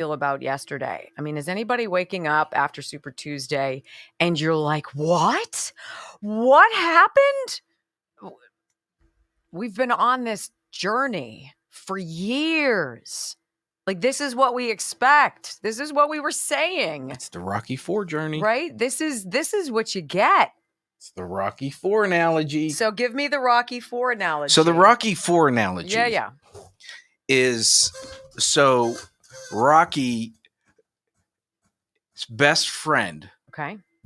feel about yesterday. I mean, is anybody waking up after Super Tuesday and you're like, what? What happened? We've been on this journey for years. Like, this is what we expect. This is what we were saying. It's the Rocky IV journey. Right? This is what you get. It's the Rocky IV analogy. So give me the Rocky IV analogy. So the Rocky IV analogy is, so Rocky's best friend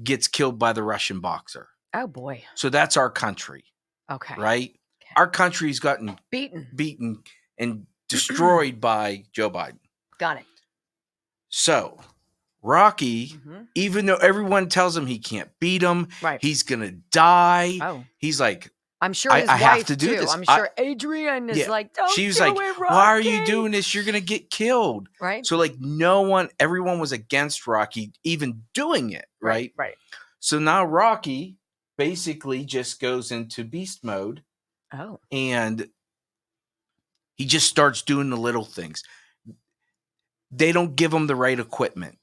gets killed by the Russian boxer. Oh, boy. So that's our country. Okay. Right? Okay. Our country's gotten beaten and destroyed by Joe Biden. Got it. So Rocky, even though everyone tells him he can't beat him, he's going to die, he's like, I'm sure his wife have to do too. this. I'm sure Adrian is like, don't She's do like, it, Rocky. why are you doing this? You're going to get killed. Right. So like everyone was against Rocky even doing it. Right. Right. So now Rocky basically just goes into beast mode. Oh. And he just starts doing the little things. They don't give him the right equipment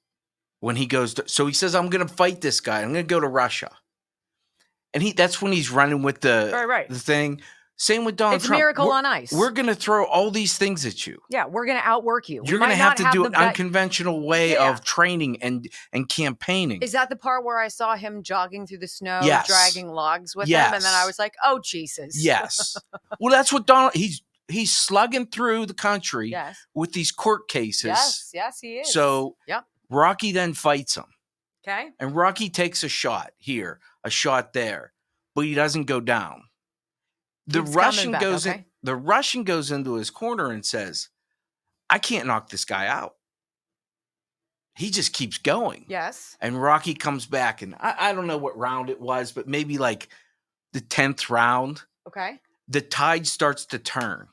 when he goes so he says, I'm going to fight this guy. I'm going to go to Russia. And that's when he's running with the thing. Same with Donald Trump. It's Miracle on Ice. We're going to throw all these things at you. Yeah, we're going to outwork you. You're going to have to do an unconventional way of training and campaigning. Is that the part where I saw him jogging through the snow, dragging logs with him? And then I was like, oh, Jesus. Yes. Well, that's what Donald, he's slugging through the country with these court cases. Yes, he is. So Rocky then fights him. Okay. And Rocky takes a shot here, a shot there, but he doesn't go down. The Russian goes into his corner and says, I can't knock this guy out. He just keeps going. Yes. And Rocky comes back, and I don't know what round it was, but maybe like the 10th round. Okay. The tide starts to turn.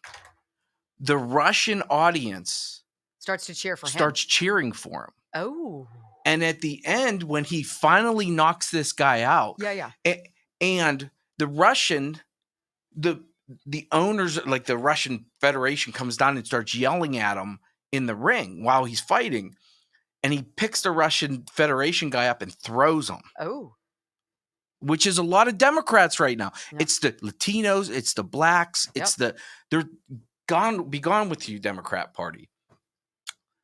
The Russian audience starts to cheer for him. Starts cheering for him. Oh. And at the end, when he finally knocks this guy out, and the Russian, the owners, like the Russian Federation, comes down and starts yelling at him in the ring while he's fighting, and he picks the Russian Federation guy up and throws him. Oh. Which is a lot of Democrats right now. Yeah. It's the Latinos, it's the blacks, it's they're gone, be gone with you, Democrat Party.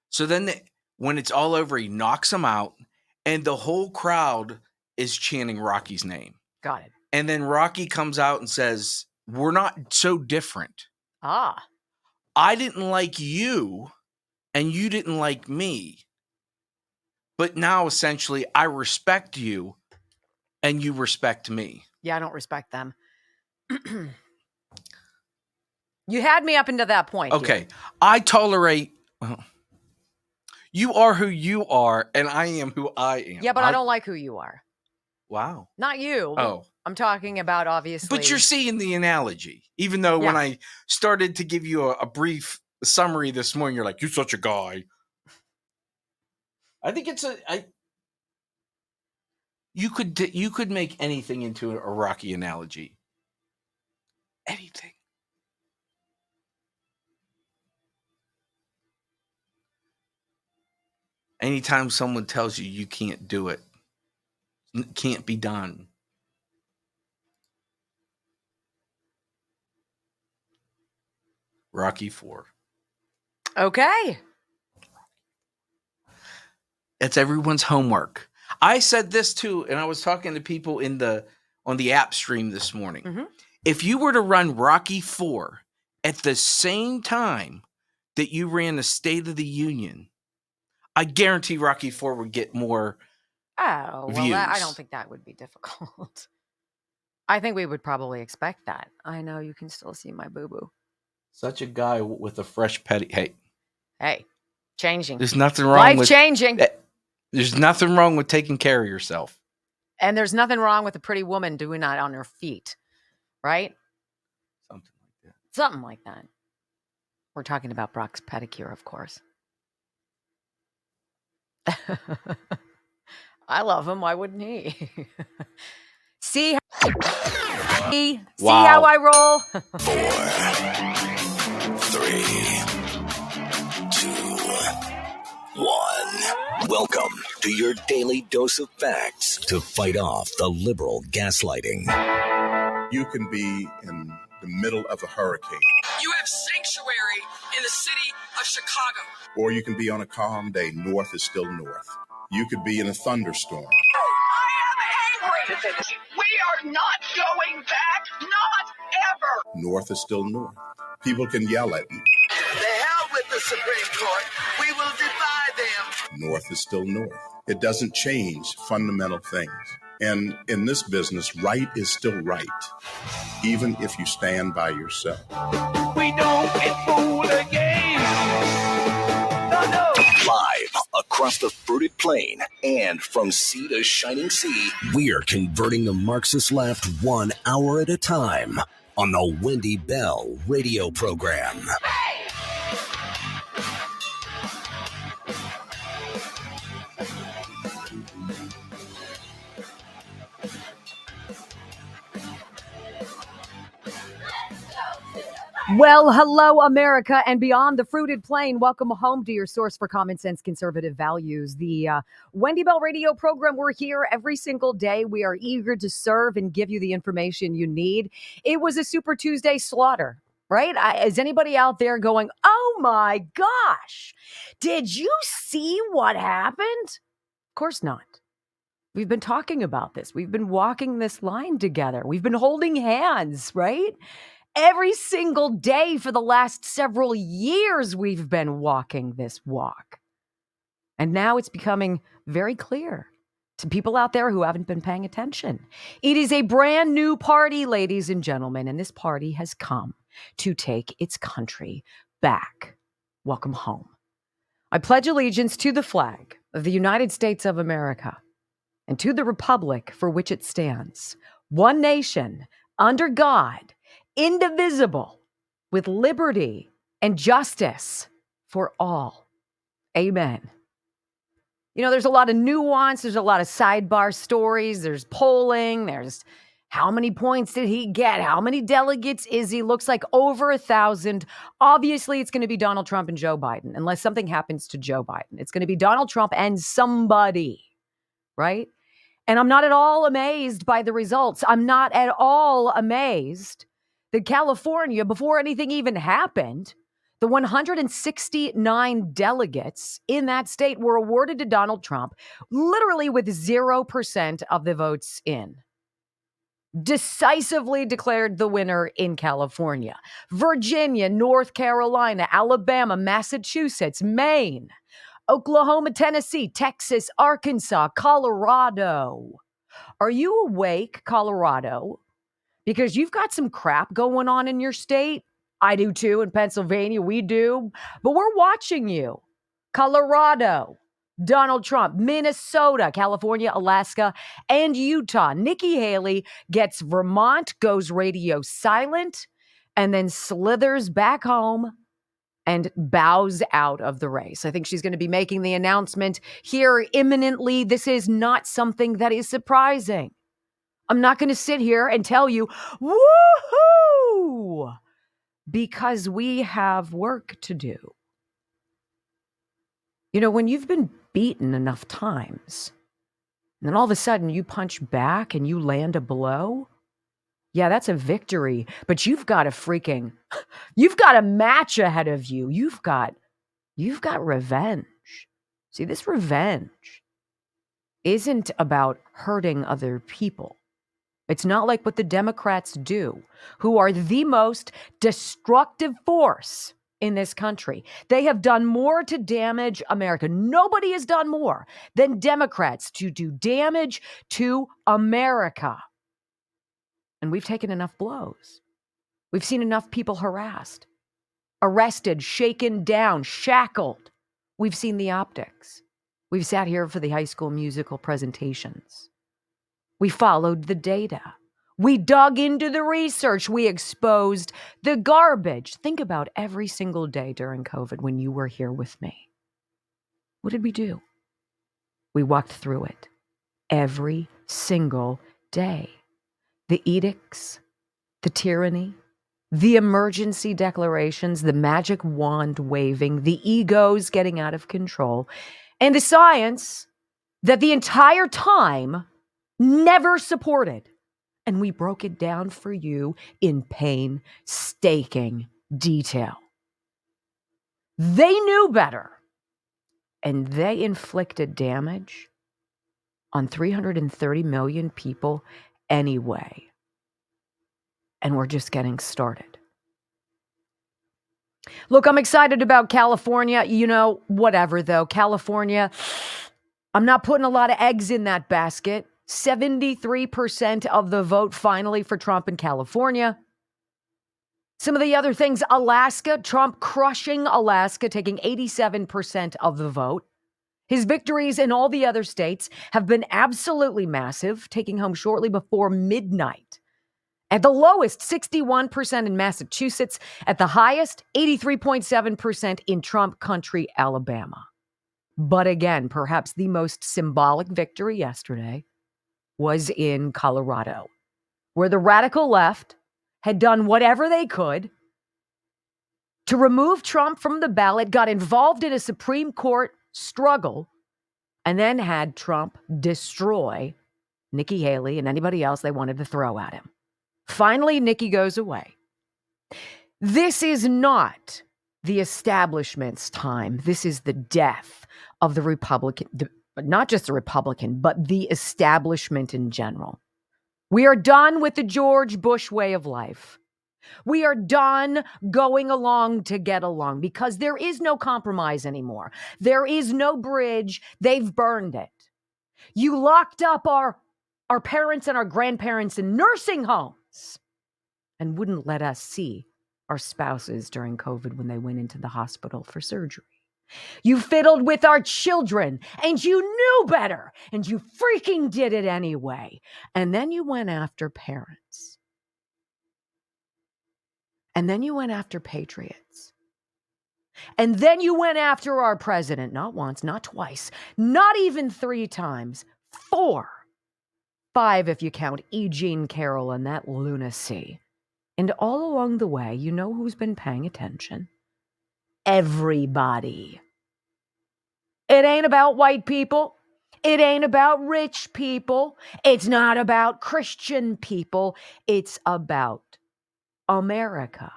So then when it's all over, he knocks him out, and the whole crowd is chanting Rocky's name. Got it. And then Rocky comes out and says, we're not so different. Ah. I didn't like you, and you didn't like me. But now, essentially, I respect you, and you respect me. Yeah, I don't respect them. You had me up into that point. Okay. Here. I tolerate... You are who you are, and I am who I am. Yeah, but I don't like who you are. Wow. Not you. Oh. I'm talking about, obviously. But you're seeing the analogy. Even though when I started to give you a brief summary this morning, you're like, you're such a guy. I think it's you could make anything into a Rocky analogy. Anything. Anytime someone tells you you can't do it, it can't be done. Rocky IV. Okay. It's everyone's homework. I said this too, and I was talking to people on the app stream this morning. Mm-hmm. If you were to run Rocky IV at the same time that you ran the State of the Union, I guarantee Rocky IV would get more views. Well, I don't think that would be difficult. I think we would probably expect that. I know you can still see my boo-boo. Such a guy with a fresh petty. Hey, changing. There's nothing wrong with changing. There's nothing wrong with taking care of yourself. And there's nothing wrong with a pretty woman doing that on her feet, right? Something like that. We're talking about Brock's pedicure, of course. I love him. Why wouldn't he? See how I roll? 4, 3, 2, 1. Welcome to your daily dose of facts to fight off the liberal gaslighting. You can be in the middle of a hurricane. You have sanctuary in the city of Chicago. Or you can be on a calm day. North is still north. You could be in a thunderstorm. I am angry. We are not going back. Not ever. North is still north. People can yell at you. The hell with the Supreme Court. We will defy them. North is still north. It doesn't change fundamental things. And in this business, right is still right, even if you stand by yourself. We don't get fooled again. No. Live across the fruited plain and from sea to shining sea, we're converting the Marxist left 1 hour at a time on the Wendy Bell radio program. Well, hello, America, and beyond the fruited plain. Welcome home to your source for common sense conservative values. The Wendy Bell radio program. We're here every single day. We are eager to serve and give you the information you need. It was a Super Tuesday slaughter, right? Is anybody out there going, oh my gosh, did you see what happened? Of course not. We've been talking about this. We've been walking this line together. We've been holding hands, right? Every single day for the last several years, we've been walking this walk. And now it's becoming very clear to people out there who haven't been paying attention. It is a brand new party, ladies and gentlemen, and this party has come to take its country back. Welcome home. I pledge allegiance to the flag of the United States of America and to the republic for which it stands, one nation, under God, indivisible, with liberty and justice for all. Amen. You know, there's a lot of nuance. There's a lot of sidebar stories. There's polling. There's how many points did he get? How many delegates is he? Looks like over 1,000. Obviously, it's going to be Donald Trump and Joe Biden, unless something happens to Joe Biden. It's going to be Donald Trump and somebody, right? And I'm not at all amazed by the results. I'm not at all amazed that California, before anything even happened, the 169 delegates in that state were awarded to Donald Trump, literally with 0% of the votes in. Decisively declared the winner in California. Virginia, North Carolina, Alabama, Massachusetts, Maine, Oklahoma, Tennessee, Texas, Arkansas, Colorado. Are you awake, Colorado? Because you've got some crap going on in your state. I do too. In Pennsylvania, we do. But we're watching you. Colorado, Donald Trump, Minnesota, California, Alaska, and Utah. Nikki Haley gets Vermont, goes radio silent, and then slithers back home and bows out of the race. I think she's going to be making the announcement here imminently. This is not something that is surprising. I'm not going to sit here and tell you, woohoo, because we have work to do. You know, when you've been beaten enough times, and then all of a sudden you punch back and you land a blow, yeah, that's a victory, but you've got a match ahead of you. You've got revenge. See, this revenge isn't about hurting other people. It's not like what the Democrats do, who are the most destructive force in this country. They have done more to damage America. Nobody has done more than Democrats to do damage to America. And we've taken enough blows. We've seen enough people harassed, arrested, shaken down, shackled. We've seen the optics. We've sat here for the High School Musical presentations. We followed the data. We dug into the research. We exposed the garbage. Think about every single day during COVID when you were here with me. What did we do? We walked through it every single day. The edicts, the tyranny, the emergency declarations, the magic wand waving, the egos getting out of control. and the science that the entire time never supported. And we broke it down for you in painstaking detail. They knew better, and they inflicted damage on 330 million people anyway. And we're just getting started. Look, I'm excited about California. Whatever, though. California, I'm not putting a lot of eggs in that basket. 73% of the vote finally for Trump in California. Some of the other things, Alaska, Trump crushing Alaska, taking 87% of the vote. His victories in all the other states have been absolutely massive, taking home shortly before midnight. At the lowest, 61% in Massachusetts. At the highest, 83.7% in Trump country, Alabama. But again, perhaps the most symbolic victory yesterday was in Colorado, where the radical left had done whatever they could to remove Trump from the ballot, got involved in a Supreme Court struggle, and then had Trump destroy Nikki Haley and anybody else they wanted to throw at him. Finally, Nikki goes away. This is not the establishment's time. This is the death of the Republican, not just the Republican, but the establishment in general. We are done with the George Bush way of life. We are done going along to get along because there is no compromise anymore. There is no bridge. They've burned it. You locked up our parents and our grandparents in nursing homes and wouldn't let us see our spouses during COVID when they went into the hospital for surgery. You fiddled with our children and you knew better and you freaking did it anyway. And then you went after parents. And then you went after patriots. And then you went after our president, not once, not twice, not even 3 times, 4, 5 if you count E. Jean Carroll and that lunacy. And all along the way, you know who's been paying attention? Everybody. It ain't about white people. It ain't about rich people. It's not about Christian people. It's about America.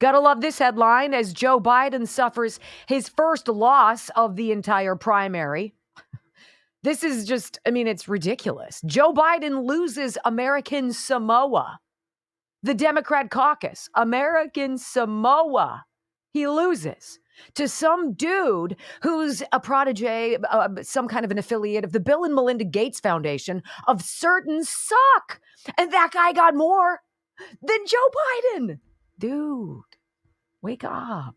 Gotta love this headline as Joe Biden suffers his first loss of the entire primary. This is just, it's ridiculous. Joe Biden loses American Samoa. The Democrat caucus, American Samoa. He loses to some dude who's a protege, some kind of an affiliate of the Bill and Melinda Gates Foundation of certain suck. And that guy got more than Joe Biden. Dude, wake up.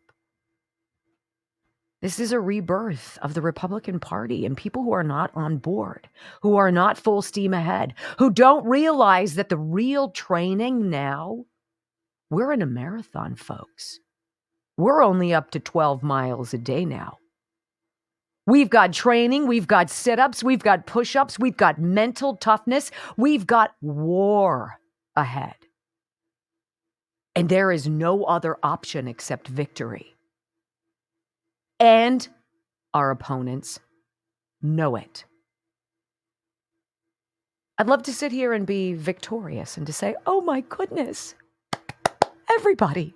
This is a rebirth of the Republican Party and people who are not on board, who are not full steam ahead, who don't realize that the real training now, we're in a marathon, folks. We're only up to 12 miles a day now. We've got training, we've got sit-ups, we've got push-ups, we've got mental toughness, we've got war ahead. And there is no other option except victory. And our opponents know it. I'd love to sit here and be victorious and to say, oh my goodness, everybody,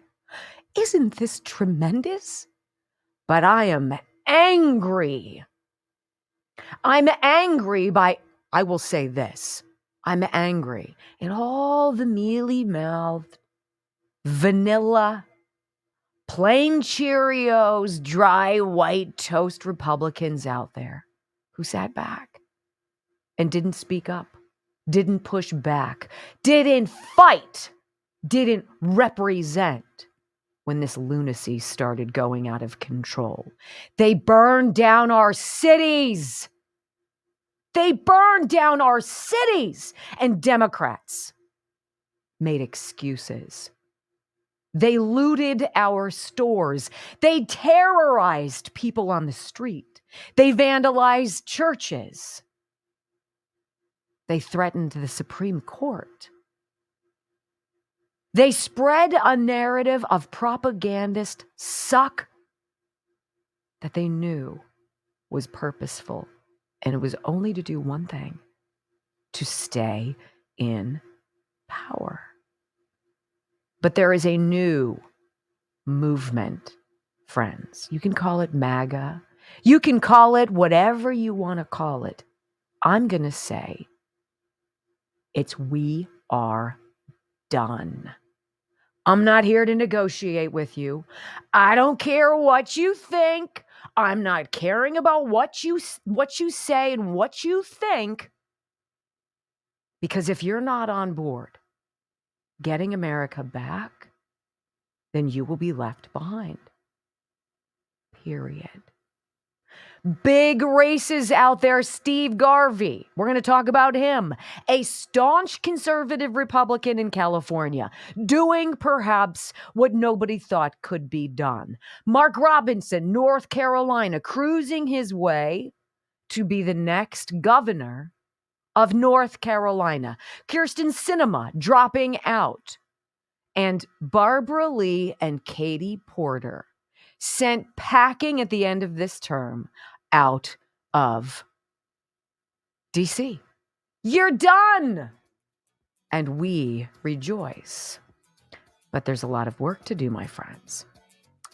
isn't this tremendous? But I am angry. I'm angry by, I will say this, I'm angry at all the mealy-mouthed, vanilla, plain Cheerios, dry white toast Republicans out there who sat back and didn't speak up, didn't push back, didn't fight, didn't represent when this lunacy started going out of control. They burned down our cities. They burned down our cities. And Democrats made excuses. They looted our stores. They terrorized people on the street. They vandalized churches. They threatened the Supreme Court. They spread a narrative of propagandist suck that they knew was purposeful, and it was only to do one thing: to stay in power. But there is a new movement, friends. You can call it MAGA. You can call it whatever you want to call it. I'm going to say it's we are done. I'm not here to negotiate with you. I don't care what you think. I'm not caring about what you say and what you think. Because if you're not on board getting America back, then you will be left behind. Period. Big races out there. Steve Garvey. We're going to talk about him. A staunch conservative Republican in California, doing perhaps what nobody thought could be done. Mark Robinson, North Carolina, cruising his way to be the next governor of North Carolina. Kyrsten Sinema dropping out. And Barbara Lee and Katie Porter sent packing at the end of this term out of DC. You're done! And we rejoice. But there's a lot of work to do, my friends.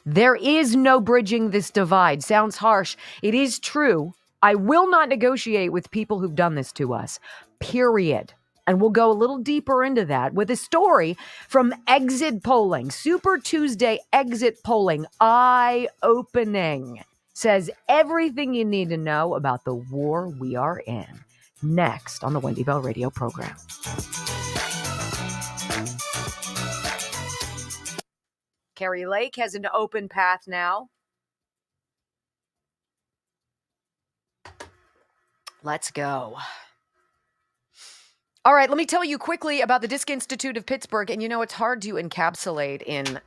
There is no bridging this divide. Sounds harsh. It is true. I will not negotiate with people who've done this to us. Period. And we'll go a little deeper into that with a story from exit polling. Super Tuesday exit polling, eye-opening. Says everything you need to know about the war we are in. Next on the Wendy Bell Radio program. Kari Lake has an open path now. Let's go. All right, let me tell you quickly about the Disc Institute of Pittsburgh. And it's hard to encapsulate in,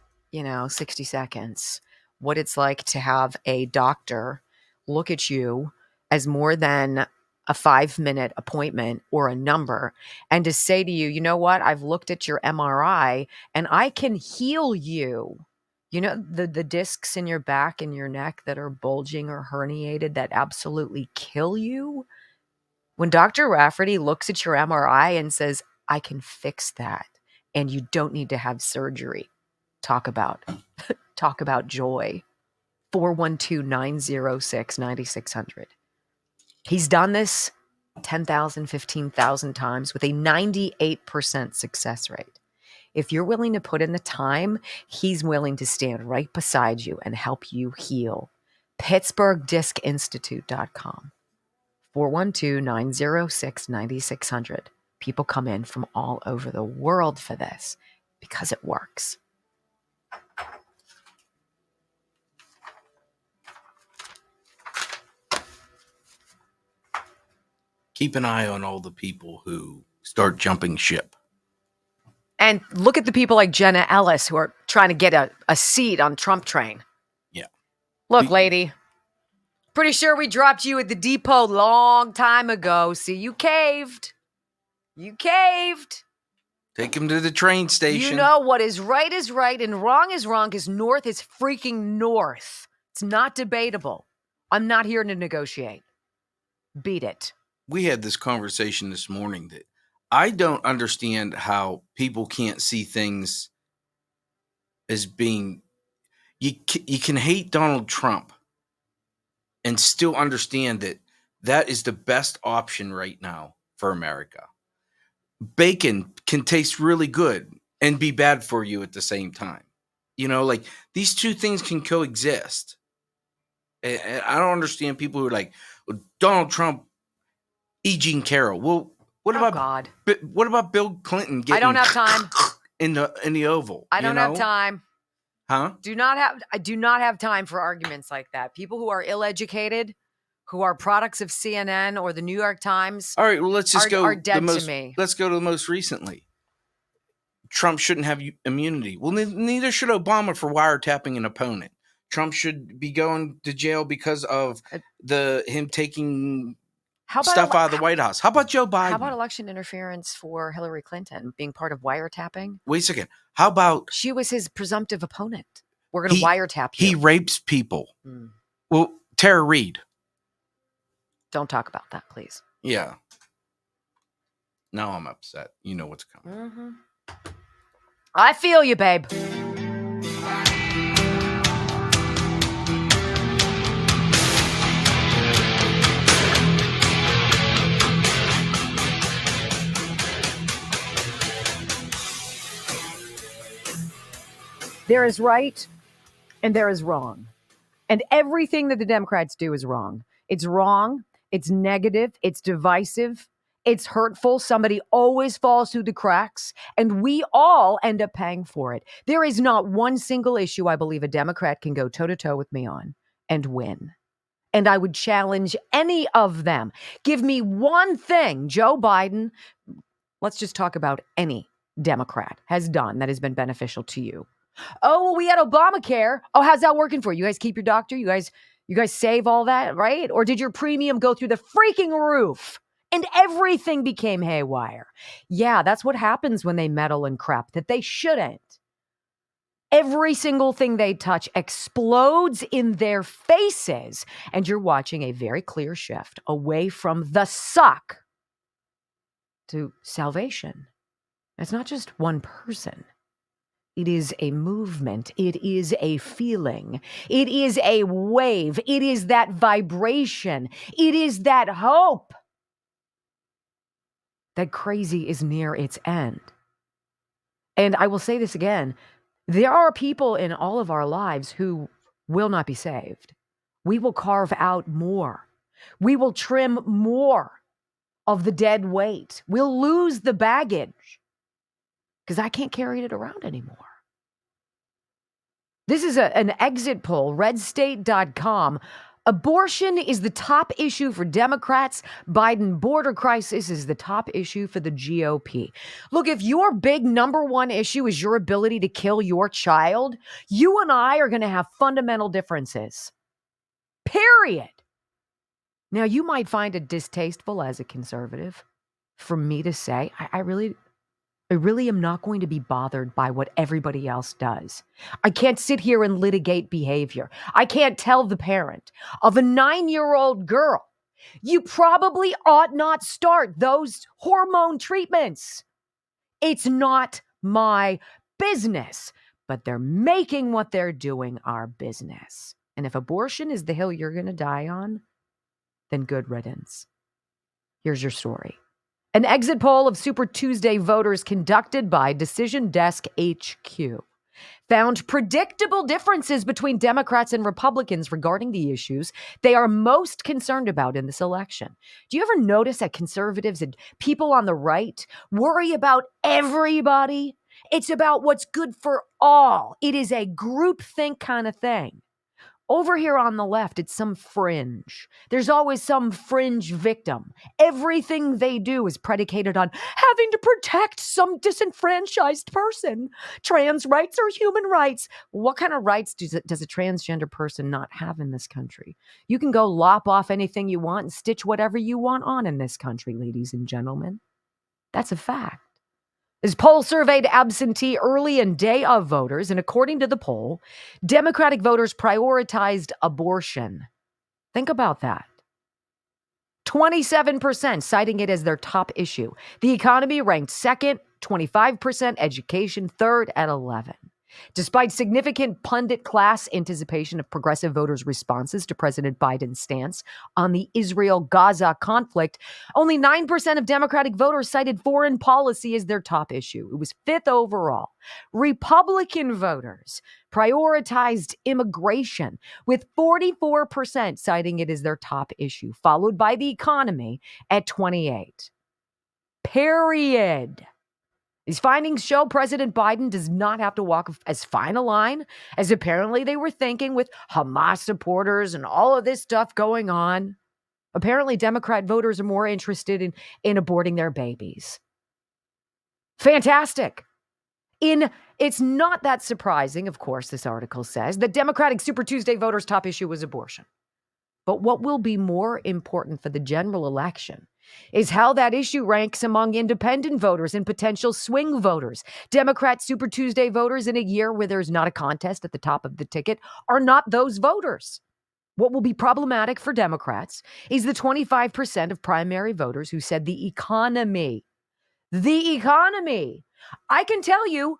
60 seconds what it's like to have a doctor look at you as more than a 5-minute appointment or a number and to say to you, you know what, I've looked at your MRI and I can heal you. The discs in your back and your neck that are bulging or herniated that absolutely kill you. When Dr. Rafferty looks at your MRI and says, I can fix that and you don't need to have surgery. Talk about joy. 412-906-9600. He's done this 10,000, 15,000 times with a 98% success rate. If you're willing to put in the time, he's willing to stand right beside you and help you heal. PittsburghDiscInstitute.com. 412-906-9600. People come in from all over the world for this because it works. Keep an eye on all the people who start jumping ship. And look at the people like Jenna Ellis who are trying to get a seat on Trump train. Yeah. Look, lady, pretty sure we dropped you at the depot long time ago. See, you caved. You caved. Take him to the train station. You know what is right and wrong is wrong because north is freaking north. It's not debatable. I'm not here to negotiate. Beat it. We had this conversation this morning that I don't understand how people can't see things as being, you can hate Donald Trump and still understand that that is the best option right now for America. Bacon can taste really good and be bad for you at the same time. Like these two things can coexist. And I don't understand people who are like, well, Donald Trump, E. Jean Carroll. Well, what about Bill Clinton getting I don't have time in the Oval? I don't have time. Huh? I do not have time for arguments like that. People who are ill-educated, who are products of CNN or the New York Times. All right, well, let's just go. Are dead to me. Let's go to the most recently. Trump shouldn't have immunity. Well, neither should Obama for wiretapping an opponent. Trump should be going to jail because of him taking stuff out of the White House. How about Joe Biden? How about election interference for Hillary Clinton being part of wiretapping? Wait a second. How about she was his presumptive opponent? We're going to wiretap you. He rapes people. Well, Tara Reid. Don't talk about that, please. Yeah. Now I'm upset. You know what's coming. Mm-hmm. I feel you, babe. There is right and there is wrong. And everything that the Democrats do is wrong. It's wrong. It's negative. It's divisive. It's hurtful. Somebody always falls through the cracks, and we all end up paying for it. There is not one single issue I believe a Democrat can go toe-to-toe with me on and win. And I would challenge any of them. Give me one thing Joe Biden, let's just talk about any Democrat, has done that has been beneficial to you. Oh, well, we had Obamacare. Oh, how's that working for you? You guys keep your doctor? You guys save all that, right? Or did your premium go through the freaking roof and everything became haywire? Yeah, that's what happens when they meddle in crap that they shouldn't. Every single thing they touch explodes in their faces, and you're watching a very clear shift away from the suck to salvation. It's not just one person. It is a movement. It is a feeling. It is a wave. It is that vibration. It is that hope that crazy is near its end. And I will say this again. There are people in all of our lives who will not be saved. We will carve out more. We will trim more of the dead weight. We'll lose the baggage because I can't carry it around anymore. This is an exit poll, redstate.com. Abortion is the top issue for Democrats. Biden border crisis is the top issue for the GOP. Look, if your big number one issue is your ability to kill your child, you and I are going to have fundamental differences. Period. Now, you might find it distasteful as a conservative for me to say, I really am not going to be bothered by what everybody else does. I can't sit here and litigate behavior. I can't tell the parent of a 9-year-old girl, you probably ought not start those hormone treatments. It's not my business, but they're making what they're doing our business. And if abortion is the hill you're going to die on, then good riddance. Here's your story. An exit poll of Super Tuesday voters conducted by Decision Desk HQ found predictable differences between Democrats and Republicans regarding the issues they are most concerned about in this election. Do you ever notice that conservatives and people on the right worry about everybody? It's about what's good for all. It is a groupthink kind of thing. Over here on the left, it's some fringe. There's always some fringe victim. Everything they do is predicated on having to protect some disenfranchised person. Trans rights are human rights. What kind of rights does a transgender person not have in this country? You can go lop off anything you want and stitch whatever you want on in this country, ladies and gentlemen. That's a fact. This poll surveyed absentee early and day of voters, and according to the poll, Democratic voters prioritized abortion. Think about that. 27% citing it as their top issue. The economy ranked second, 25%, education third at 11%. Despite significant pundit class anticipation of progressive voters' responses to President Biden's stance on the Israel-Gaza conflict, only 9% of Democratic voters cited foreign policy as their top issue. It was fifth overall. Republican voters prioritized immigration, with 44% citing it as their top issue, followed by the economy at 28%. Period. These findings show President Biden does not have to walk as fine a line as apparently they were thinking with Hamas supporters and all of this stuff going on. Apparently, Democrat voters are more interested in aborting their babies. Fantastic. It's not that surprising, of course, this article says, that Democratic Super Tuesday voters' top issue was abortion. But what will be more important for the general election is how that issue ranks among independent voters and potential swing voters. Democrat Super Tuesday voters in a year where there's not a contest at the top of the ticket are not those voters. What will be problematic for Democrats is the 25% of primary voters who said the economy. The economy. I can tell you,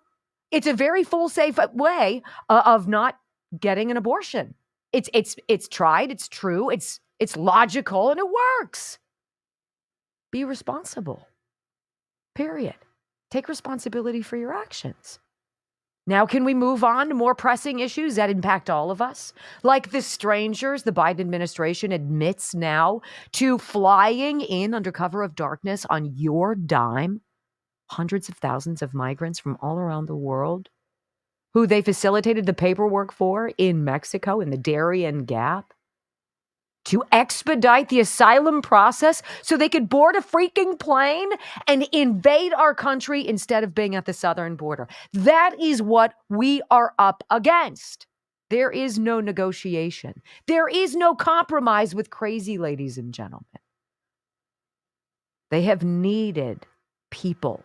it's a very full, safe way of not getting an abortion. It's tried, it's true, it's logical, and it works. Be responsible. Period. Take responsibility for your actions. Now, can we move on to more pressing issues that impact all of us? Like the strangers the Biden administration admits now to flying in under cover of darkness on your dime. Hundreds of thousands of migrants from all around the world who they facilitated the paperwork for in Mexico in the Darien Gap to expedite the asylum process so they could board a freaking plane and invade our country instead of being at the southern border. That is what we are up against. There is no negotiation. There is no compromise with crazy, ladies and gentlemen. They have needed people,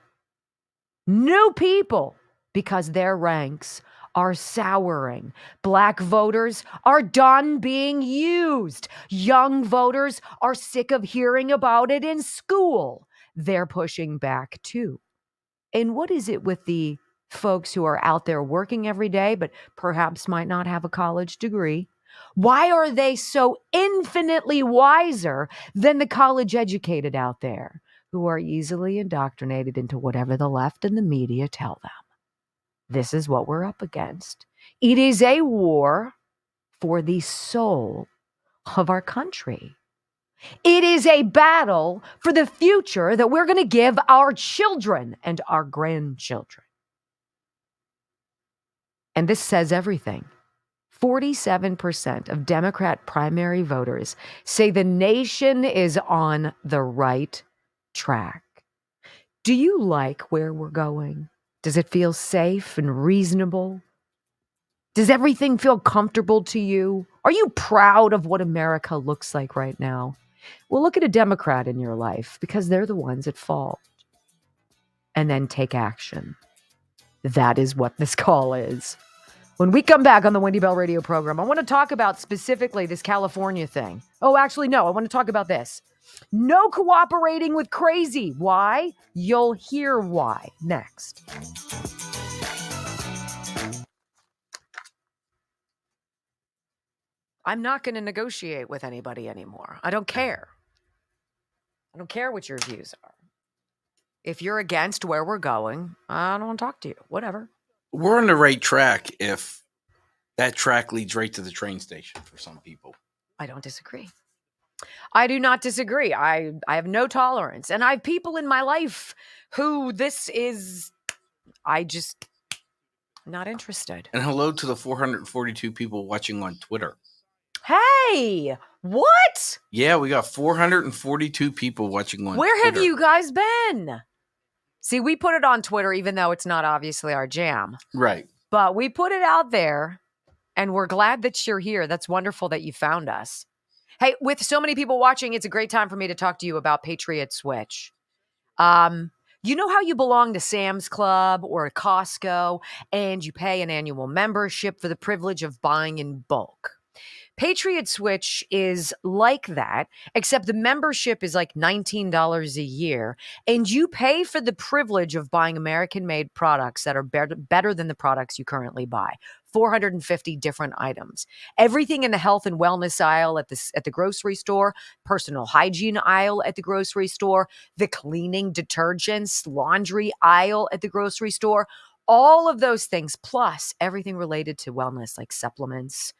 new people, because their ranks are souring. Black voters are done being used. Young voters are sick of hearing about it in school. They're pushing back too. And what is it with the folks who are out there working every day, but perhaps might not have a college degree? Why are they so infinitely wiser than the college educated out there who are easily indoctrinated into whatever the left and the media tell them? This is what we're up against. It is a war for the soul of our country. It is a battle for the future that we're going to give our children and our grandchildren. And this says everything. 47% of Democrat primary voters say the nation is on the right track. Do you like where we're going? Does it feel safe and reasonable? Does everything feel comfortable to you? Are you proud of what America looks like right now? Well, look at a Democrat in your life, because they're the ones at fault. And then take action. That is what this call is. When we come back on the Wendy Bell radio program, I want to talk about specifically this California thing. Oh, actually, no, I want to talk about this. No cooperating with crazy. Why? You'll hear why next. I'm not going to negotiate with anybody anymore. I don't care. I don't care what your views are. If you're against where we're going, I don't want to talk to you. Whatever. We're on the right track if that track leads right to the train station for some people. I don't disagree. I do not disagree. I have no tolerance. And I have people in my life who I'm not interested. And hello to the 442 people watching on Twitter. Hey, what? Yeah, we got 442 people watching on Twitter. Where have you guys been? See, we put it on Twitter, even though it's not obviously our jam. Right. But we put it out there, and we're glad that you're here. That's wonderful that you found us. Hey, with so many people watching, it's a great time for me to talk to you about Patriot Switch. You know how you belong to Sam's Club or Costco, and you pay an annual membership for the privilege of buying in bulk? Patriot Switch is like that, except the membership is like $19 a year, and you pay for the privilege of buying American-made products that are better than the products you currently buy. 450 different items. Everything in the health and wellness aisle at the grocery store, personal hygiene aisle at the grocery store, the cleaning detergents, laundry aisle at the grocery store, all of those things, plus everything related to wellness like supplements,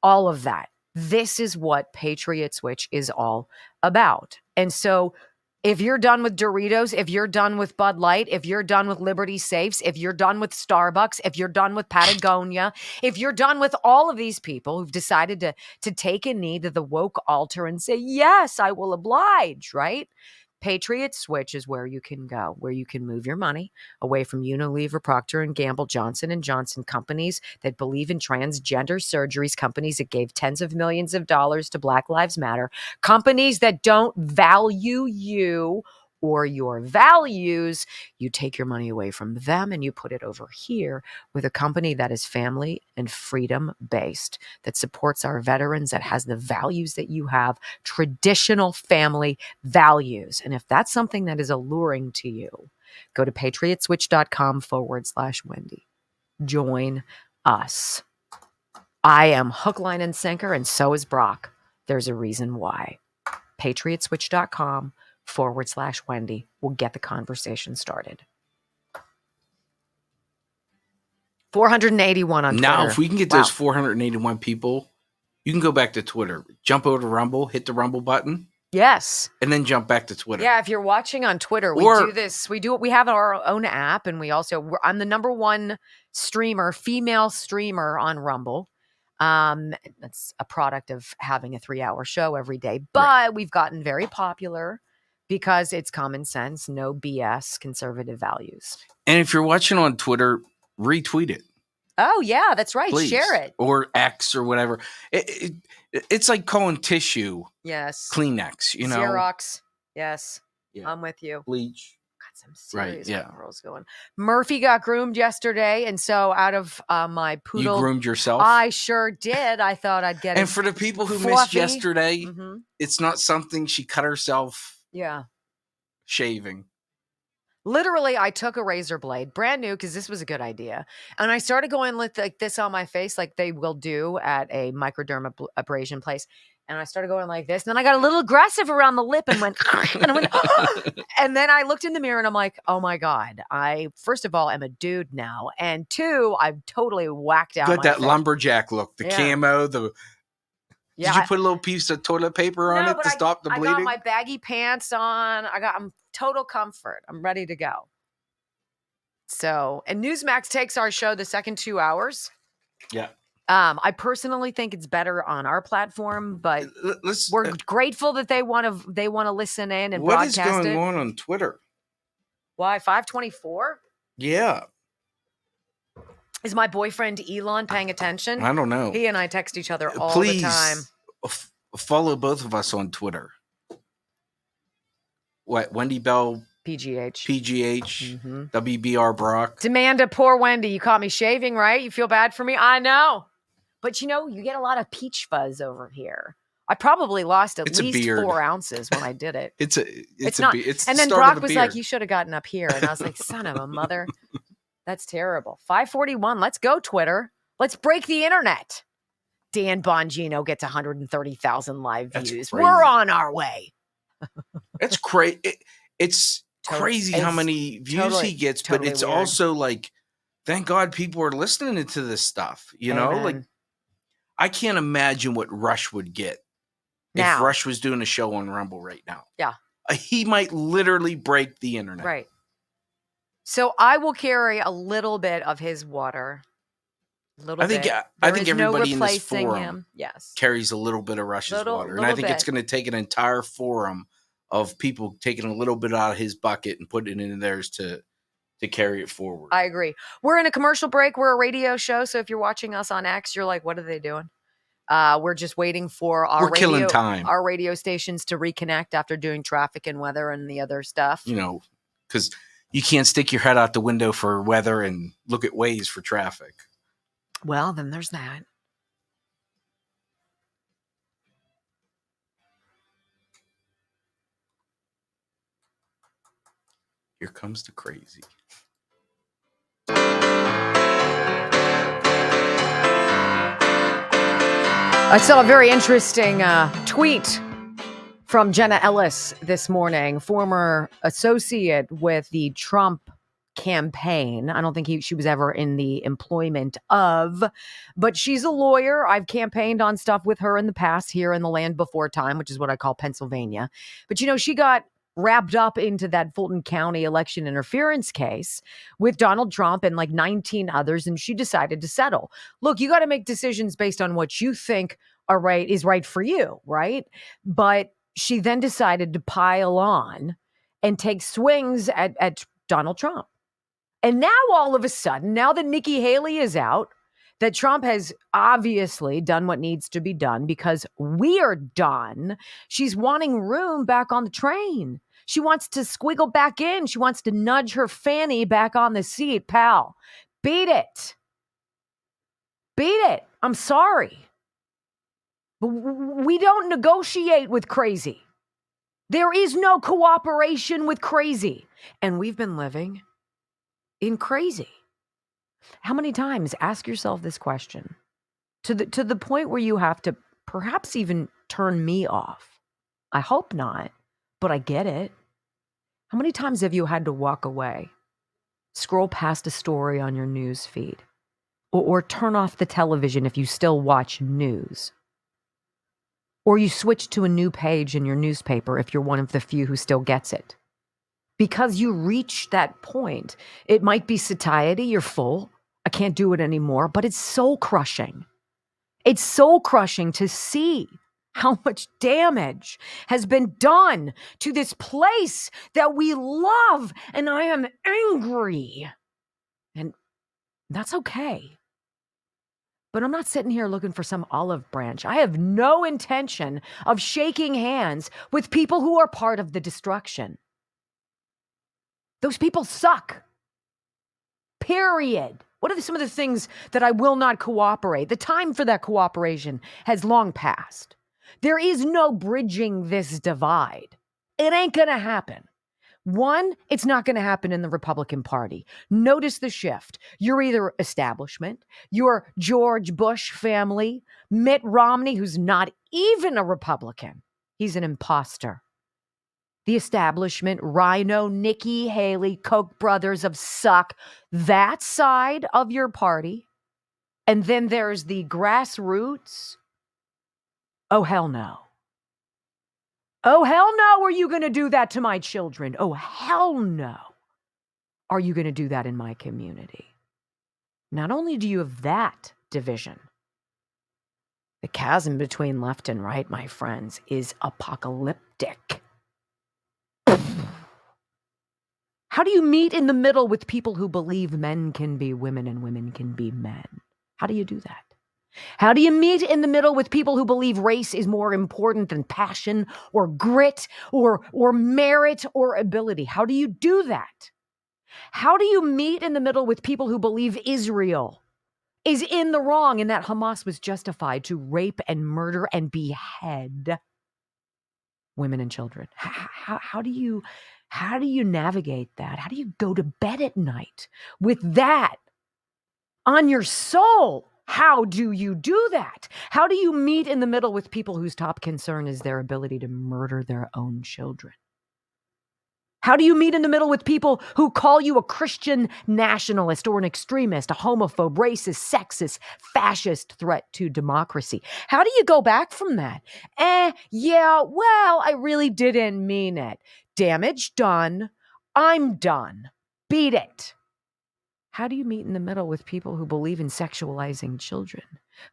all of that. This is what Patriot Switch is all about. And so if you're done with Doritos, if you're done with Bud Light, if you're done with Liberty Safes, if you're done with Starbucks, if you're done with Patagonia, if you're done with all of these people who've decided to take a knee to the woke altar and say, yes, I will oblige, right? Patriot Switch is where you can go, where you can move your money away from Unilever, Procter & Gamble, Johnson & Johnson, companies that believe in transgender surgeries, companies that gave tens of millions of dollars to Black Lives Matter, companies that don't value you or your values, you take your money away from them and you put it over here with a company that is family and freedom based, that supports our veterans, that has the values that you have, traditional family values. And if that's something that is alluring to you, go to patriotswitch.com/Wendy. Join us. I am hook, line, and sinker, and so is Brock. There's a reason why. patriotswitch.com/Wendy will get the conversation started. 481 on Twitter. Now, if we can get those 481 people, you can go back to Twitter, jump over to Rumble, hit the Rumble button. Yes. And then jump back to Twitter. Yeah, if you're watching on Twitter, we do this. We have our own app, and I'm the number one streamer, female streamer on Rumble. That's a product of having a 3-hour show every day. But we've gotten very popular because it's common sense, no BS, conservative values. And if you're watching on Twitter, retweet it. Oh, yeah, that's right. Please. Share it. Or X or whatever. It's like calling tissue. Yes. Kleenex, you know. Xerox. Yes. Yeah. I'm with you. Bleach. Got some serious yeah. girls going. Murphy got groomed yesterday, and so out of my poodle. You groomed yourself? I sure did. I thought I'd get it. And for the people who fluffy. missed yesterday, it's not something she cut herself shaving. Literally, I took a razor blade, brand new, because this was a good idea. And I started going like this on my face, like they will do at a microdermabrasion place. And I started going like this. And then I got a little aggressive around the lip and went, and then I looked in the mirror and I'm like, oh my God, I, first of all, am a dude now. And two, I've totally whacked out. Got that lumberjack look, the camo, did you put a little piece of toilet paper on it to stop the bleeding? I got my baggy pants on. I'm total comfort. I'm ready to go. So, and Newsmax takes our show the second 2 hours. Yeah. I personally think it's better on our platform, but we're grateful that they want to listen in and broadcast it. What is going on Twitter? Why 524? Yeah. Is my boyfriend Elon paying attention? I don't know. He and I text each other all the time. Follow both of us on Twitter. What? Wendy Bell PGH, WBR Brock. Demanda, poor Wendy. You caught me shaving, right? You feel bad for me? I know. But you get a lot of peach fuzz over here. I probably lost at least 4 ounces when I did it. It's not. It's and then Brock was like, you should have gotten up here. And I was like, son of a mother. That's terrible. 541. Let's go, Twitter. Let's break the internet. Dan Bongino gets 130,000 live views. We're on our way. It's crazy. It's crazy how many views he gets, but it's weird. Also like, thank God people are listening to this stuff. You know, like I can't imagine what Rush would get if Rush was doing a show on Rumble right now. Yeah. He might literally break the internet. Right. So I will carry a little bit of his water. I think everybody in this forum carries a little bit of Rush's water. And I think it's going to take an entire forum of people taking a little bit out of his bucket and putting it in theirs to carry it forward. I agree. We're in a commercial break. We're a radio show. So if you're watching us on X, you're like, what are they doing? We're just waiting for killing time. Our radio stations to reconnect after doing traffic and weather and the other stuff. You know, because you can't stick your head out the window for weather and look at Waze for traffic. Well, then there's that. Here comes the crazy. I saw a very interesting tweet from Jenna Ellis this morning, former associate with the Trump campaign. I don't think she was ever in the employment of, but she's a lawyer. I've campaigned on stuff with her in the past here in the land before time, which is what I call Pennsylvania. But she got wrapped up into that Fulton County election interference case with Donald Trump and like 19 others, and she decided to settle. Look, you got to make decisions based on what you think is right for you, right? But she then decided to pile on and take swings at Donald Trump. And now all of a sudden, now that Nikki Haley is out, that Trump has obviously done what needs to be done because we are done. She's wanting room back on the train. She wants to squiggle back in. She wants to nudge her fanny back on the seat. Pal, beat it. Beat it. I'm sorry. But we don't negotiate with crazy. There is no cooperation with crazy. And we've been living in crazy. How many times, ask yourself this question, to the point where you have to perhaps even turn me off? I hope not, but I get it. How many times have you had to walk away, scroll past a story on your news feed, or turn off the television if you still watch news? Or you switch to a new page in your newspaper if you're one of the few who still gets it. Because you reach that point. It might be satiety, you're full. I can't do it anymore, but it's soul crushing. It's soul crushing to see how much damage has been done to this place that we love. And I am angry. And that's okay. But I'm not sitting here looking for some olive branch. I have no intention of shaking hands with people who are part of the destruction. Those people suck. Period. What are some of the things that I will not cooperate? The time for that cooperation has long passed. There is no bridging this divide. It ain't going to happen. One, it's not going to happen in the Republican Party. Notice the shift. You're either establishment, you're George Bush family, Mitt Romney, who's not even a Republican. He's an imposter. The establishment, Rhino, Nikki Haley, Koch brothers of suck, that side of your party. And then there's the grassroots. Oh, hell no. Oh, hell no, are you going to do that to my children? Oh, hell no. Are you going to do that in my community? Not only do you have that division, the chasm between left and right, my friends, is apocalyptic. How do you meet in the middle with people who believe men can be women and women can be men? How do you do that? How do you meet in the middle with people who believe race is more important than passion or grit or merit or ability? How do you do that? How do you meet in the middle with people who believe Israel is in the wrong and that Hamas was justified to rape and murder and behead women and children? How do you navigate that? How do you go to bed at night with that on your soul? How do you do that? How do you meet in the middle with people whose top concern is their ability to murder their own children? How do you meet in the middle with people who call you a Christian nationalist or an extremist, a homophobe, racist, sexist, fascist threat to democracy? How do you go back from that? Yeah, well, I really didn't mean it. Damage done. I'm done. Beat it. How do you meet in the middle with people who believe in sexualizing children,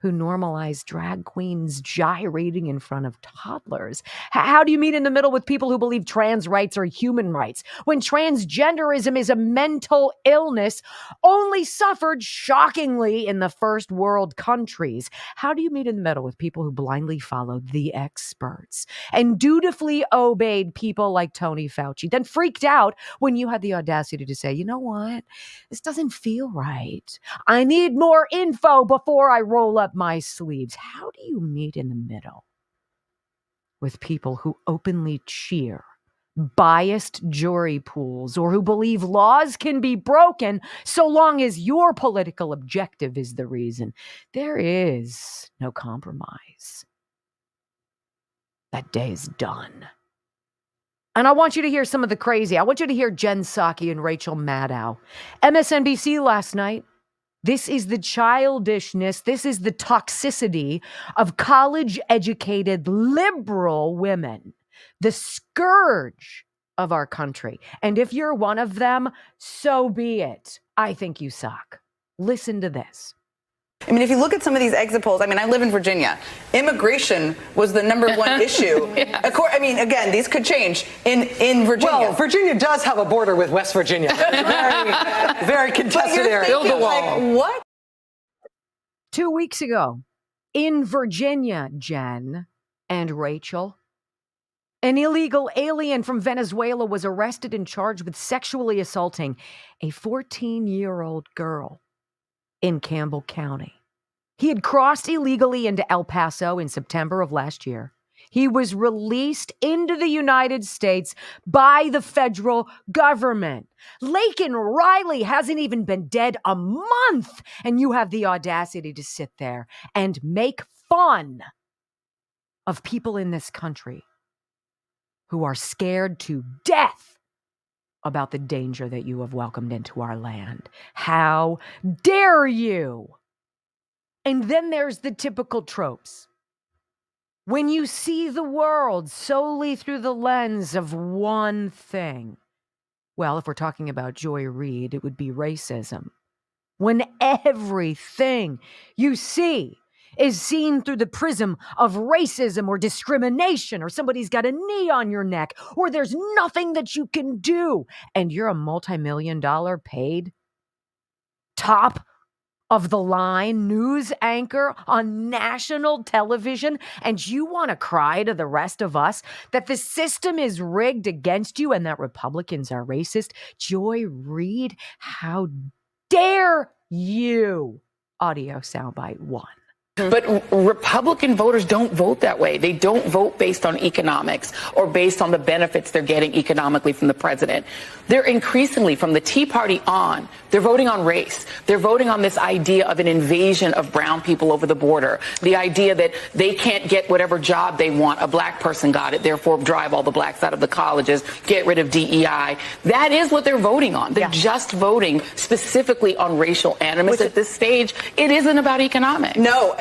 who normalize drag queens gyrating in front of toddlers? How do you meet in the middle with people who believe trans rights are human rights, when transgenderism is a mental illness only suffered shockingly in the first world countries? How do you meet in the middle with people who blindly followed the experts and dutifully obeyed people like Tony Fauci, then freaked out when you had the audacity to say, you know what, this doesn't feel right. I need more info before I roll up my sleeves? How do you meet in the middle with people who openly cheer biased jury pools or who believe laws can be broken so long as your political objective is the reason? There is no compromise. That day is done. And I want you to hear some of the crazy. I want you to hear Jen Psaki and Rachel Maddow. MSNBC last night. This is the childishness. This is the toxicity of college-educated liberal women, the scourge of our country. And if you're one of them, so be it. I think you suck. Listen to this. I mean, if you look at some of these exit polls, I mean, I live in Virginia. Immigration was the number one issue. Yes. I mean, again, these could change in Virginia. Well, Virginia does have a border with West Virginia. Very, very contested area. Build the wall. Like, what? 2 weeks ago in Virginia, Jen and Rachel, An illegal alien from Venezuela was arrested and charged with sexually assaulting a 14-year-old girl in Campbell County. He had crossed illegally into El Paso in September of last year. He was released into the United States by the federal government. Laken Riley hasn't even been dead a month, and you have the audacity to sit there and make fun of people in this country who are scared to death about the danger that you have welcomed into our land. How dare you? And then there's the typical tropes. When you see the world solely through the lens of one thing, well, if we're talking about Joy Reid, it would be racism. When everything you see is seen through the prism of racism or discrimination, or somebody's got a knee on your neck, or there's nothing that you can do, and you're a multi-million-dollar paid top of the line news anchor on national television, and you want to cry to the rest of us that the system is rigged against you and that Republicans are racist. Joy Reid, how dare you? Audio soundbite 1. But Republican voters don't vote that way. They don't vote based on economics or based on the benefits they're getting economically from the president. They're increasingly, from the Tea Party on, they're voting on race. They're voting on this idea of an invasion of brown people over the border. The idea that they can't get whatever job they want. A black person got it, therefore drive all the blacks out of the colleges, get rid of DEI. That is what they're voting on. They're just voting specifically on racial animus. At this stage, it isn't about economics. No.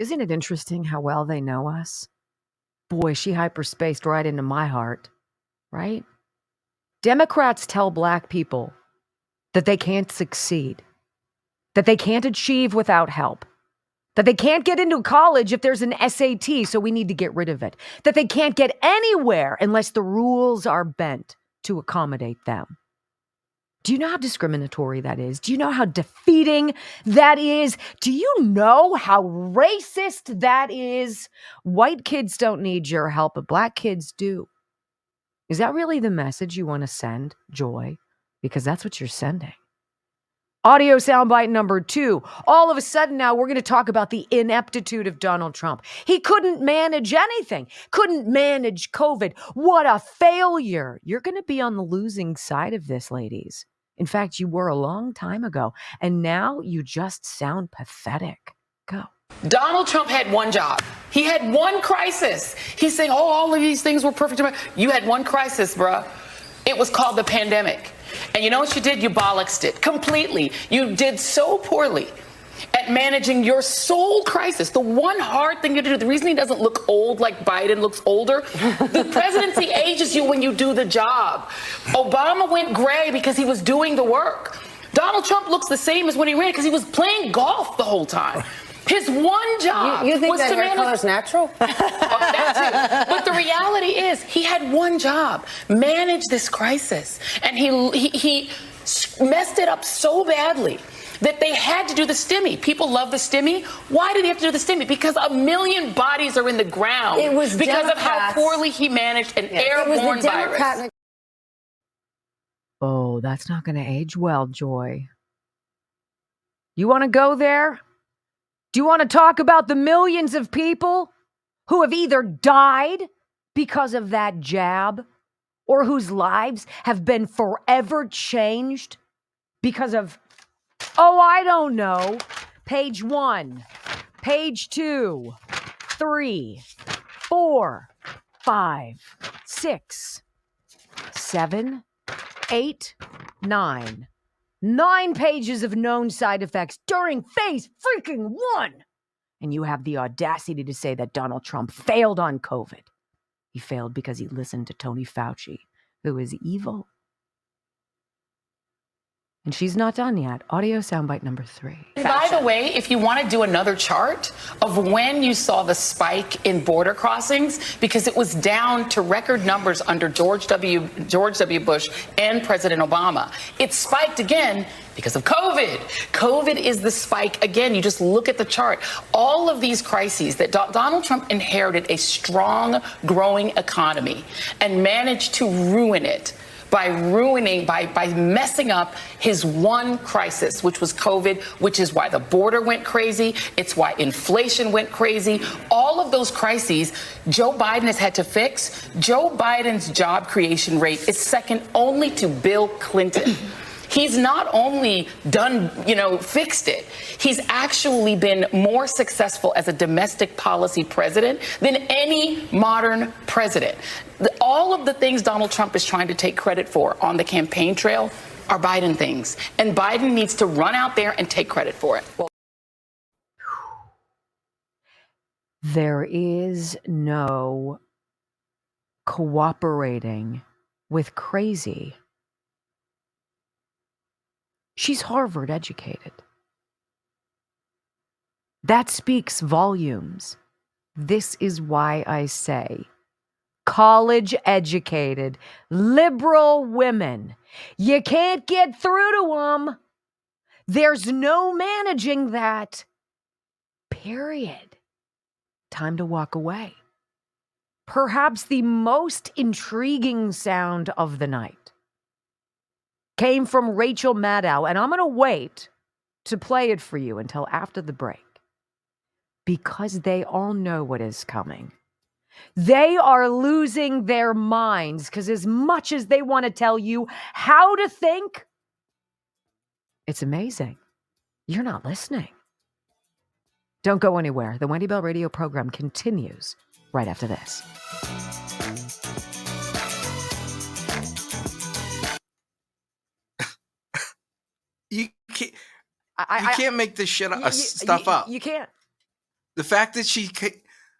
Isn't it interesting how well they know us? Boy, she hyperspaced right into my heart, right? Democrats tell black people that they can't succeed, that they can't achieve without help, that they can't get into college if there's an SAT, so we need to get rid of it, that they can't get anywhere unless the rules are bent to accommodate them. Do you know how discriminatory that is? Do you know how defeating that is? Do you know how racist that is? White kids don't need your help, but black kids do. Is that really the message you want to send, Joy? Because that's what you're sending. Audio soundbite number 2. All of a sudden now we're going to talk about the ineptitude of Donald Trump. He couldn't manage anything. Couldn't manage COVID. What a failure. You're going to be on the losing side of this, ladies. In fact, you were a long time ago, and now you just sound pathetic. Go. Donald Trump had one job. He had one crisis. He's saying, oh, all of these things were perfect. You had one crisis, bruh. It was called the pandemic. And you know what you did? You bollocksed it completely. You did so poorly at managing your sole crisis. The one hard thing to do, the reason he doesn't look old like Biden looks older, the presidency ages you when you do the job. Obama went gray because he was doing the work. Donald Trump looks the same as when he ran because he was playing golf the whole time. His one job you think was that to hair manage. color's natural? That too. But the reality is, he had one job: manage this crisis, and he messed it up so badly that they had to do the stimmy. People love the stimmy. Why did they have to do the stimmy? Because 1 million bodies are in the ground. It was because Democrats. of how poorly he managed an airborne virus. Oh, that's not going to age well, Joy. You want to go there? Do you want to talk about the millions of people who have either died because of that jab or whose lives have been forever changed because of, oh, I don't know, page 1, page 2, 3, 4, 5, 6, 7, 8, 9. 9 pages of known side effects during phase freaking 1. And you have the audacity to say that Donald Trump failed on COVID. He failed because he listened to Tony Fauci, who is evil. And she's not done yet. Audio soundbite number 3. By the way, if you want to do another chart of when you saw the spike in border crossings, because it was down to record numbers under George W. Bush and President Obama. It spiked again because of COVID. COVID is the spike again. You just look at the chart. All of these crises that Donald Trump inherited a strong, growing economy and managed to ruin it by messing up his one crisis, which was COVID, which is why the border went crazy. It's why inflation went crazy. All of those crises Joe Biden has had to fix. Joe Biden's job creation rate is second only to Bill Clinton. He's not only fixed it, he's actually been more successful as a domestic policy president than any modern president. All of the things Donald Trump is trying to take credit for on the campaign trail are Biden things. And Biden needs to run out there and take credit for it. There is no cooperating with crazy. She's Harvard educated. That speaks volumes. This is why I say college educated, liberal women. You can't get through to them. There's no managing that. Period. Time to walk away. Perhaps the most intriguing sound of the night came from Rachel Maddow, and I'm going to wait to play it for you until after the break because they all know what is coming. They are losing their minds because as much as they want to tell you how to think, it's amazing. You're not listening. Don't go anywhere. The Wendy Bell radio program continues right after this. You can't make this stuff up. You can't. The fact that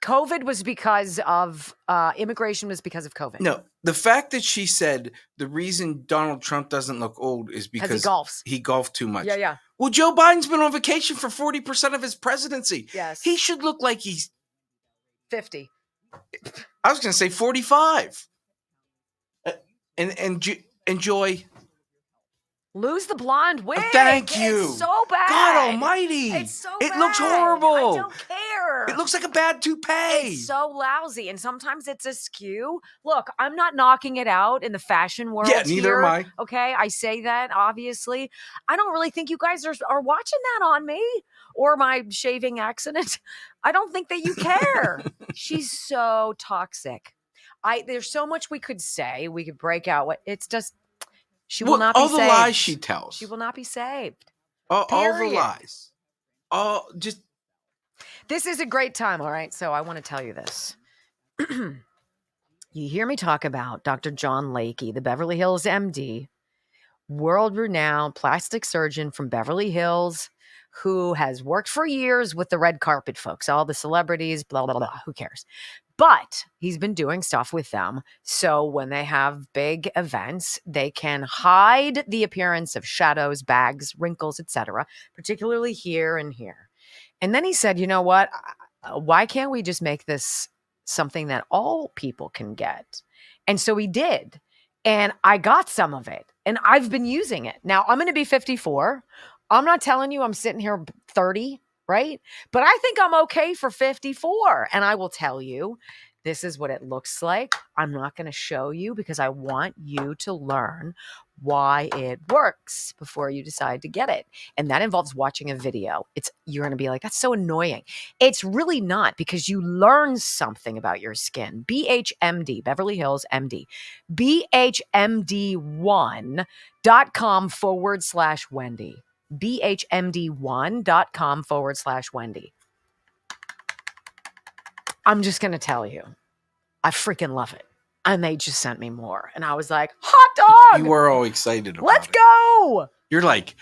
COVID was because of immigration was because of COVID. No, the fact that she said the reason Donald Trump doesn't look old is because he golfed too much. Yeah. Well, Joe Biden's been on vacation for 40% of his presidency. Yes. He should look like he's 50. I was going to say 45. And enjoy. Lose the blonde wig. Thank you. It's so bad. God almighty. It's so bad. It looks I horrible. don't care. It looks like a bad toupee. It's so lousy. And sometimes it's askew. Look, I'm not knocking it out in the fashion world. Yeah, neither am I. Okay, I say that, obviously. I don't really think you guys are watching that on me or my shaving accident. I don't think that you care. She's so toxic. There's so much we could say. We could break out what it's just. She will not be saved. All the lies she tells. She will not be saved. All the lies. This is a great time, all right? So I want to tell you this. You hear me talk about Dr. John Lakey, the Beverly Hills MD, world-renowned plastic surgeon from Beverly Hills, who has worked for years with the red carpet folks, all the celebrities, blah, blah, blah, who cares? But he's been doing stuff with them. So when they have big events, they can hide the appearance of shadows, bags, wrinkles, etc., particularly here and here. And then he said, you know what? Why can't we just make this something that all people can get? And so he did. And I got some of it. And I've been using it. Now, I'm going to be 54. I'm not telling you I'm sitting here 30. Right? But I think I'm okay for 54. And I will tell you, this is what it looks like. I'm not going to show you because I want you to learn why it works before you decide to get it. And that involves watching a video. You're going to be like, that's so annoying. It's really not because you learn something about your skin. BHMD, Beverly Hills MD, BHMD1.com/Wendy. BHMD1.com/Wendy. I'm just going to tell you, I freaking love it. And they just sent me more. And I was like, hot dog. You were all excited about Let's go. You're like,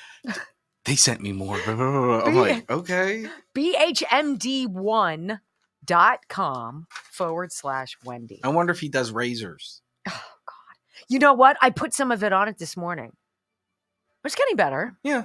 they sent me more. I'm like, okay. BHMD1.com/Wendy. I wonder if he does razors. Oh, God. You know what? I put some of it on it this morning. It's getting better. Yeah.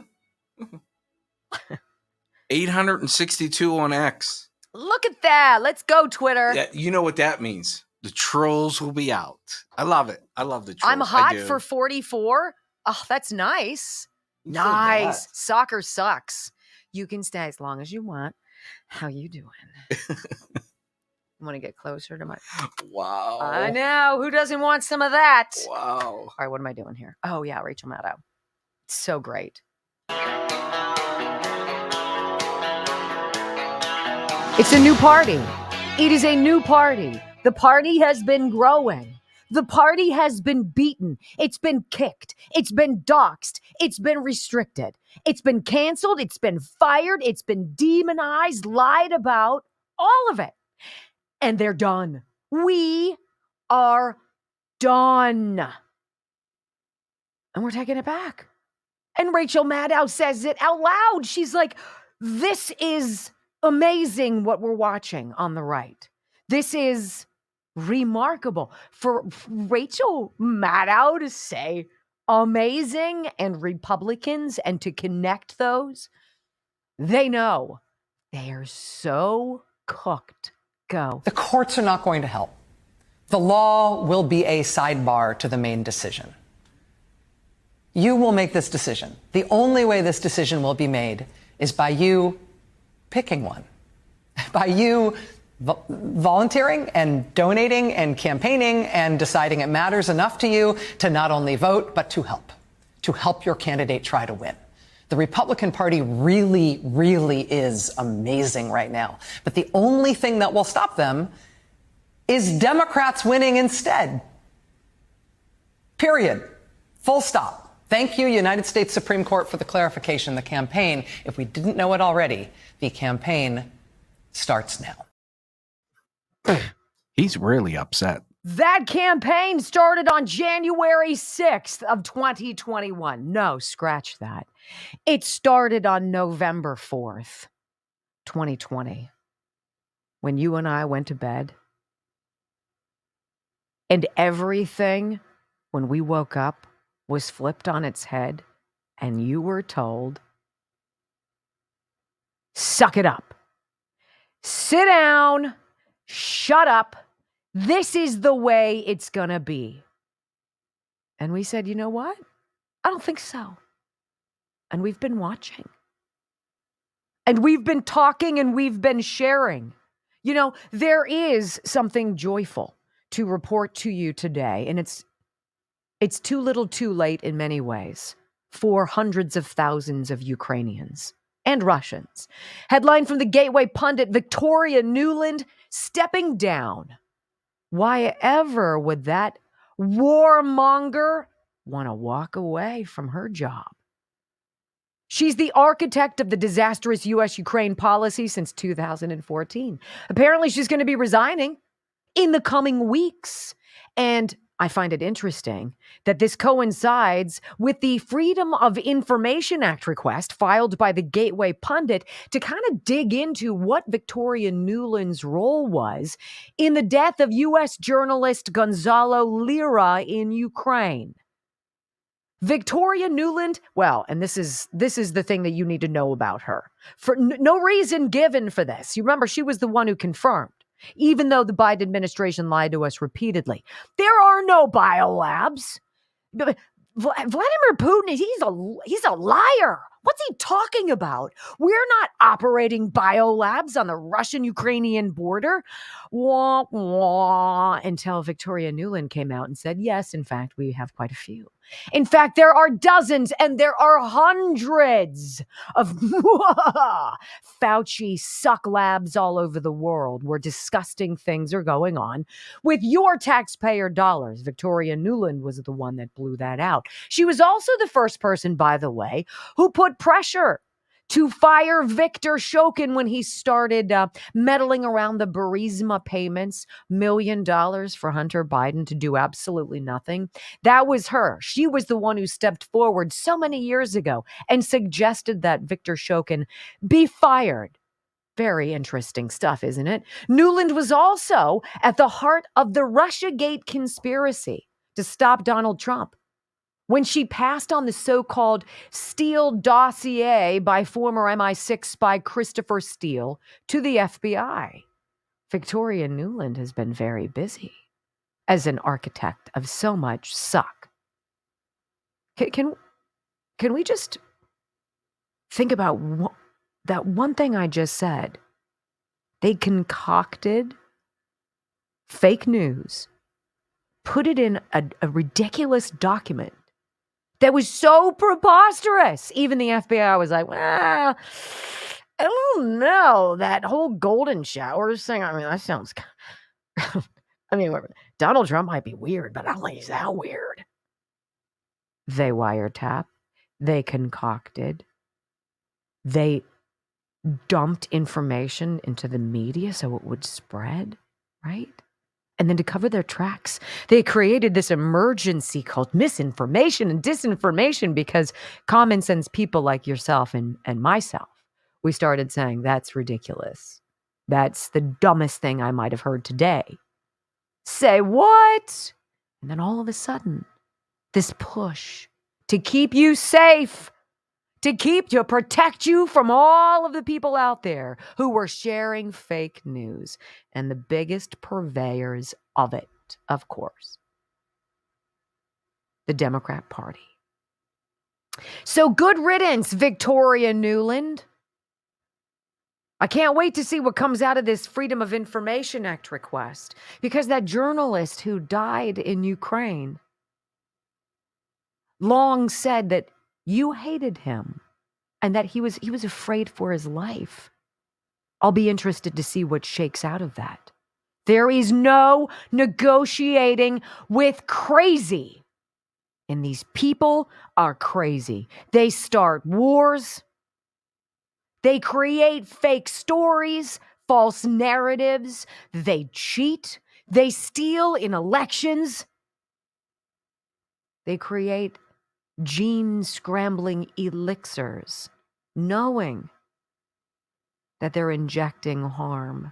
862 on X. Look at that. Let's go, Twitter. Yeah, you know what that means. The trolls will be out. I love it. I love the trolls. I'm hot for 44. Oh, that's nice. Nice. Soccer sucks. You can stay as long as you want. How you doing? I want to get closer to my... Wow. I know. Who doesn't want some of that? Wow. All right, what am I doing here? Oh, yeah, Rachel Maddow. So great. It's a new party. It is a new party. The party has been growing. The party has been beaten. It's been kicked. It's been doxxed. It's been restricted. It's been canceled. It's been fired. It's been demonized, lied about, all of it. And they're done. We are done. And we're taking it back. And Rachel Maddow says it out loud. She's like, this is amazing what we're watching on the right. This is remarkable. For Rachel Maddow to say amazing and Republicans and to connect those, they know they are so cooked. Go. The courts are not going to help. The law will be a sidebar to the main decision. You will make this decision. The only way this decision will be made is by you picking one, by you volunteering and donating and campaigning and deciding it matters enough to you to not only vote, but to help your candidate try to win. The Republican Party really, really is amazing right now. But the only thing that will stop them is Democrats winning instead. Period. Full stop. Thank you, United States Supreme Court, for the clarification. The campaign, if we didn't know it already, the campaign starts now. He's really upset. That campaign started on January 6th of 2021. No, scratch that. It started on November 4th, 2020, when you and I went to bed. And everything, when we woke up, was flipped on its head, and you were told, suck it up. Sit down. Shut up. This is the way it's going to be. And we said, you know what? I don't think so. And we've been watching. And we've been talking and we've been sharing. You know, there is something joyful to report to you today. And it's too little too late in many ways for hundreds of thousands of Ukrainians and Russians. Headline from the Gateway pundit, Victoria Nuland stepping down. Why ever would that warmonger want to walk away from her job? She's the architect of the disastrous U.S.-Ukraine policy since 2014. Apparently, she's going to be resigning in the coming weeks. And I find it interesting that this coincides with the Freedom of Information Act request filed by the Gateway pundit to kind of dig into what Victoria Nuland's role was in the death of U.S. journalist Gonzalo Lira in Ukraine. Victoria Nuland, well, and this is the thing that you need to know about her. For no reason given for this. You remember, she was the one who confirmed. Even though the Biden administration lied to us repeatedly. There are no biolabs. Vladimir Putin, he's a liar. What's he talking about? We're not operating biolabs on the Russian-Ukrainian border. Wah, wah, until Victoria Nuland came out and said, yes, in fact, we have quite a few. In fact, there are dozens and there are hundreds of Fauci suck labs all over the world where disgusting things are going on with your taxpayer dollars. Victoria Nuland was the one that blew that out. She was also the first person, by the way, who put pressure to fire Victor Shokin when he started meddling around the Burisma payments, $1 million for Hunter Biden to do absolutely nothing. That was her. She was the one who stepped forward so many years ago and suggested that Victor Shokin be fired. Very interesting stuff, isn't it? Nuland was also at the heart of the Russiagate conspiracy to stop Donald Trump. when she passed on the so-called Steele dossier by former MI6 spy Christopher Steele to the FBI. Victoria Nuland has been very busy as an architect of so much suck. Can we just think about that one thing I just said? They concocted fake news, put it in a ridiculous document that was so preposterous. Even the FBI was like, well, I don't know. That whole golden showers thing, I mean, that sounds... I mean, Donald Trump might be weird, but I don't think he's that weird. They wiretap. They concocted. They dumped information into the media so it would spread, right? And then to cover their tracks, they created this emergency called misinformation and disinformation because common sense people like yourself and myself, we started saying, that's ridiculous. That's the dumbest thing I might have heard today. Say what? And then all of a sudden, this push to keep you safe, to protect you from all of the people out there who were sharing fake news, and the biggest purveyors of it, of course, the Democrat Party. So good riddance, Victoria Nuland. I can't wait to see what comes out of this Freedom of Information Act request, because that journalist who died in Ukraine long said that you hated him and that he was afraid for his life. I'll be interested to see what shakes out of that. There is no negotiating with crazy. And these people are crazy. They start wars. They create fake stories, false narratives. They cheat. They steal in elections. They create gene-scrambling elixirs, knowing that they're injecting harm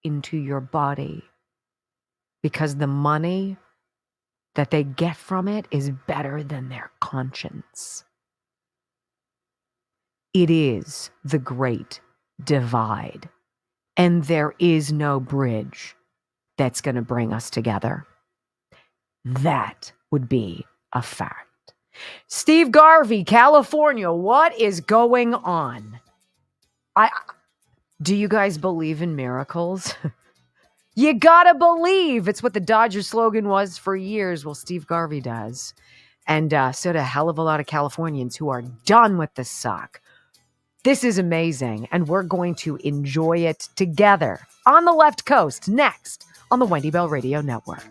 into your body because the money that they get from it is better than their conscience. It is the great divide, and there is no bridge that's going to bring us together. That would be a fact. Steve Garvey, California, what is going on? Do you guys believe in miracles? You gotta believe. It's what the Dodgers slogan was for years. Well, Steve Garvey does. And so do a hell of a lot of Californians who are done with the suck. This is amazing, and we're going to enjoy it together on the left coast next on the Wendy Bell Radio Network.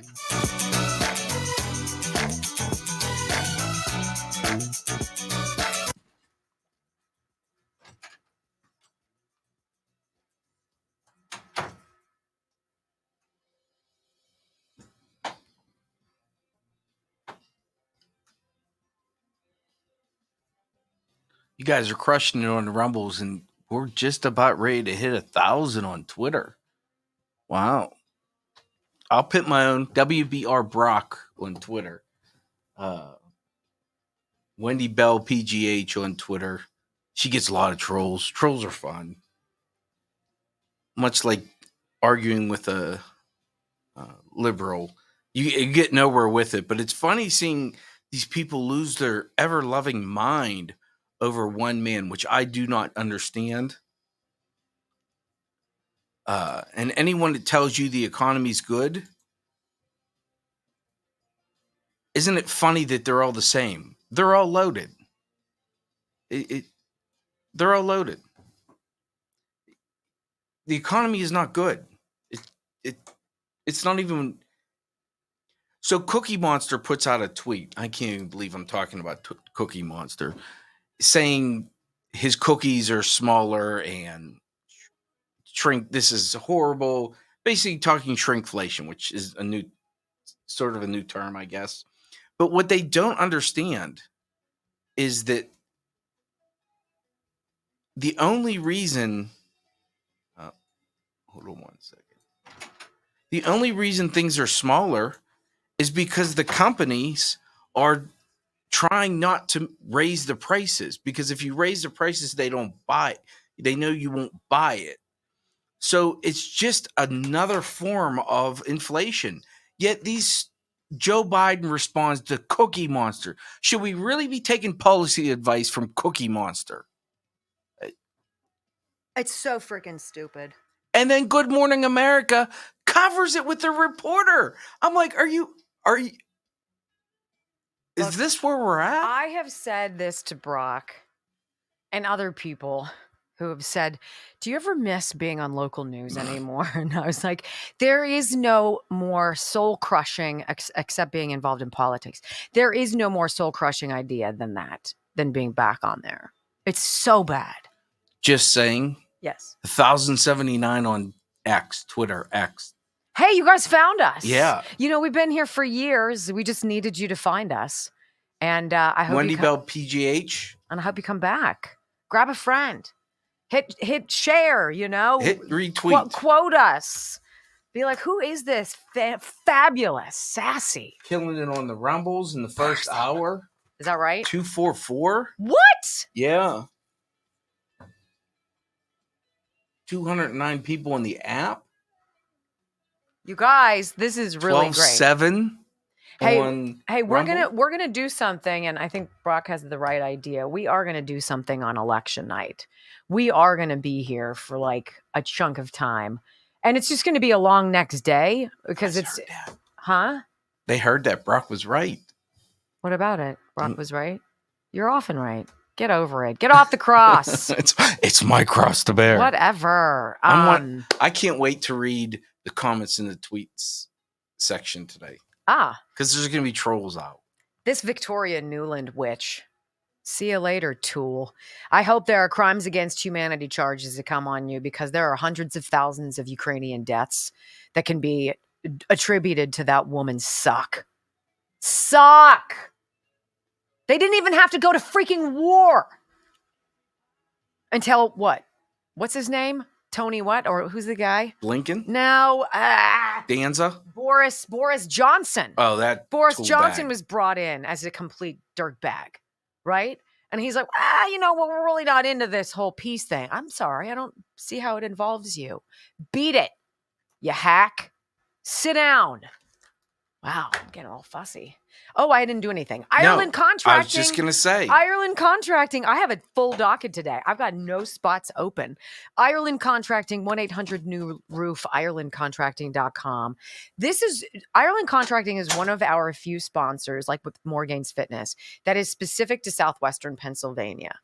You guys are crushing it on the Rumbles, and we're just about ready to hit 1,000 on Twitter. Wow. I'll put my own WBR Brock on Twitter. Wendy Bell PGH on Twitter. She gets a lot of trolls. Trolls are fun. Much like arguing with a liberal. You get nowhere with it, but it's funny seeing these people lose their ever-loving mind over one man, which I do not understand. And anyone that tells you the economy's good, isn't it funny that they're all the same? They're all loaded. They're all loaded. The economy is not good. It's not even. So Cookie Monster puts out a tweet. I can't even believe I'm talking about Cookie Monster, saying his cookies are smaller and shrink. This is horrible. Basically talking shrinkflation, which is a new term, I guess. But what they don't understand is that the only reason, hold on one second. The only reason things are smaller is because the companies are trying not to raise the prices, because if you raise the prices, they don't buy it. They know you won't buy it. So it's just another form of inflation. Yet Joe Biden responds to Cookie Monster. Should we really be taking policy advice from Cookie Monster? It's so freaking stupid. And then Good Morning America covers it with a reporter. I'm like, is this where we're at? I have said this to Brock and other people who have said, do you ever miss being on local news anymore? And I was like, there is no more soul crushing, except being involved in politics. There is no more soul crushing idea than being back on there. It's so bad. Just saying. Yes. 1,079 on Twitter X. Hey, you guys found us. Yeah. We've been here for years. We just needed you to find us. And I hope Wendy Bell PGH. And I hope you come back. Grab a friend. Hit share, Hit retweet. Quote us. Be like, who is this fabulous, sassy? Killing it on the Rumbles in the first hour. Is that right? 244. What? Yeah. 209 people in the app. You guys, this is really great. 12-7. Hey, we're Rumble. we're gonna do something, and I think Brock has the right idea. We are gonna do something on election night. We are gonna be here for like a chunk of time, and it's just gonna be a long next day because They heard that Brock was right. What about it? Brock was right. You're often right. Get over it. Get off the cross. it's my cross to bear. Whatever. I can't wait to read the comments in the tweets section today. Because there's going to be trolls out. This Victoria Newland witch. See you later, tool. I hope there are crimes against humanity charges that come on you, because there are hundreds of thousands of Ukrainian deaths that can be attributed to that woman's suck. They didn't even have to go to freaking war. Until what? What's his name? Tony what? Or who's the guy? Blinken? No. Danza? Boris Johnson. Oh, that Boris Johnson was brought in as a complete dirtbag, right? And he's like, we're really not into this whole peace thing. I'm sorry. I don't see how it involves you. Beat it, you hack. Sit down. Wow, I'm getting all fussy. Oh, I didn't do anything. Ireland contracting. I was just going to say. Ireland contracting. I have a full docket today. I've got no spots open. Ireland contracting, 1-800-NEW-ROOF, IrelandContracting.com. Ireland Contracting is one of our few sponsors, like with Morgane's Fitness, that is specific to Southwestern Pennsylvania.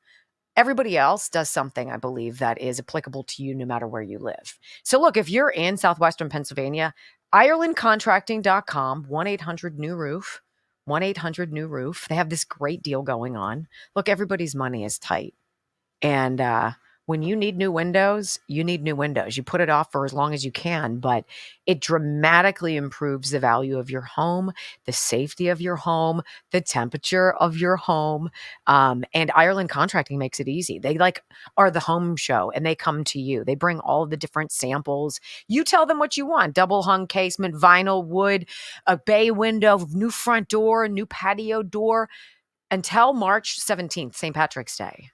Everybody else does something, I believe, that is applicable to you no matter where you live. So look, if you're in Southwestern Pennsylvania, IrelandContracting.com, 1-800-NEW-ROOF, 1-800-NEW-ROOF. They have this great deal going on. Look, everybody's money is tight. And when you need new windows, you need new windows. You put it off for as long as you can, but it dramatically improves the value of your home, the safety of your home, the temperature of your home. And Ireland Contracting makes it easy. They are the home show, and they come to you. They bring all the different samples. You tell them what you want: double hung casement, vinyl, wood, a bay window, new front door, new patio door. Until March 17th, St. Patrick's Day,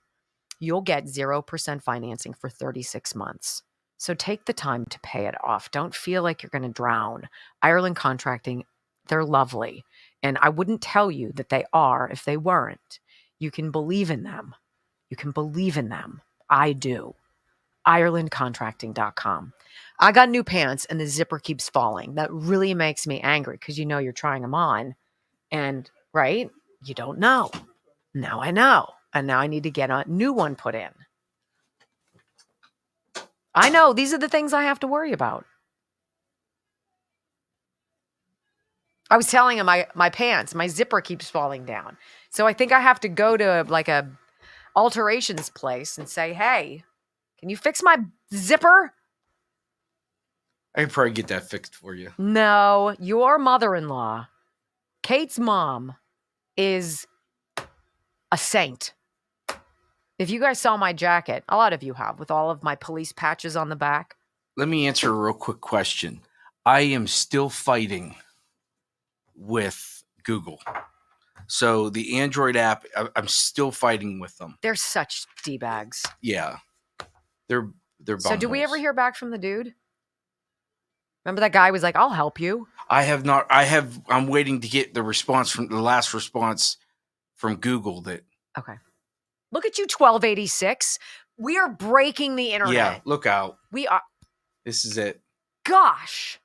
you'll get 0% financing for 36 months. So take the time to pay it off. Don't feel like you're going to drown. Ireland Contracting, they're lovely. And I wouldn't tell you that they are if they weren't. You can believe in them. You can believe in them. I do. IrelandContracting.com. I got new pants and the zipper keeps falling. That really makes me angry because you're trying them on. And, right? You don't know. Now I know. And now I need to get a new one put in. I know. These are the things I have to worry about. I was telling him my pants, my zipper keeps falling down. So I think I have to go to like a alterations place and say, hey, can you fix my zipper? I could probably get that fixed for you. No, your mother-in-law, Kate's mom, is a saint. If you guys saw my jacket, a lot of you have, with all of my police patches on the back. Let me answer a real quick question. I am still fighting with Google. So the Android app, I'm still fighting with them. They're such D-bags. Yeah. They're So do we bumholes. ever hear back from the dude? Remember that guy was like, I'll help you. I have not. I'm waiting to get the response from the last response from Google that. Okay. Look at you, 1286. We are breaking the internet. Yeah, look out. We are. This is it. Gosh.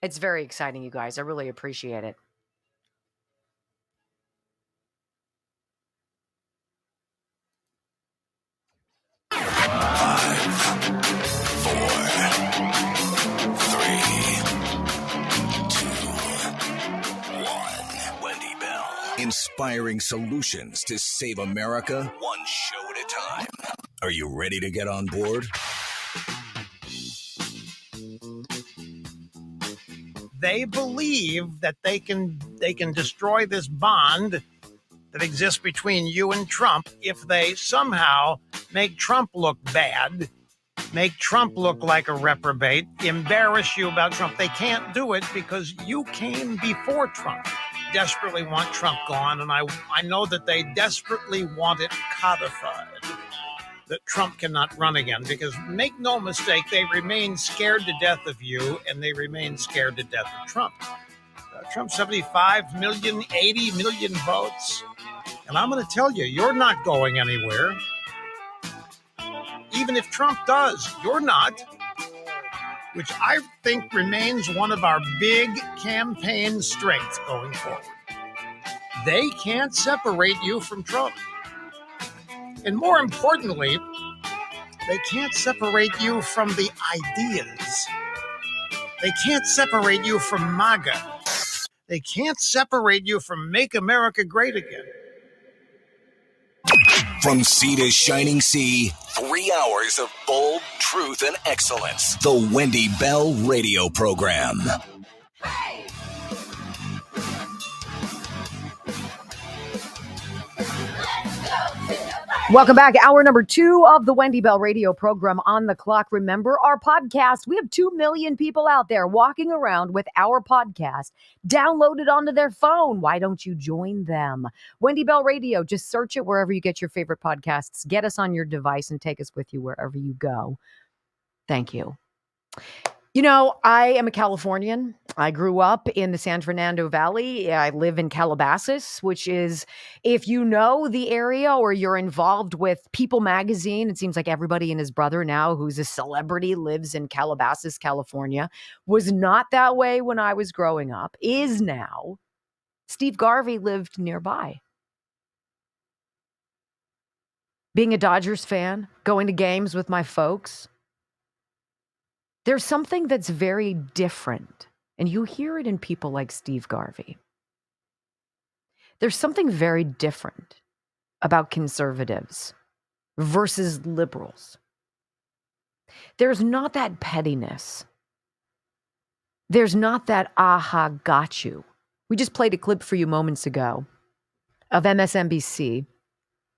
It's very exciting, you guys. I really appreciate it. Wendy Bell. Inspiring solutions to save America, one show at a time. Are you ready to get on board? They believe that they can destroy this bond that exists between you and Trump if they somehow make Trump look bad, make Trump look like a reprobate, embarrass you about Trump. They can't do it because you came before Trump. Desperately want Trump gone, and I know that they desperately want it codified, that Trump cannot run again, because make no mistake, they remain scared to death of you, and they remain scared to death of Trump. Trump, 75 million, 80 million votes. And I'm going to tell you, you're not going anywhere. Even if Trump does, you're not. Which I think remains one of our big campaign strengths going forward. They can't separate you from Trump. And more importantly, they can't separate you from the ideas. They can't separate you from MAGA. They can't separate you from Make America Great Again. From sea to shining sea, 3 hours of bold truth and excellence. The Wendy Bell Radio Program. Welcome back. Hour number 2 of the Wendy Bell Radio Program on the clock. Remember our podcast. We have 2 million people out there walking around with our podcast downloaded onto their phone. Why don't you join them? Wendy Bell Radio. Just search it wherever you get your favorite podcasts. Get us on your device and take us with you wherever you go. Thank you. You know, I am a Californian. I grew up in the San Fernando Valley. I live in Calabasas, which is, if you know the area or you're involved with People magazine, it seems like everybody and his brother now who's a celebrity lives in Calabasas, California. Was not that way when I was growing up, is now. Steve Garvey lived nearby. Being a Dodgers fan, going to games with my folks. There's something that's very different, and you hear it in people like Steve Garvey. There's something very different about conservatives versus liberals. There's not that pettiness. There's not that aha, got you. We just played a clip for you moments ago of MSNBC,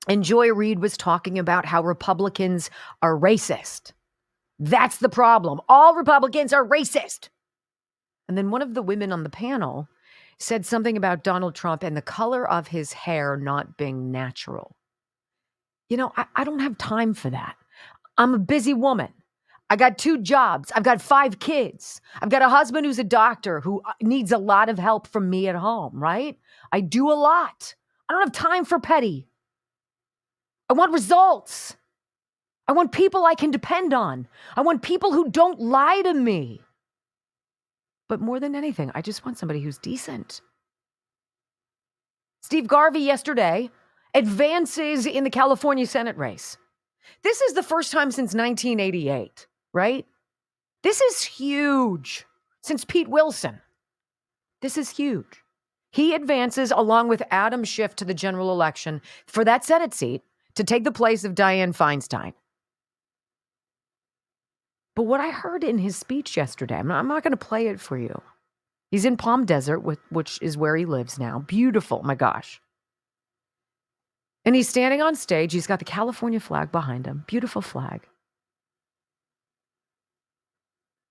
and Joy Reid was talking about how Republicans are racist. That's the problem. All Republicans are racist. And then one of the women on the panel said something about Donald Trump and the color of his hair not being natural. You know, I don't have time for that. I'm a busy woman. I got 2 jobs. I've got 5 kids. I've got a husband who's a doctor who needs a lot of help from me at home, right? I do a lot. I don't have time for petty. I want results. I want people I can depend on. I want people who don't lie to me. But more than anything, I just want somebody who's decent. Steve Garvey yesterday advances in the California Senate race. This is the first time since 1988, right? This is huge. Since Pete Wilson. This is huge. He advances along with Adam Schiff to the general election for that Senate seat to take the place of Dianne Feinstein. But what I heard in his speech yesterday, I'm not going to play it for you. He's in Palm Desert, which is where he lives now. Beautiful, my gosh. And he's standing on stage. He's got the California flag behind him. Beautiful flag.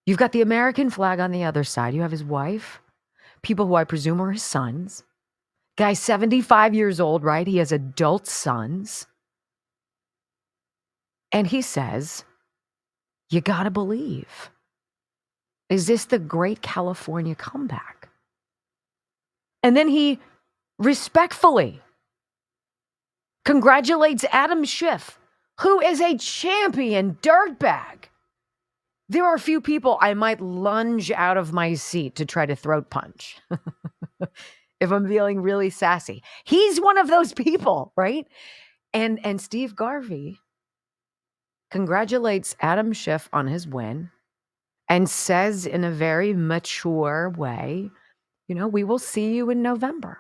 You've got the American flag on the other side. You have his wife, people who I presume are his sons, Guy's 75 years old, right? He has adult sons. And he says, you got to believe. Is this the great California comeback? And then he respectfully congratulates Adam Schiff, who is a champion dirtbag. There are a few people I might lunge out of my seat to try to throat punch if I'm feeling really sassy. He's one of those people, right? And Steve Garvey congratulates Adam Schiff on his win and says in a very mature way, we will see you in November.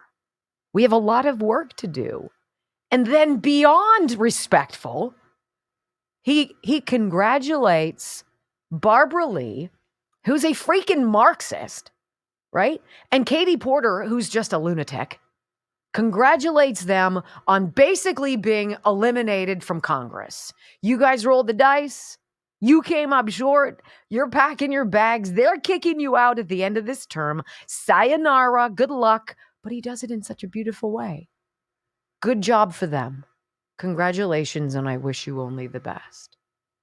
We have a lot of work to do. And then beyond respectful, he congratulates Barbara Lee, who's a freaking Marxist, right? And Katie Porter, who's just a lunatic, congratulates them on basically being eliminated from Congress. You guys rolled the dice. You came up short. You're packing your bags. They're kicking you out at the end of this term. Sayonara. Good luck. But he does it in such a beautiful way. Good job for them. Congratulations, and I wish you only the best.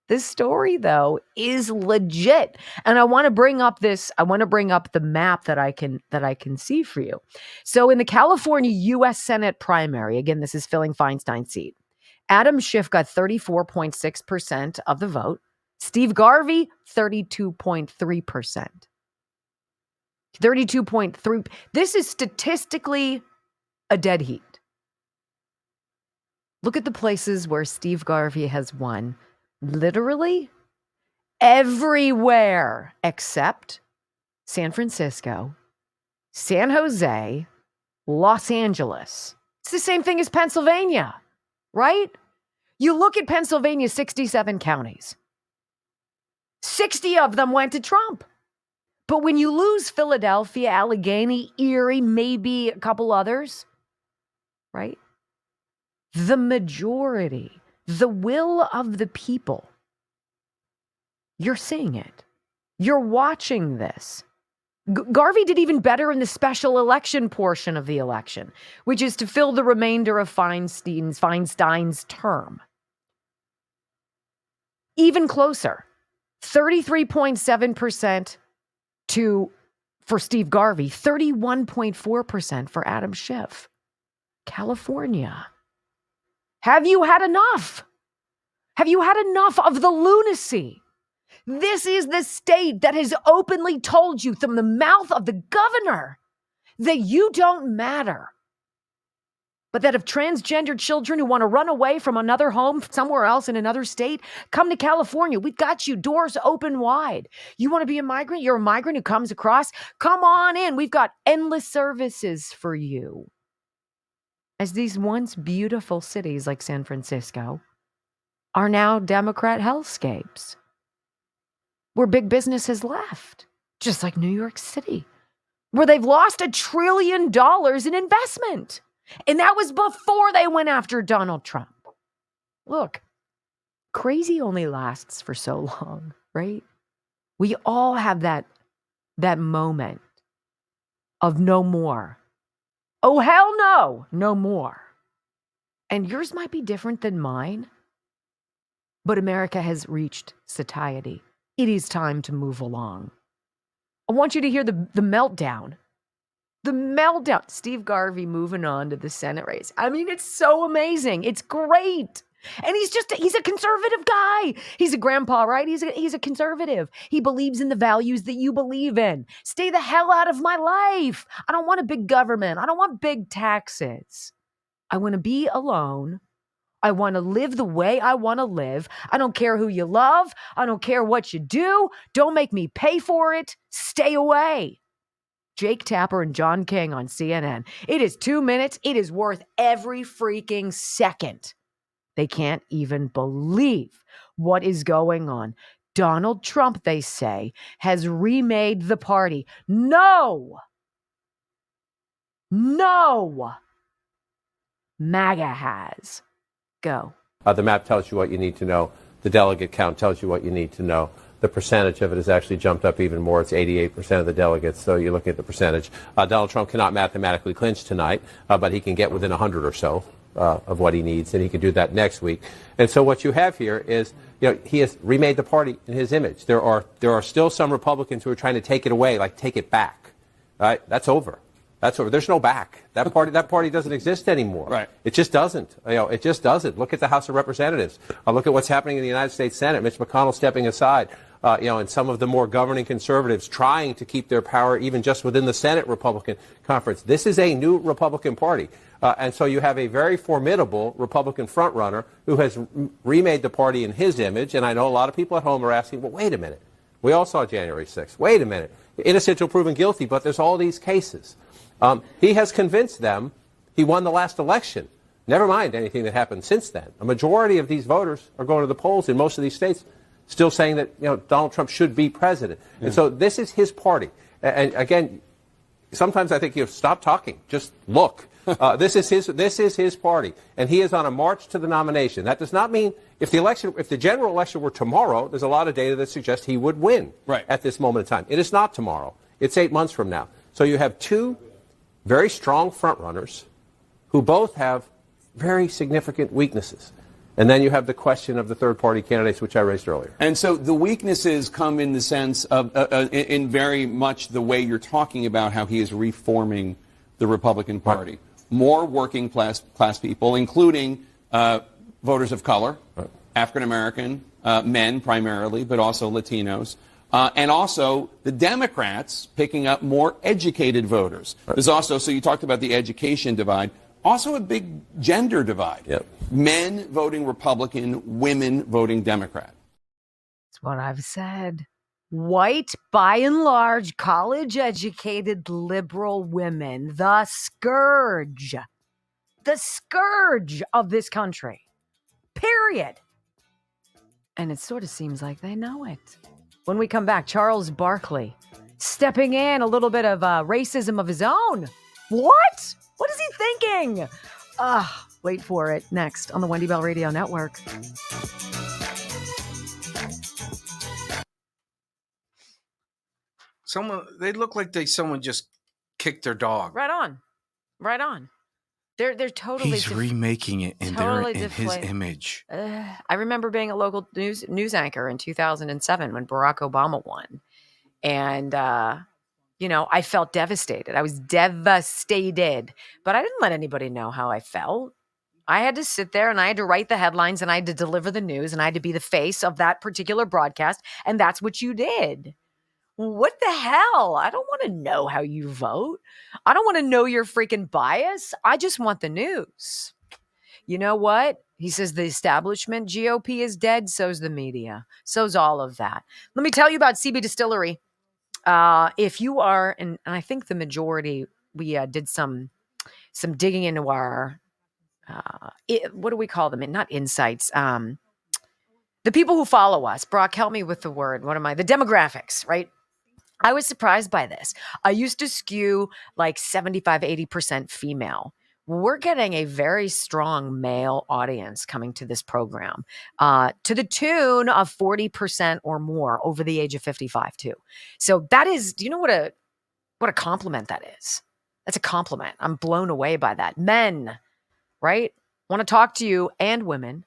This story, though, is legit. And I want to bring up the map that I can see for you. So in the California U.S. Senate primary, again, this is filling Feinstein's seat, Adam Schiff got 34.6% of the vote. Steve Garvey, 32.3%. 32.3. This is statistically a dead heat. Look at the places where Steve Garvey has won. Literally everywhere except San Francisco, San Jose, Los Angeles. It's the same thing as Pennsylvania, right? You look at Pennsylvania, 67 counties. 60 of them went to Trump. But when you lose Philadelphia, Allegheny, Erie, maybe a couple others, right? The majority, the will of the people, you're seeing it. You're watching this. Garvey did even better in the special election portion of the election, which is to fill the remainder of Feinstein's term. Even closer, 33.7% for Steve Garvey, 31.4% for Adam Schiff. California. Have you had enough? Have you had enough of the lunacy? This is the state that has openly told you from the mouth of the governor that you don't matter. But that if transgender children who want to run away from another home somewhere else in another state, come to California. We've got you, doors open wide. You want to be a migrant? You're a migrant who comes across? Come on in. We've got endless services for you. As these once beautiful cities like San Francisco are now Democrat hellscapes, where big business has left, just like New York City, where they've lost $1 trillion in investment. And that was before they went after Donald Trump. Look, crazy only lasts for so long, right? We all have that moment of no more. Oh, hell no, no more. And yours might be different than mine, but America has reached satiety. It is time to move along. I want you to hear the meltdown. The meltdown. Steve Garvey moving on to the Senate race. I mean, it's so amazing. It's great. And he's a conservative guy. He's a grandpa, right? He's a conservative. He believes in the values that you believe in. Stay the hell out of my life. I don't want a big government. I don't want big taxes. I want to be alone. I want to live the way I want to live. I don't care who you love. I don't care what you do. Don't make me pay for it. Stay away. Jake Tapper and John King on CNN. It is 2 minutes. It is worth every freaking second. They can't even believe what is going on. Donald Trump, they say, has remade the party. No. MAGA has. Go. The map tells you what you need to know. The delegate count tells you what you need to know. the percentage of it has actually jumped up even more. It's 88% of the delegates. So you look at the percentage. Donald Trump cannot mathematically clinch tonight, but he can get within 100 or so of what he needs, and he can do that next week. And so what you have here is, he has remade the party in his image. There are still some Republicans who are trying to take it away, like take it back. Right? That's over. That's over. There's no back. That party doesn't exist anymore. Right. It just doesn't. It just doesn't. Look at the House of Representatives. Look at what's happening in the United States Senate. Mitch McConnell stepping aside. And some of the more governing conservatives trying to keep their power even just within the Senate Republican conference. This is a new Republican Party. And so you have a very formidable Republican frontrunner who has remade the party in his image. And I know a lot of people at home are asking, well, wait a minute. We all saw January 6th. Wait a minute. Innocent until proven guilty, but there's all these cases. He has convinced them he won the last election. Never mind anything that happened since then. A majority of these voters are going to the polls in most of these states still saying that Donald Trump should be president. And so this is his party. And again, sometimes I think stop talking, just look. This is his party, and he is on a march to the nomination. That does not mean if the general election were tomorrow, there's a lot of data that suggests he would win at this moment in time. It is not tomorrow. It's 8 months from now. So you have two very strong frontrunners who both have very significant weaknesses. And then you have the question of the third-party candidates, which I raised earlier. And so the weaknesses come in the sense of, in very much the way you're talking about how he is reforming the Republican Party. Right. More working class people, including voters of color, African-American, men primarily, but also Latinos. And also the Democrats picking up more educated voters. Right. There's also, so you talked about the education divide, also a big gender divide. Yep. Men voting Republican, women voting Democrat. That's what I've said. White, by and large, college-educated liberal women, the scourge of this country, period. And it sort of seems like they know it. When we come back, Charles Barkley stepping in, a little bit of racism of his own. What? What is he thinking? Wait for it. Next on the Wendy Bell Radio Network. They look like someone just kicked their dog. Right on. They're totally. He's remaking it in his image. I remember being a local news anchor in 2007 when Barack Obama won, and I felt devastated. I was devastated, but I didn't let anybody know how I felt. I had to sit there and I had to write the headlines and I had to deliver the news and I had to be the face of that particular broadcast, and that's what you did. What the hell? I don't want to know how you vote. I don't want to know your freaking bias. I just want the news. You know what? He says the establishment GOP is dead. So's the media. So's all of that. Let me tell you about CB Distillery. If you are, and I think the majority, we did some digging into our, what do we call them? Not insights. The people who follow us. Brock, help me with the word. The demographics, right? I was surprised by this. I used to skew like 75, 80% female. We're getting a very strong male audience coming to this program, to the tune of 40% or more over the age of 55 too. So that is, do you know what a compliment that is? That's a compliment. I'm blown away by that. Men, right? Want to talk to you, and women.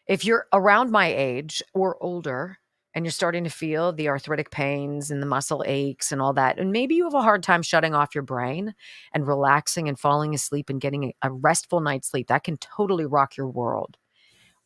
If you're around my age or older, and you're starting to feel the arthritic pains and the muscle aches and all that, and maybe you have a hard time shutting off your brain and relaxing and falling asleep and getting a restful night's sleep, that can totally rock your world.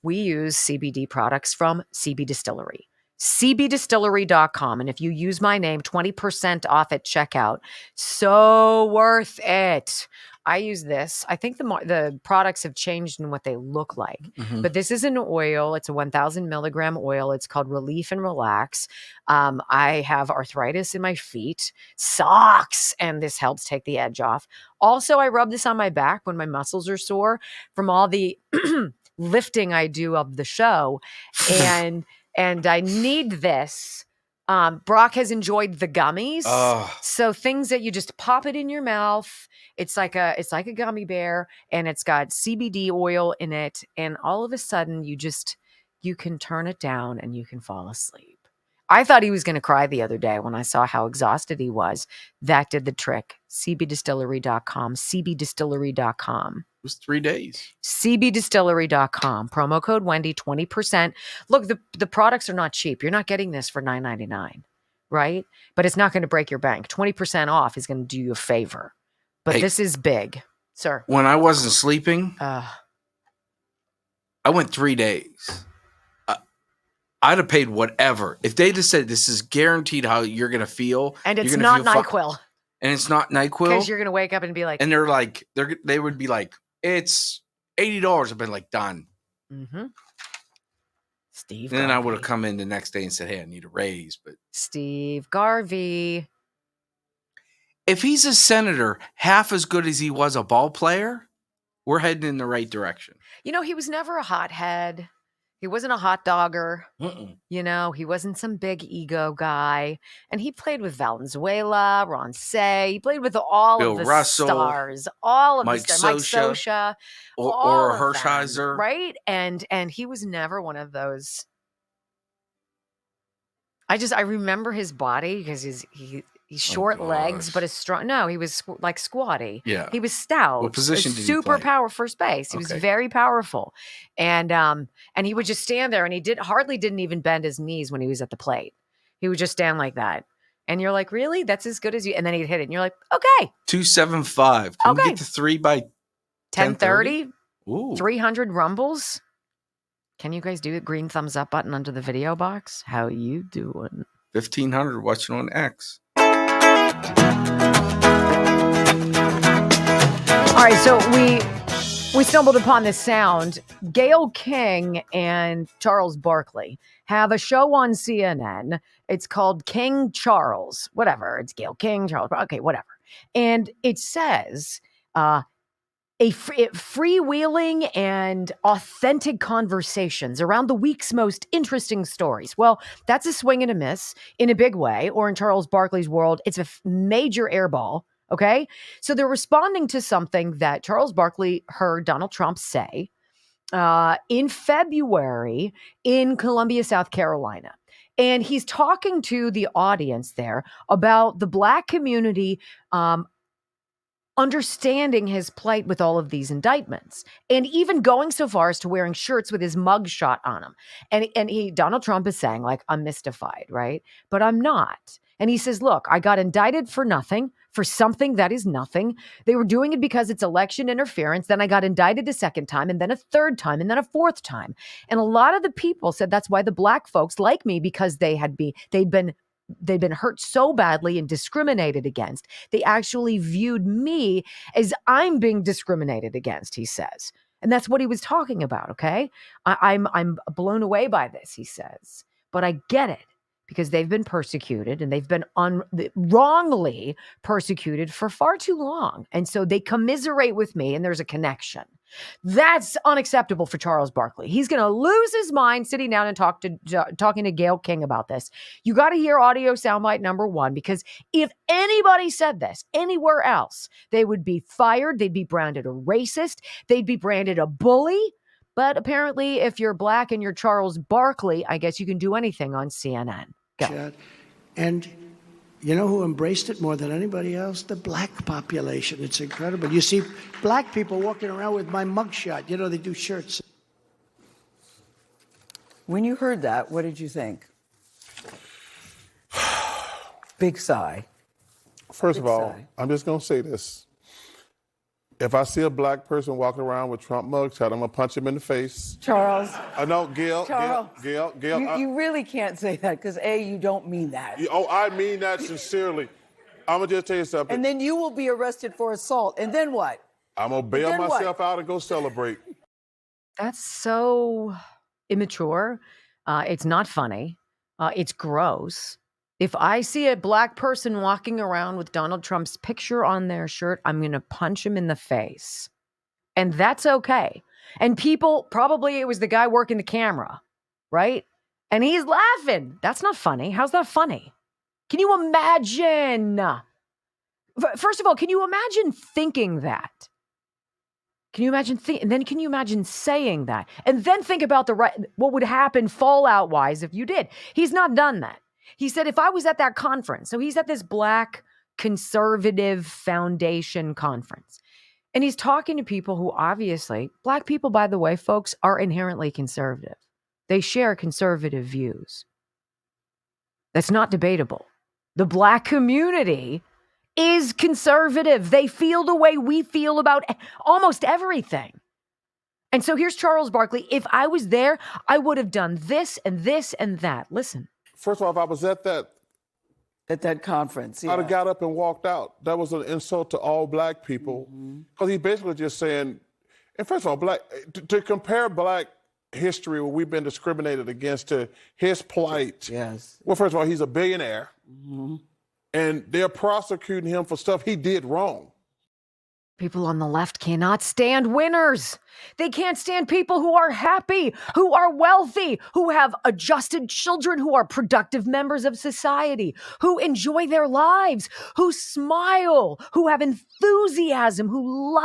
We use CBD products from CB Distillery. CBDistillery.com. And if you use my name, 20% off at checkout. So worth it. I use this. I think the products have changed in what they look like. Mm-hmm. But this is an oil. It's a 1,000 milligram oil. It's called Relief and Relax. I have arthritis in my feet. Sucks. And this helps take the edge off. Also, I rub this on my back when my muscles are sore from all the lifting I do of the show. And I need this. Brock has enjoyed the gummies. So things that you just pop it in your mouth. It's like a gummy bear, and it's got CBD oil in it. And all of a sudden you can turn it down and you can fall asleep. I thought he was going to cry the other day when I saw how exhausted he was. That did the trick. cbdistillery.com, cbdistillery.com. It was 3 days. cbdistillery.com. Promo code Wendy, 20%. Look, the products are not cheap. You're not getting this for $9.99, right? But it's not going to break your bank. 20% off is going to do you a favor. But this is big, sir. When I wasn't sleeping, I went 3 days. I'd have paid whatever. If they just said this is guaranteed how you're going to feel. And it's not NyQuil. And it's not NyQuil. Because you're going to wake up and be like. And they would be like, it's $80. I've been like, done. Mm-hmm. Steve And then Garvey. I would have come in the next day and said, hey, I need a raise. But Steve Garvey. If he's a senator half as good as he was a ball player, we're heading in the right direction. You know, he was never a hothead. He wasn't a hot dogger. You know, he wasn't some big ego guy. And he played with Valenzuela, Ron Say. He played with all Bill of the Russell, stars. All of Mike the stars. Mike Scioscia. Or Hershiser. Right? And he was never one of those. I remember his body because he's short legs, but is strong. No, he was like squatty. Yeah. He was stout. What position did he super play? power first base. He was very powerful. And he would just stand there and he hardly didn't even bend his knees when he was at the plate. He would just stand like that. And you're like, really? That's as good as you. And then he'd hit it. And you're like, okay. 275. Can we get to 3 by 10:30? Ooh. 300 rumbles? Can you guys do it? Green thumbs up button under the video box. How you doing? 1,500 watching on X. All right, so we stumbled upon this sound. Gayle King and Charles Barkley have a show on CNN. It's called King Charles, whatever. It's Gayle King, Charles, okay, whatever. And it says freewheeling and authentic conversations around the week's most interesting stories. Well, that's a swing and a miss in a big way, or in Charles Barkley's world, it's a major airball. Okay. So they're responding to something that Charles Barkley heard Donald Trump say in February in Columbia, South Carolina. And he's talking to the audience there about the Black community understanding his plight with all of these indictments, and even going so far as to wearing shirts with his mugshot on them. And Donald Trump is saying, like, I'm mystified, right? But I'm not. And he says, look, I got indicted for nothing, for something that is nothing. They were doing it because it's election interference. Then I got indicted a second time, and then a third time, and then a fourth time. And a lot of the people said that's why the Black folks like me, because they'd been hurt so badly and discriminated against. They actually viewed me as I'm being discriminated against, he says. And that's what he was talking about, okay? I'm blown away by this, he says. But I get it, because they've been persecuted, and they've been wrongly persecuted for far too long. And so they commiserate with me, and there's a connection. That's unacceptable for Charles Barkley. He's going to lose his mind sitting down and talking to Gayle King about this. You got to hear audio soundbite number 1, because if anybody said this anywhere else, they would be fired. They'd be branded a racist. They'd be branded a bully. But apparently, if you're Black and you're Charles Barkley, I guess you can do anything on CNN. Go. And you know who embraced it more than anybody else? The Black population. It's incredible. You see Black people walking around with my mugshot. You know, they do shirts. When you heard that, what did you think? Big sigh. First of all, I'm just going to say this. If I see a Black person walking around with Trump mugshot, I'm going to punch him in the face. Charles. No, Gayle. Charles. Gayle. You really can't say that, because A, you don't mean that. I mean that sincerely. I'm going to just tell you something. And then you will be arrested for assault. And then what? I'm going to bail myself out and go celebrate. That's so immature. It's not funny. It's gross. If I see a Black person walking around with Donald Trump's picture on their shirt, I'm going to punch him in the face. And that's okay. And people, probably it was the guy working the camera, right? And he's laughing. That's not funny. How's that funny? Can you imagine? First of all, can you imagine thinking that? Can you imagine and then can you imagine saying that? And then think about what would happen fallout-wise if you did. He's not done that. He said, if I was at that conference, so he's at this Black Conservative Foundation conference, and he's talking to people who obviously, Black people, by the way, folks, are inherently conservative. They share conservative views. That's not debatable. The Black community is conservative. They feel the way we feel about almost everything. And so here's Charles Barkley. If I was there, I would have done this and this and that. Listen. First of all, if I was at that conference, I'd have got up and walked out. That was an insult to all Black people, because he's basically just saying, and first of all, to compare Black history where we've been discriminated against to his plight. Yes. Well, first of all, he's a billionaire, and they're prosecuting him for stuff he did wrong. People on the left cannot stand winners. They can't stand people who are happy, who are wealthy, who have adjusted children, who are productive members of society, who enjoy their lives, who smile, who have enthusiasm, who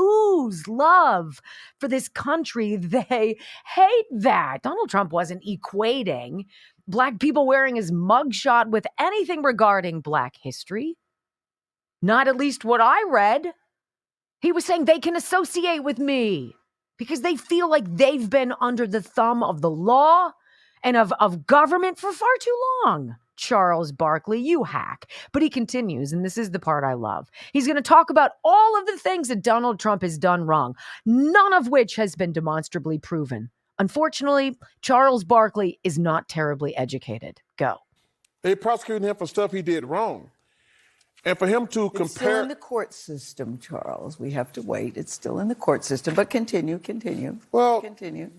ooze love for this country. They hate that. Donald Trump wasn't equating Black people wearing his mugshot with anything regarding Black history. Not at least what I read. He was saying they can associate with me because they feel like they've been under the thumb of the law and of government for far too long. Charles Barkley, you hack. But he continues, and this is the part I love. He's going to talk about all of the things that Donald Trump has done wrong, none of which has been demonstrably proven. Unfortunately, Charles Barkley is not terribly educated. Go. They prosecuting him for stuff he did wrong. And for him to compare... It's still in the court system, Charles. We have to wait. It's still in the court system. But continue. Well, continue.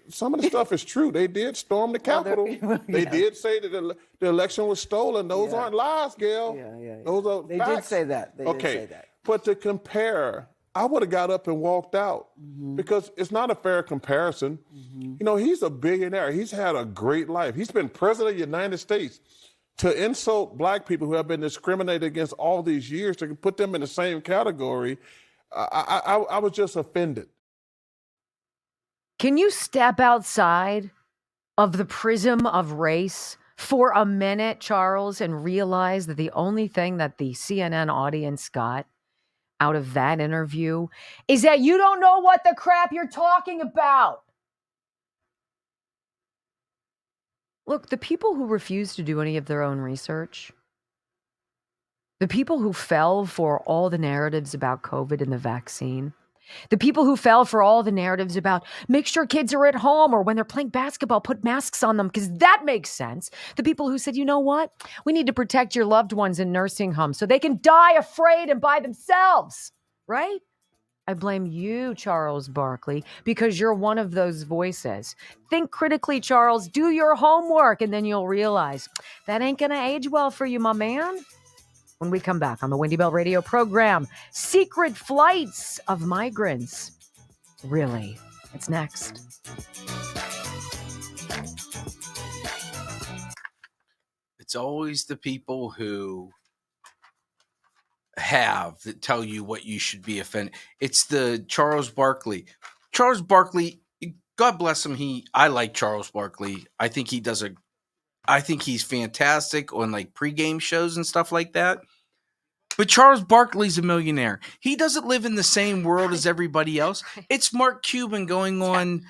Some of the stuff is true. They did storm the Capitol. They did say that the election was stolen. Those aren't lies, Gail. Yeah. Those are They facts. did say that. They did say that. But to compare, I would have got up and walked out because it's not a fair comparison. You know, he's a billionaire. He's had a great life. He's been president of the United States. To insult Black people who have been discriminated against all these years, to put them in the same category, I was just offended. Can you step outside of the prism of race for a minute, Charles, and realize that the only thing that the CNN audience got out of that interview is that you don't know what the crap you're talking about? Look, the people who refuse to do any of their own research, the people who fell for all the narratives about COVID and the vaccine, the people who fell for all the narratives about make sure kids are at home or when they're playing basketball, put masks on them because that makes sense. The people who said, you know what? We need to protect your loved ones in nursing homes so they can die afraid and by themselves, right? I blame you, Charles Barkley, because you're one of those voices. Think critically, Charles. Do your homework, and then you'll realize that ain't going to age well for you, my man. When we come back on the Wendy Bell Radio program, secret flights of migrants. Really? It's next. It's always the people who have that tell you what you should be offended. It's the Charles Barkley. Charles Barkley, God bless him. I like Charles Barkley. I think he's fantastic on like pregame shows and stuff like that. But Charles Barkley's a millionaire. He doesn't live in the same world as everybody else. It's Mark Cuban going on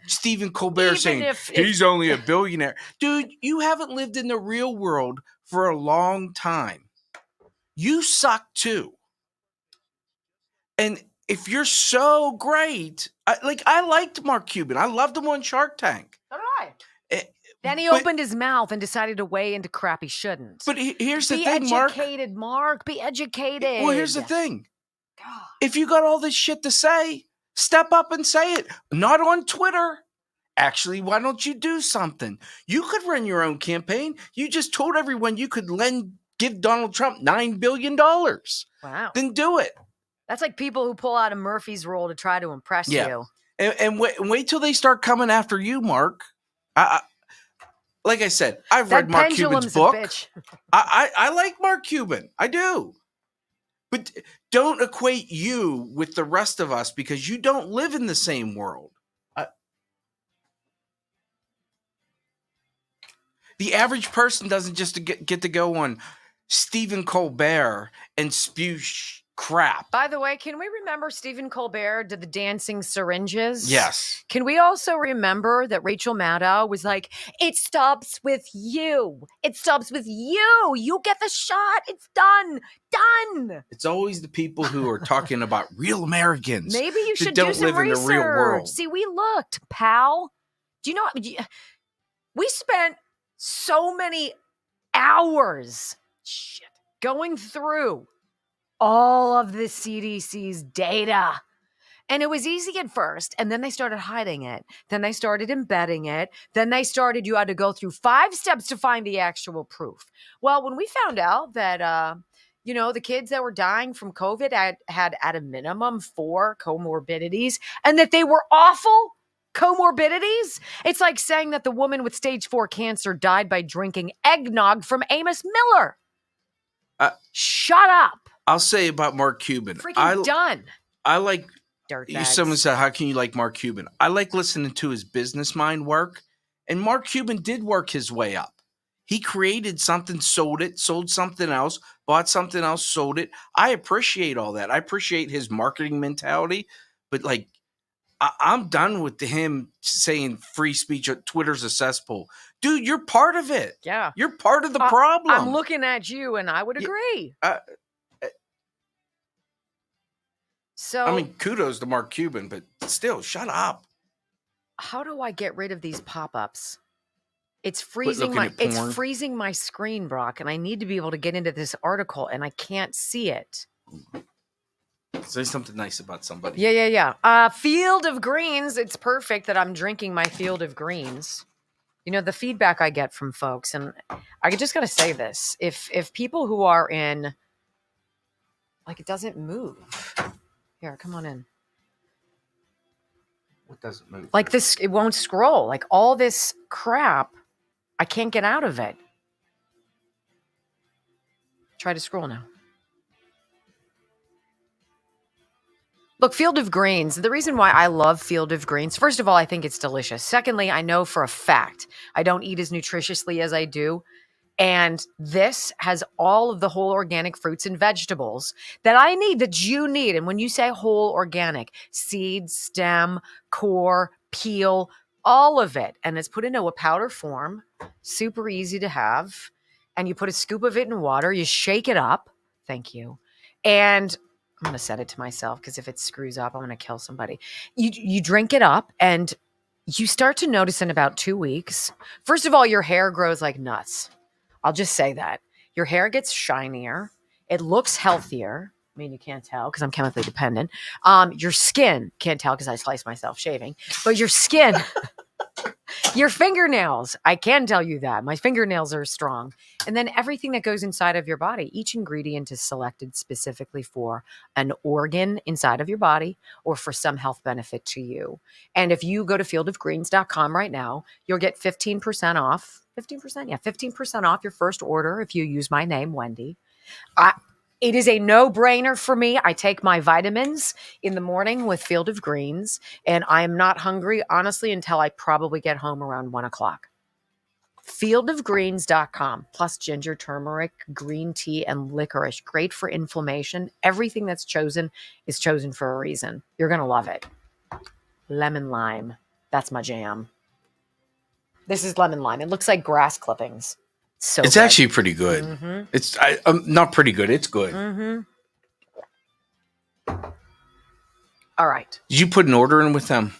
Stephen Colbert Even saying he's only a billionaire. Dude, you haven't lived in the real world for a long time. You suck too. And if you're so great, I liked Mark Cuban. I loved him on Shark Tank. So did I. Then he opened his mouth and decided to weigh into crap he shouldn't. But here's the thing, Mark. Be educated, Mark. Be educated. Well, here's the thing. If you got all this shit to say, step up and say it. Not on Twitter. Actually, why don't you do something? You could run your own campaign. You just told everyone you could give Donald Trump $9 billion. Wow. Then do it. That's like people who pull out a Murphy's rule to try to impress you. And wait till they start coming after you, Mark. Like I said, I've read Mark Cuban's book. I like Mark Cuban. I do. But don't equate you with the rest of us because you don't live in the same world. The average person doesn't just get to go on Stephen Colbert and spew crap. By the way, can we remember Stephen Colbert did the dancing syringes? Yes. Can we also remember that Rachel Maddow was like, it stops with you. It stops with you. You get the shot. It's done. Done. It's always the people who are talking about real Americans. Maybe you who should don't do some live research. in the real world. See, we looked, pal. Do you know, we spent so many hours going through all of the CDC's data. And it was easy at first. And then they started hiding it. Then they started embedding it. Then they started, you had to go through 5 steps to find the actual proof. Well, when we found out that, the kids that were dying from COVID had at a minimum 4 comorbidities and that they were awful comorbidities, it's like saying that the woman with stage 4 cancer died by drinking eggnog from Amos Miller. Shut up. I'll say about Mark Cuban. Freaking done. I like Dirtbags. Someone said, how can you like Mark Cuban? I like listening to his business mind work. And Mark Cuban did work his way up. He created something, sold it, sold something else, bought something else, sold it. I appreciate all that. I appreciate his marketing mentality. But like, I'm done with him saying free speech, Twitter's a cesspool. Dude, you're part of it. Yeah. You're part of the problem. I'm looking at you and I would agree. So I mean, kudos to Mark Cuban, but still, shut up. How do I get rid of these pop-ups? It's looking at porn. freezing my screen, Brock, and I need to be able to get into this article and I can't see it. Say something nice about somebody. Yeah. Field of Greens. It's perfect that I'm drinking my Field of Greens. You know, the feedback I get from folks, and I just got to say this. If people who are in, like, it doesn't move. Here, come on in. What doesn't move? Like this, it won't scroll. Like all this crap, I can't get out of it. Try to scroll now. Look, Field of Greens, the reason why I love Field of Greens, first of all, I think it's delicious. Secondly, I know for a fact I don't eat as nutritiously as I do. And this has all of the whole organic fruits and vegetables that I need, that you need. And when you say whole organic, seed, stem, core, peel, all of it. And it's put into a powder form, super easy to have. And you put a scoop of it in water, you shake it up. Thank you. And I'm going to set it to myself because if it screws up, I'm going to kill somebody. You drink it up and you start to notice in about 2 weeks. First of all, your hair grows like nuts. I'll just say that. Your hair gets shinier. It looks healthier. I mean, you can't tell because I'm chemically dependent. Your skin, can't tell because I slice myself shaving. But your skin, your fingernails, I can tell you that. My fingernails are strong. And then everything that goes inside of your body, each ingredient is selected specifically for an organ inside of your body or for some health benefit to you. And if you go to fieldofgreens.com right now, you'll get 15% off. 15%? Yeah, 15% off your first order if you use my name, Wendy. It is a no-brainer for me. I take my vitamins in the morning with Field of Greens, and I am not hungry, honestly, until I probably get home around 1 o'clock. Fieldofgreens.com, plus ginger, turmeric, green tea, and licorice. Great for inflammation. Everything that's chosen is chosen for a reason. You're going to love it. Lemon lime. That's my jam. This is lemon lime. It looks like grass clippings. It's good. Actually pretty good. Mm-hmm. It's not pretty good. It's good. Mm-hmm. All right. Did you put an order in with them?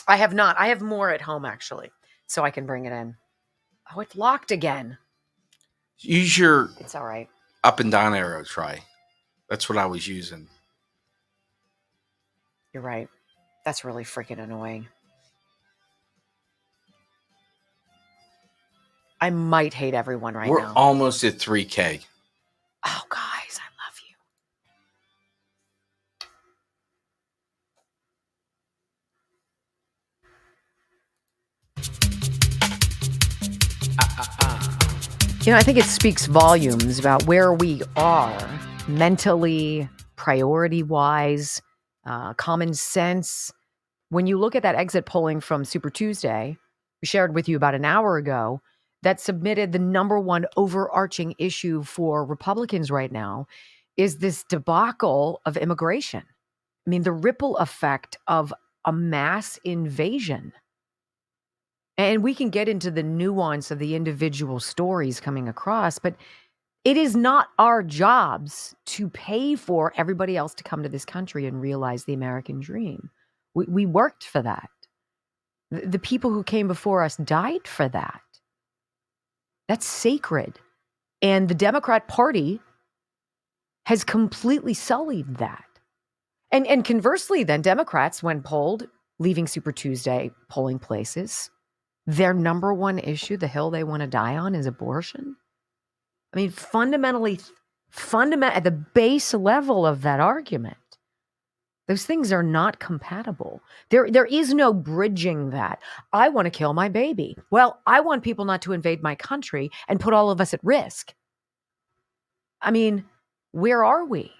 I have not. I have more at home, actually, so I can bring it in. Oh, it's locked again. Use your It's all right. up and down arrow try. That's what I was using. You're right. That's really freaking annoying. I might hate everyone right We're now. almost at 3K. Oh, guys, I love you. You know, I think it speaks volumes about where we are mentally, priority-wise, common sense. When you look at that exit polling from Super Tuesday, we shared with you about an hour ago, that submitted the number one overarching issue for Republicans right now is this debacle of immigration. I mean, the ripple effect of a mass invasion. And we can get into the nuance of the individual stories coming across, but it is not our jobs to pay for everybody else to come to this country and realize the American dream. We worked for that. The people who came before us died for that. That's sacred. And the Democrat Party has completely sullied that. And conversely, then, Democrats, when polled, leaving Super Tuesday polling places, their number one issue, the hill they want to die on, is abortion. I mean, fundamentally, at the base level of that argument, those things are not compatible. There is no bridging that. I want to kill my baby. Well, I want people not to invade my country and put all of us at risk. I mean, where are we?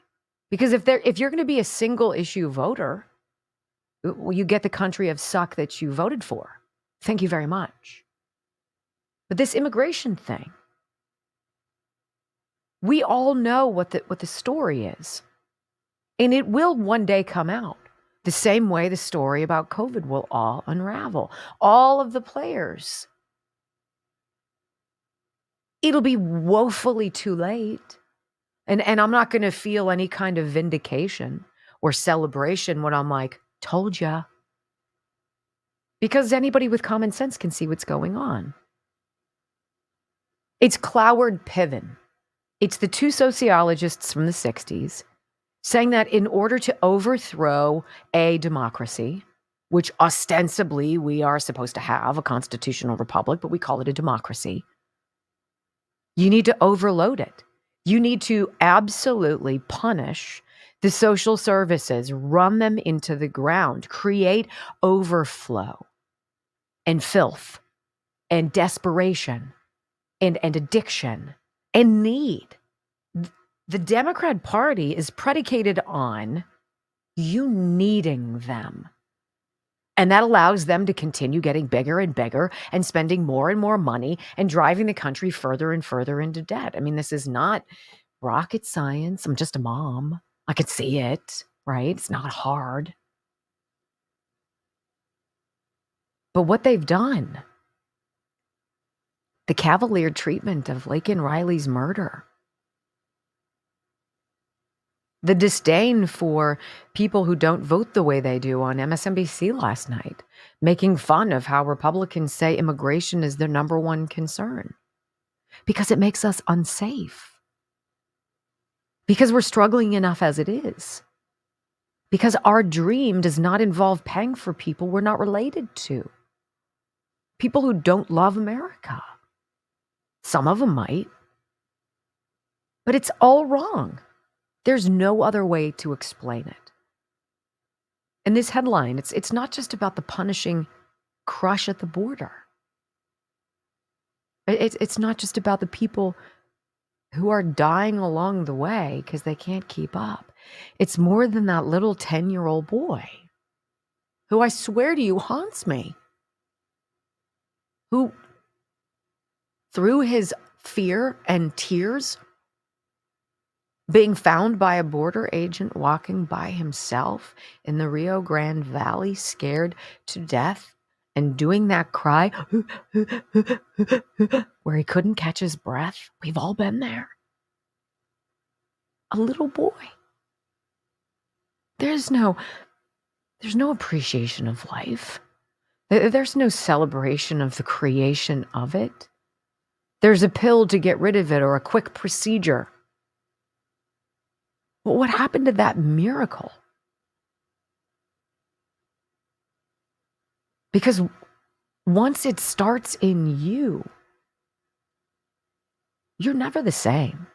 Because if you're going to be a single issue voter, well, you get the country of suck that you voted for. Thank you very much. But this immigration thing, we all know what the story is. And it will one day come out. The same way the story about COVID will all unravel. All of the players. It'll be woefully too late. And I'm not going to feel any kind of vindication or celebration when I'm like, told ya. Because anybody with common sense can see what's going on. It's Cloward Piven. It's the two sociologists from the 60s saying that in order to overthrow a democracy, which ostensibly we are supposed to have, a constitutional republic, but we call it a democracy, you need to overload it. You need to absolutely punish the social services, run them into the ground, create overflow and filth and desperation and addiction and need. The Democrat Party is predicated on you needing them. And that allows them to continue getting bigger and bigger and spending more and more money and driving the country further and further into debt. I mean, this is not rocket science. I'm just a mom. I could see it, right? It's not hard. But what they've done, the cavalier treatment of Laken Riley's murder, the disdain for people who don't vote the way they do on MSNBC last night, making fun of how Republicans say immigration is their number one concern because it makes us unsafe, because we're struggling enough as it is, because our dream does not involve paying for people we're not related to, people who don't love America. Some of them might, but it's all wrong. There's no other way to explain it. And this headline, it's not just about the punishing crush at the border. It's not just about the people who are dying along the way because they can't keep up. It's more than that little 10-year-old boy who I swear to you haunts me, who through his fear and tears, being found by a border agent walking by himself in the Rio Grande Valley, scared to death, and doing that cry where he couldn't catch his breath. We've all been there. A little boy. There's no appreciation of life. There's no celebration of the creation of it. There's a pill to get rid of it or a quick procedure. Well, what happened to that miracle? Because once it starts in you, you're never the same.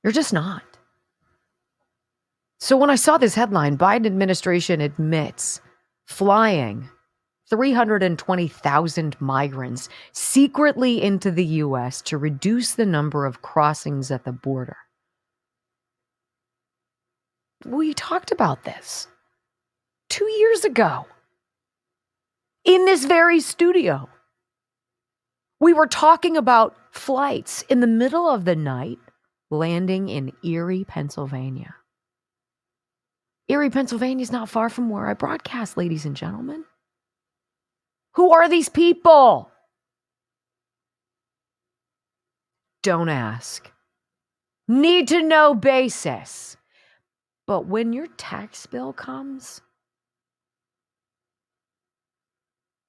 You're just not. So when I saw this headline, Biden administration admits flying 320,000 migrants secretly into the U.S. to reduce the number of crossings at the border. We talked about this 2 years ago. in this very studio. We were talking about flights in the middle of the night landing in Erie, Pennsylvania. Erie, Pennsylvania is not far from where I broadcast, ladies and gentlemen. Who are these people? Don't ask. Need to know basis. But when your tax bill comes,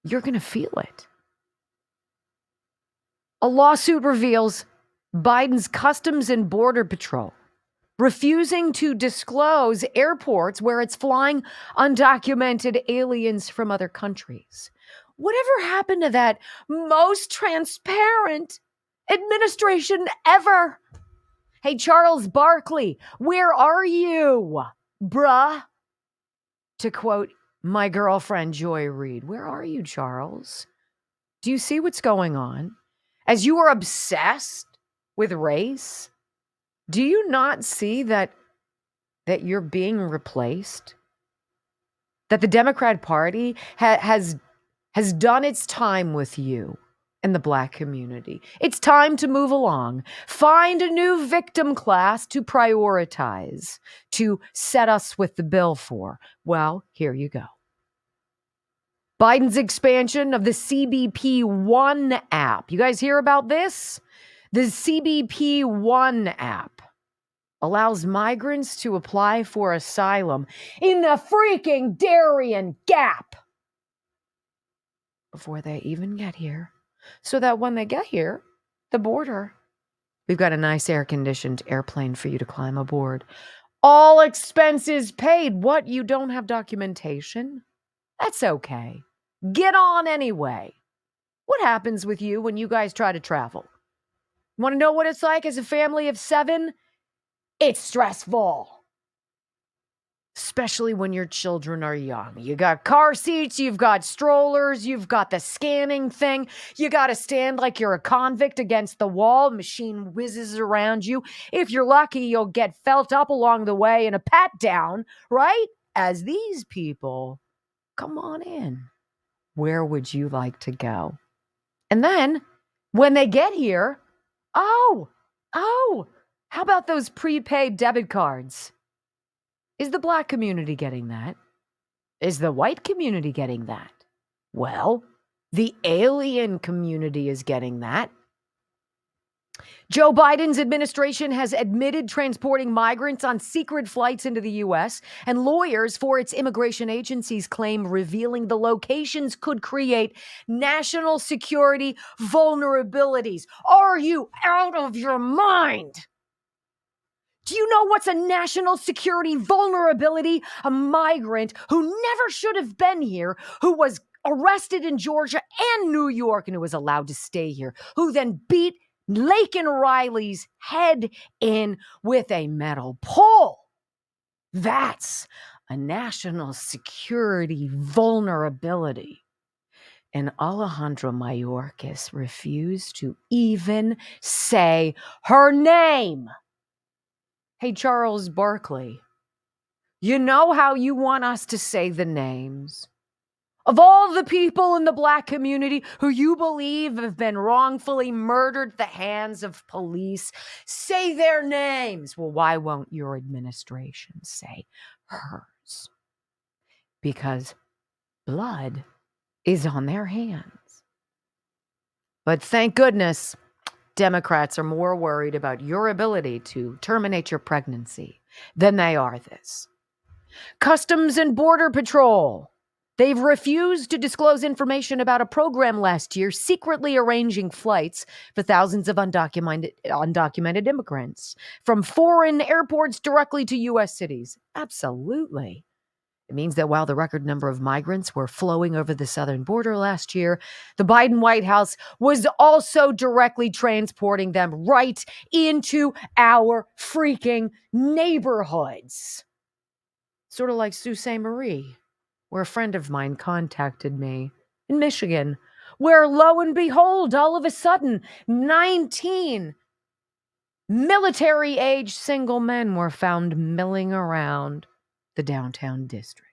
you're going to feel it. A lawsuit reveals Biden's Customs and Border Patrol refusing to disclose airports where it's flying undocumented aliens from other countries. Whatever happened to that most transparent administration ever? Hey, Charles Barkley, where are you, bruh? To quote my girlfriend, Joy Reid, where are you, Charles? Do you see what's going on? As you are obsessed with race, do you not see that you're being replaced? That the Democrat Party has done its time with you and the Black community. It's time to move along. Find a new victim class to prioritize, to set us with the bill for. Well, here you go. Biden's expansion of the CBP One app. You guys hear about this? The CBP One app allows migrants to apply for asylum in the freaking Darien Gap before they even get here. So that when they get here, the border, we've got a nice air-conditioned airplane for you to climb aboard. All expenses paid. What, you don't have documentation? That's okay. Get on anyway. What happens with you when you guys try to travel? You want to know what it's like as a family of 7? It's stressful. Especially when your children are young. You got car seats, you've got strollers, you've got the scanning thing. You got to stand like you're a convict against the wall. Machine whizzes around you. If you're lucky, you'll get felt up along the way in a pat down, right? As these people come on in. Where would you like to go? And then when they get here, oh, how about those prepaid debit cards? Is the Black community getting that? Is the white community getting that? Well, the alien community is getting that. Joe Biden's administration has admitted transporting migrants on secret flights into the U.S., and lawyers for its immigration agencies claim revealing the locations could create national security vulnerabilities. Are you out of your mind? Do you know what's a national security vulnerability? A migrant who never should have been here, who was arrested in Georgia and New York and who was allowed to stay here, who then beat Laken Riley's head in with a metal pole. That's a national security vulnerability. And Alejandro Mayorkas refused to even say her name. Hey, Charles Barkley, you know how you want us to say the names of all the people in the Black community who you believe have been wrongfully murdered at the hands of police? Say their names. Well, why won't your administration say hers? Because blood is on their hands. But thank goodness, Democrats are more worried about your ability to terminate your pregnancy than they are this. Customs and Border Patrol. They've refused to disclose information about a program last year secretly arranging flights for thousands of undocumented immigrants from foreign airports directly to U.S. cities. Absolutely. It means that while the record number of migrants were flowing over the southern border last year, the Biden White House was also directly transporting them right into our freaking neighborhoods. Sort of like Sault Ste. Marie, where a friend of mine contacted me in Michigan, where lo and behold, all of a sudden, 19 military-age single men were found milling around the downtown district.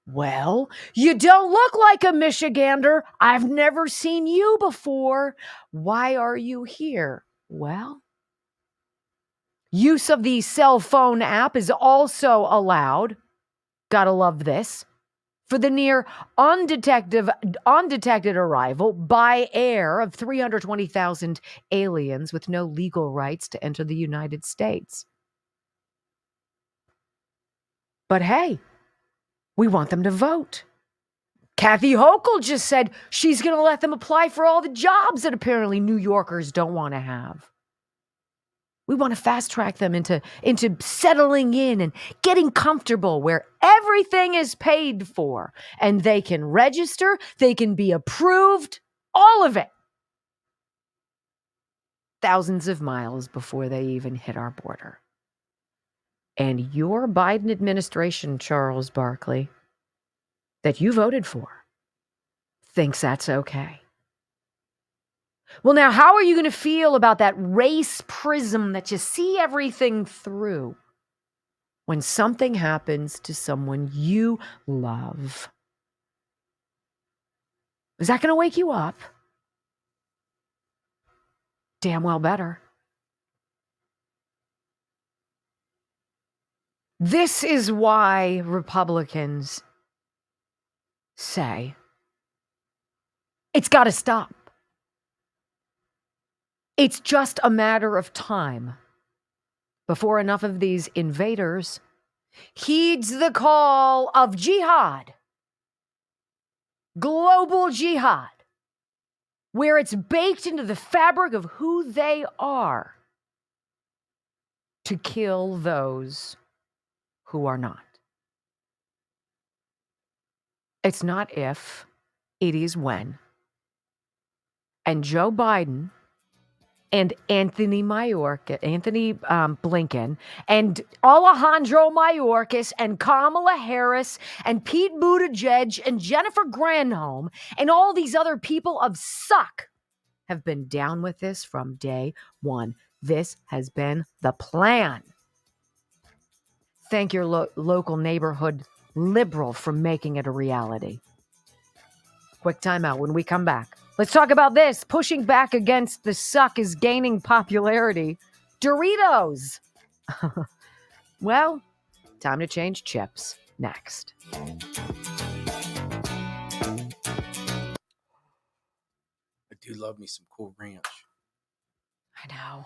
Well, you don't look like a Michigander. I've never seen you before. Why are you here? Well, use of the cell phone app is also allowed. Gotta love this. For the near undetected arrival by air of 320,000 aliens with no legal rights to enter the United States. But hey, we want them to vote. Kathy Hochul just said she's going to let them apply for all the jobs that apparently New Yorkers don't want to have. We want to fast track them into settling in and getting comfortable where everything is paid for and they can register, they can be approved, all of it. Thousands of miles before they even hit our border. And your Biden administration, Charles Barkley, that you voted for, thinks that's okay. Well, now, how are you going to feel about that race prism that you see everything through when something happens to someone you love? Is that going to wake you up? Damn well better. This is why Republicans say it's got to stop. It's just a matter of time before enough of these invaders heeds the call of jihad, global jihad, where it's baked into the fabric of who they are to kill those who are not. It's not if, it is when. And Joe Biden and Anthony Blinken and Alejandro Mayorkas and Kamala Harris and Pete Buttigieg and Jennifer Granholm and all these other people of suck have been down with this from day one. This has been the plan. Thank your local neighborhood liberal for making it a reality. Quick timeout. When we come back, let's talk about this. Pushing back against the suck is gaining popularity. Doritos. Well, time to change chips. Next. I do love me some Cool Ranch. I know.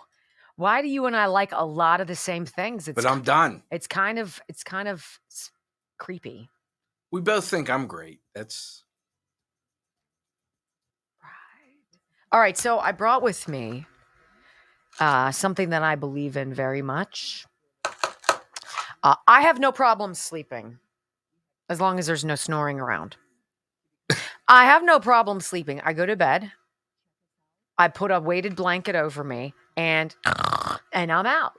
Why do you and I like a lot of the same things? But I'm done. It's kind of creepy. We both think I'm great. That's All right, so I brought with me something that I believe in very much. I have no problem sleeping as long as there's no snoring around. I have no problem sleeping. I go to bed. I put a weighted blanket over me and I'm out.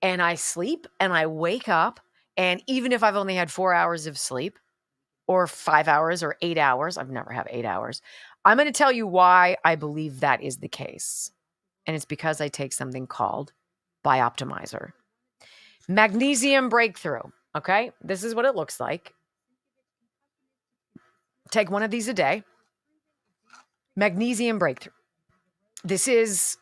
And I sleep and I wake up. And even if I've only had 4 hours of sleep or 5 hours or 8 hours, I've never had 8 hours. I'm going to tell you why I believe that is the case. And it's because I take something called Bioptimizer. Magnesium breakthrough. Okay. This is what it looks like. Take one of these a day. Magnesium breakthrough. This is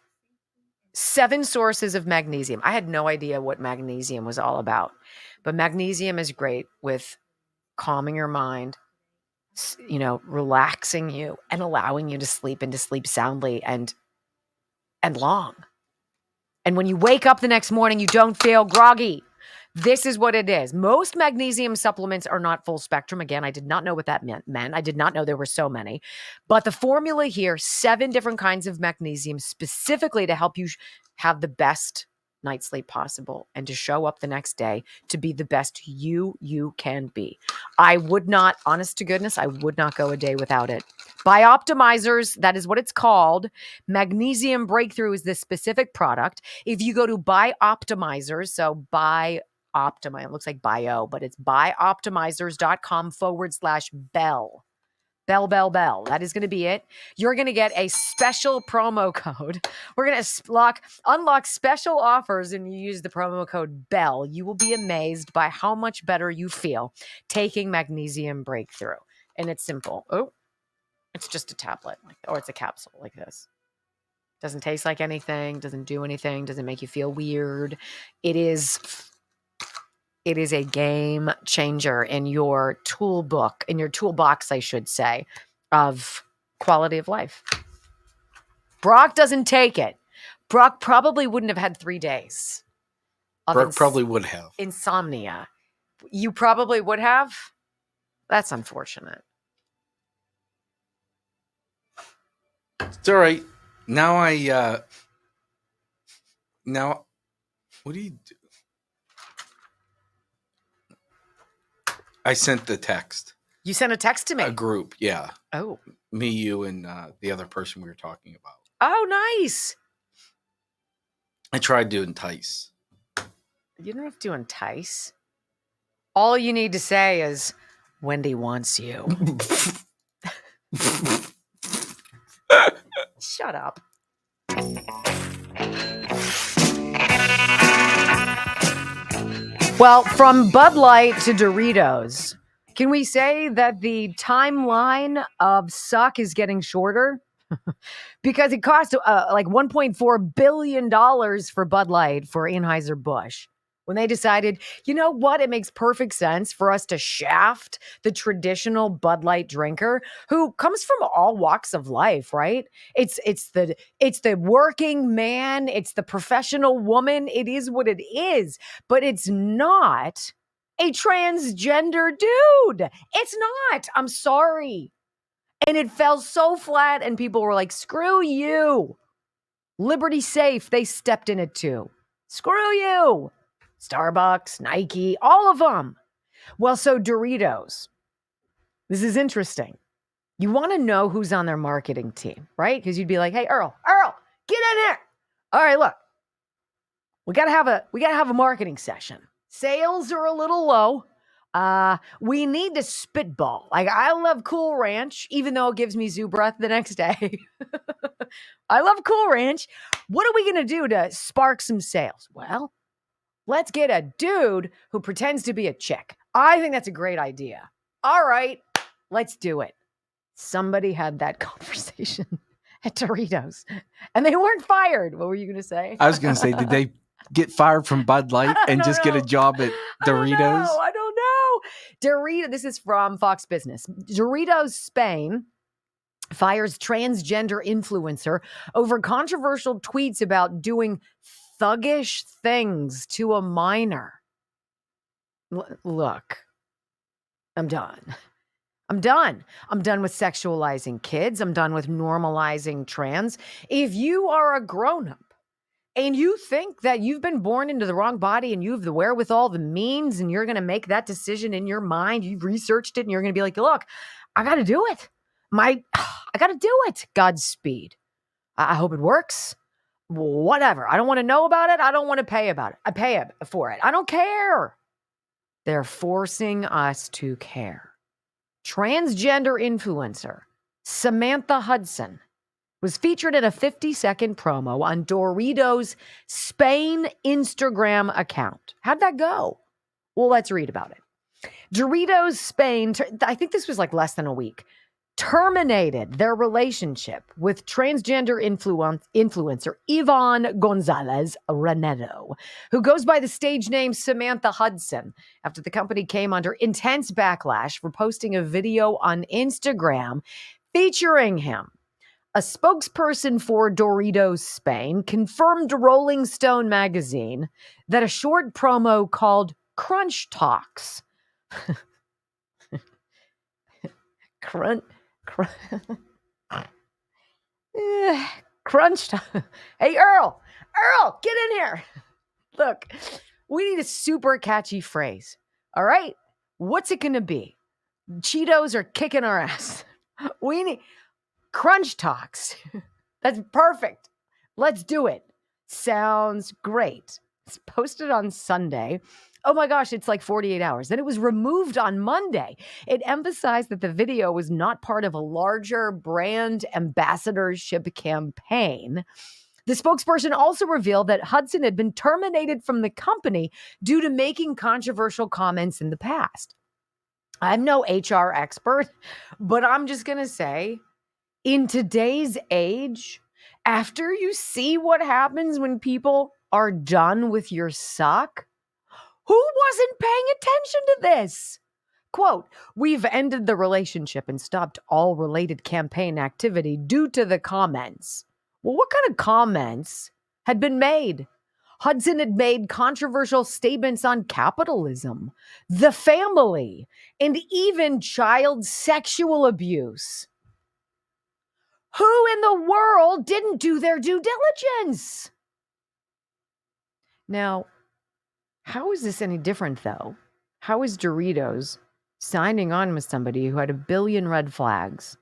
7 sources of magnesium. I had no idea what magnesium was all about, but magnesium is great with calming your mind, relaxing you and allowing you to sleep and to sleep soundly and long. And when you wake up the next morning, you don't feel groggy. This is what it is. Most magnesium supplements are not full spectrum. Again, I did not know what that meant. I did not know there were so many. But the formula here, 7 different kinds of magnesium specifically to help you have the best night's sleep possible and to show up the next day to be the best you can be. I would not, honest to goodness, I would not go a day without it. Bioptimizers, that is what it's called. Magnesium Breakthrough is this specific product. If you go to Bioptimizers, so it looks like bio, but it's bioptimizers.com/Bell. Bell, bell, bell. That is going to be it. You're going to get a special promo code. We're going to unlock special offers and you use the promo code BELL. You will be amazed by how much better you feel taking Magnesium Breakthrough. And it's simple. Oh, it's just a tablet, or it's a capsule like this. Doesn't taste like anything, doesn't do anything, doesn't make you feel weird. It is a game changer in your toolbox, I should say, of quality of life. Brock doesn't take it. Brock probably wouldn't have had 3 days. Brock probably would have. Insomnia. You probably would have? That's unfortunate. It's all right. Now what do you do? I sent the text. You sent a text to me? A group, yeah. Oh. Me, you, and the other person we were talking about. Oh, nice. I tried to entice. You don't have to entice. All you need to say is, Wendy wants you. Shut up. Well, from Bud Light to Doritos, can we say that the timeline of suck is getting shorter? Because it cost like $1.4 billion for Bud Light for Anheuser-Busch. When they decided, you know what? It makes perfect sense for us to shaft the traditional Bud Light drinker who comes from all walks of life, right? It's the working man. It's the professional woman. It is what it is, but it's not a transgender dude. It's not. I'm sorry. And it fell so flat and people were like, screw you. Liberty Safe, they stepped in it too. Screw you. Starbucks, Nike, all of them. Well, so Doritos. This is interesting. You want to know who's on their marketing team, right? Because you'd be like, hey, Earl, get in here. All right, look. We gotta have a marketing session. Sales are a little low. We need to spitball. Like, I love Cool Ranch, even though it gives me zoo breath the next day. I love Cool Ranch. What are we going to do to spark some sales? Well, let's get a dude who pretends to be a chick. I think that's a great idea. All right, let's do it. Somebody had that conversation at Doritos, and they weren't fired. What were you going to say? I was going to say, did they get fired from Bud Light and just get a job at Doritos? I don't know. Doritos, this is from Fox Business. Doritos Spain fires transgender influencer over controversial tweets about doing thuggish things to a minor. Look, I'm done. I'm done with sexualizing kids. I'm done with normalizing trans. If you are a grown-up and you think that you've been born into the wrong body and you have the wherewithal, the means, and you're going to make that decision in your mind, you've researched it and you're going to be like, look, I got to do it. I got to do it. Godspeed. I hope it works. Whatever. I don't want to know about it. I don't want to pay about it. I pay for it. I don't care. They're forcing us to care. Transgender influencer Samantha Hudson was featured in a 50-second promo on Doritos' Spain Instagram account. How'd that go? Well, let's read about it. Doritos Spain, I think this was like less than a week, terminated their relationship with transgender influencer Yvonne Gonzalez Renedo, who goes by the stage name Samantha Hudson, after the company came under intense backlash for posting a video on Instagram featuring him. A spokesperson for Doritos Spain confirmed to Rolling Stone magazine that a short promo called Crunch Talks Crunch time. Hey, Earl, get in here. Look, we need a super catchy phrase. All right. What's it going to be? Cheetos are kicking our ass. We need Crunch Talks. That's perfect. Let's do it. Sounds great. It's posted on Sunday. Oh my gosh, it's like 48 hours. Then it was removed on Monday. It emphasized that the video was not part of a larger brand ambassadorship campaign. The spokesperson also revealed that Hudson had been terminated from the company due to making controversial comments in the past. I'm no HR expert, but I'm just going to say, in today's age, after you see what happens when people are done with your suck, who wasn't paying attention to this? Quote, we've ended the relationship and stopped all related campaign activity due to the comments. Well, what kind of comments had been made? Hudson had made controversial statements on capitalism, the family, and even child sexual abuse. Who in the world didn't do their due diligence? Now, how is this any different, though? How is Doritos signing on with somebody who had 1 billion red flags,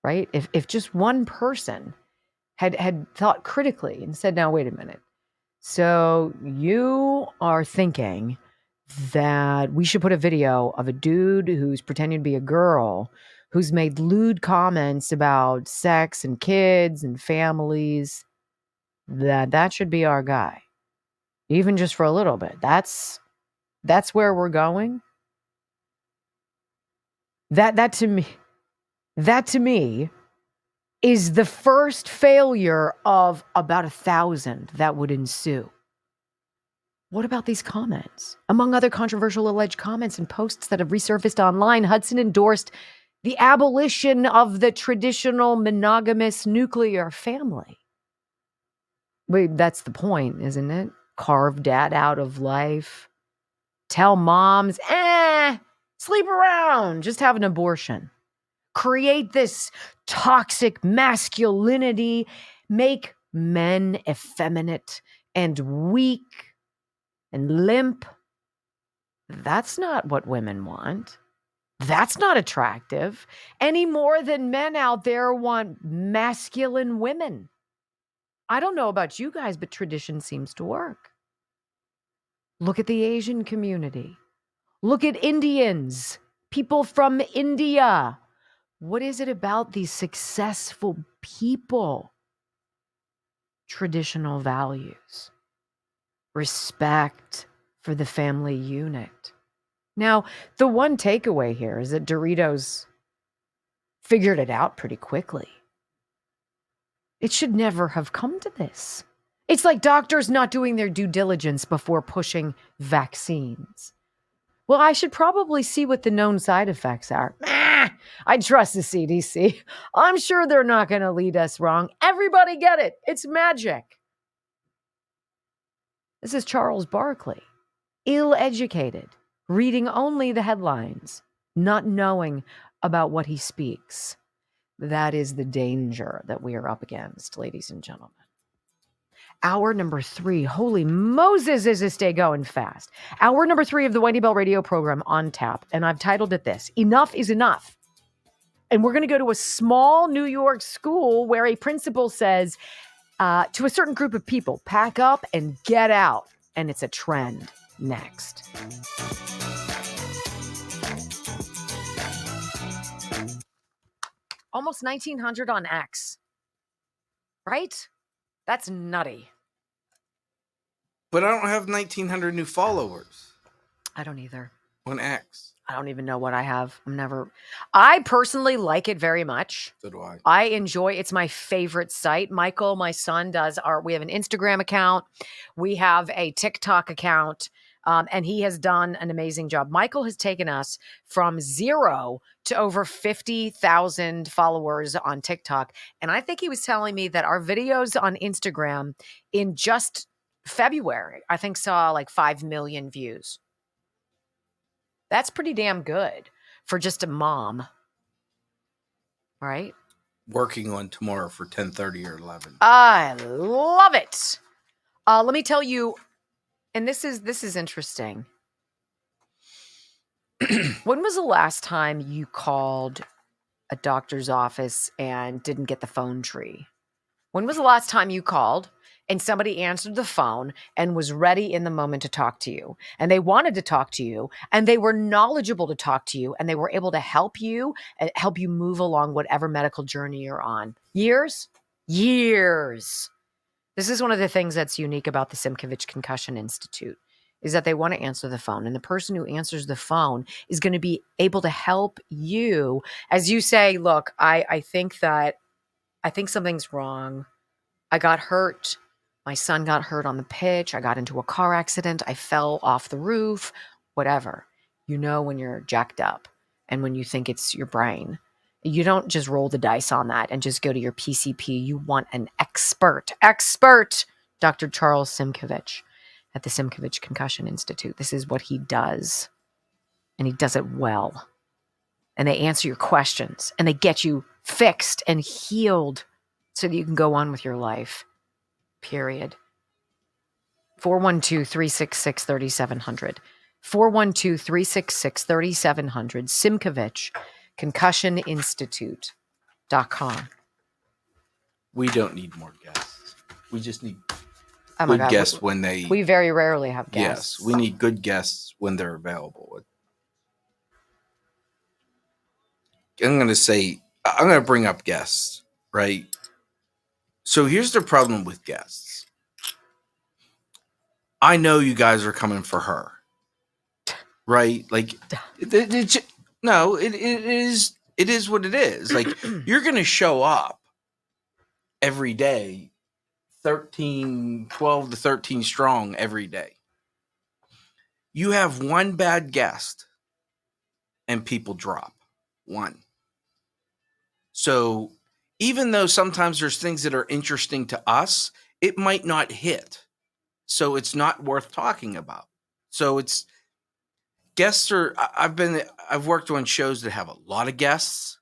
right? If just one person had thought critically and said, now, wait a minute. So you are thinking that we should put a video of a dude who's pretending to be a girl who's made lewd comments about sex and kids and families, that should be our guy. Even just for a little bit. That's where we're going. That to me is the first failure of about 1,000 that would ensue. What about these comments? Among other controversial alleged comments and posts that have resurfaced online, Hudson endorsed the abolition of the traditional monogamous nuclear family. Wait, that's the point, isn't it? Carve dad out of life. Tell moms, sleep around, just have an abortion. Create this toxic masculinity, make men effeminate and weak and limp. That's not what women want. That's not attractive any more than men out there want masculine women. I don't know about you guys, but tradition seems to work. Look at the Asian community. Look at Indians, people from India. What is it about these successful people? Traditional values, respect for the family unit. Now, the one takeaway here is that Doritos figured it out pretty quickly. It should never have come to this. It's like doctors not doing their due diligence before pushing vaccines. Well, I should probably see what the known side effects are. I trust the CDC. I'm sure they're not going to lead us wrong. Everybody get it. It's magic. This is Charles Barkley, ill-educated, reading only the headlines, not knowing about what he speaks. That is the danger that we are up against, ladies and gentlemen. Hour number 3. Holy Moses, is this day going fast. Hour number 3 of the Wendy Bell radio program on tap. And I've titled it this: Enough is Enough. And we're going to go to a small New York school where a principal says to a certain group of people, pack up and get out. And it's a trend. Next. Almost 1,900 on X. Right? That's nutty. But I don't have 1,900 new followers. I don't either. On X. I don't even know what I have. I personally like it very much. So do I. I enjoy, it's my favorite site. Michael, my son, we have an Instagram account. We have a TikTok account. And he has done an amazing job. Michael has taken us from 0 to over 50,000 followers on TikTok. And I think he was telling me that our videos on Instagram in just February, I think saw like 5 million views. That's pretty damn good for just a mom. Right? Working on tomorrow for 10:30 or 11. I love it. Let me tell you, and this is interesting. When was the last time you called a doctor's office and didn't get the phone tree? When was the last time you called and somebody answered the phone and was ready in the moment to talk to you, and they wanted to talk to you, and they were knowledgeable to talk to you, and they were able to help you and help you move along whatever medical journey you're on. Years. This is one of the things that's unique about the Simkovich Concussion Institute, is that they want to answer the phone, and the person who answers the phone is going to be able to help you as you say, look, I think something's wrong. I got hurt. My son got hurt on the pitch. I got into a car accident. I fell off the roof, whatever. You know, when you're jacked up and when you think it's your brain, you don't just roll the dice on that and just go to your PCP. You want an expert, Dr. Charles Simkovich at the Simkovich Concussion Institute. This is what he does, and he does it well. And they answer your questions, and they get you fixed and healed so that you can go on with your life, period. 412-366-3700. 412-366-3700. Simkovich, concussioninstitute.com. We don't need more guests. We just need Oh my good God, guests when they... We very rarely have guests. Yes, we need good guests when they're available. I'm going to bring up guests, right? So here's the problem with guests. I know you guys are coming for her, right? Like, it is what it is. Like, you're going to show up every day, 12 to 13 strong every day. You have one bad guest and people drop. One. So even though sometimes there's things that are interesting to us, it might not hit. So it's not worth talking about. So it's guests are, I've worked on shows that have a lot of guests.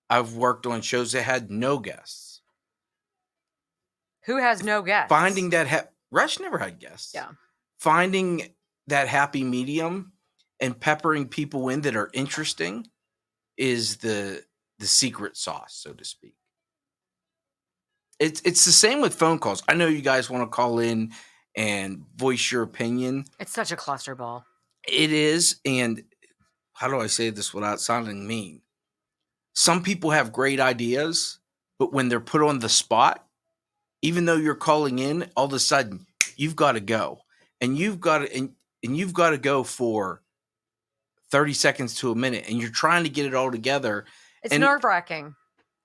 I've worked on shows that had no guests. Who has no guests? Finding that, Rush never had guests. Yeah. Finding that happy medium and peppering people in that are interesting is the secret sauce, so to speak. It's the same with phone calls. I know you guys want to call in and voice your opinion. It's such a cluster ball. It is, and how do I say this without sounding mean? Some people have great ideas, but when they're put on the spot, even though you're calling in, all of a sudden you've got to go, and you've got to go for 30 seconds to a minute, and you're trying to get it all together. It's nerve-wracking.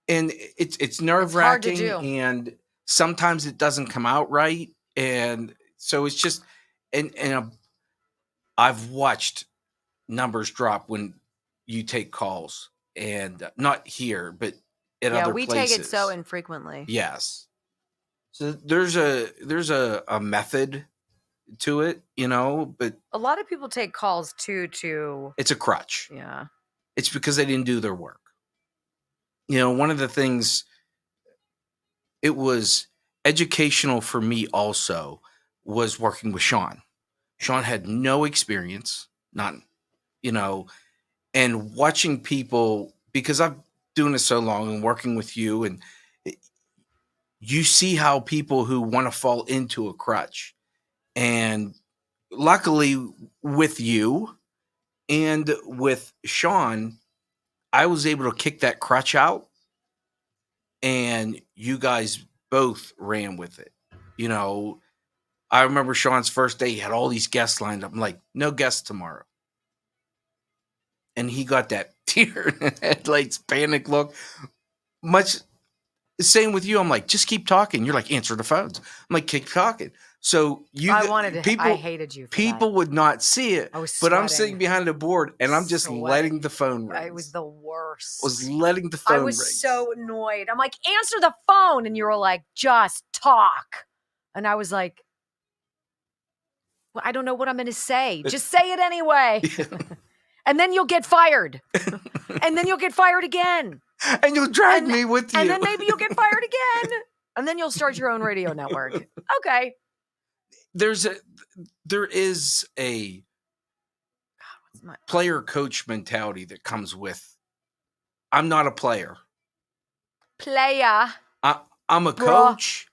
And it's nerve-wracking, and sometimes it doesn't come out right, and so it's just I've watched numbers drop when you take calls, and not here, but at other places. Yeah, we take it so infrequently. Yes. So there's a method to it, but a lot of people take calls to it's a crutch. Yeah. It's because they didn't do their work. One of the things, it was educational for me also, was working with Sean. Sean had no experience, none, and watching people, because I've doing this so long and working with you, and you see how people who want to fall into a crutch, and luckily with you and with Sean, I was able to kick that crutch out, and you guys both ran with it. I remember Sean's first day, he had all these guests lined up. I'm like, no guests tomorrow. And he got that tear in the headlights, panic look. Much the same with you. I'm like, just keep talking. You're like, answer the phones. I'm like, keep talking. So I hated you. People would not see it, but I'm sitting behind the board and I'm just Sweating. letting the phone ring. It was the worst. Was letting the phone ring. I was so annoyed. I'm like, answer the phone, and you were like, just talk. And I was like, well, I don't know what I'm going to say. Just say it anyway. And then you'll get fired. And then you'll get fired again. And you'll drag me with you. And then maybe you'll get fired again. And then you'll start your own radio network. Okay. There is a player coach mentality that comes with, I'm not a player. I'm a coach,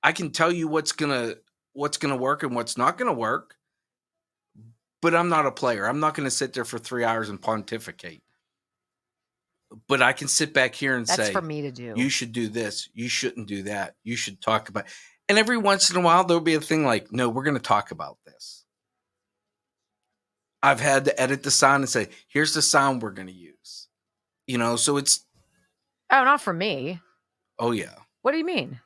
I can tell you what's gonna work and what's not gonna work, but I'm not a player. I'm not gonna sit there for 3 hours and pontificate. But I can sit back here and That's say, for me to do. You should do this. You shouldn't do that. You should talk about. And every once in a while, there'll be a thing like, no, we're going to talk about this. I've had to edit the sound and say, here's the sound we're going to use. So it's. Oh, not for me. Oh, yeah. What do you mean?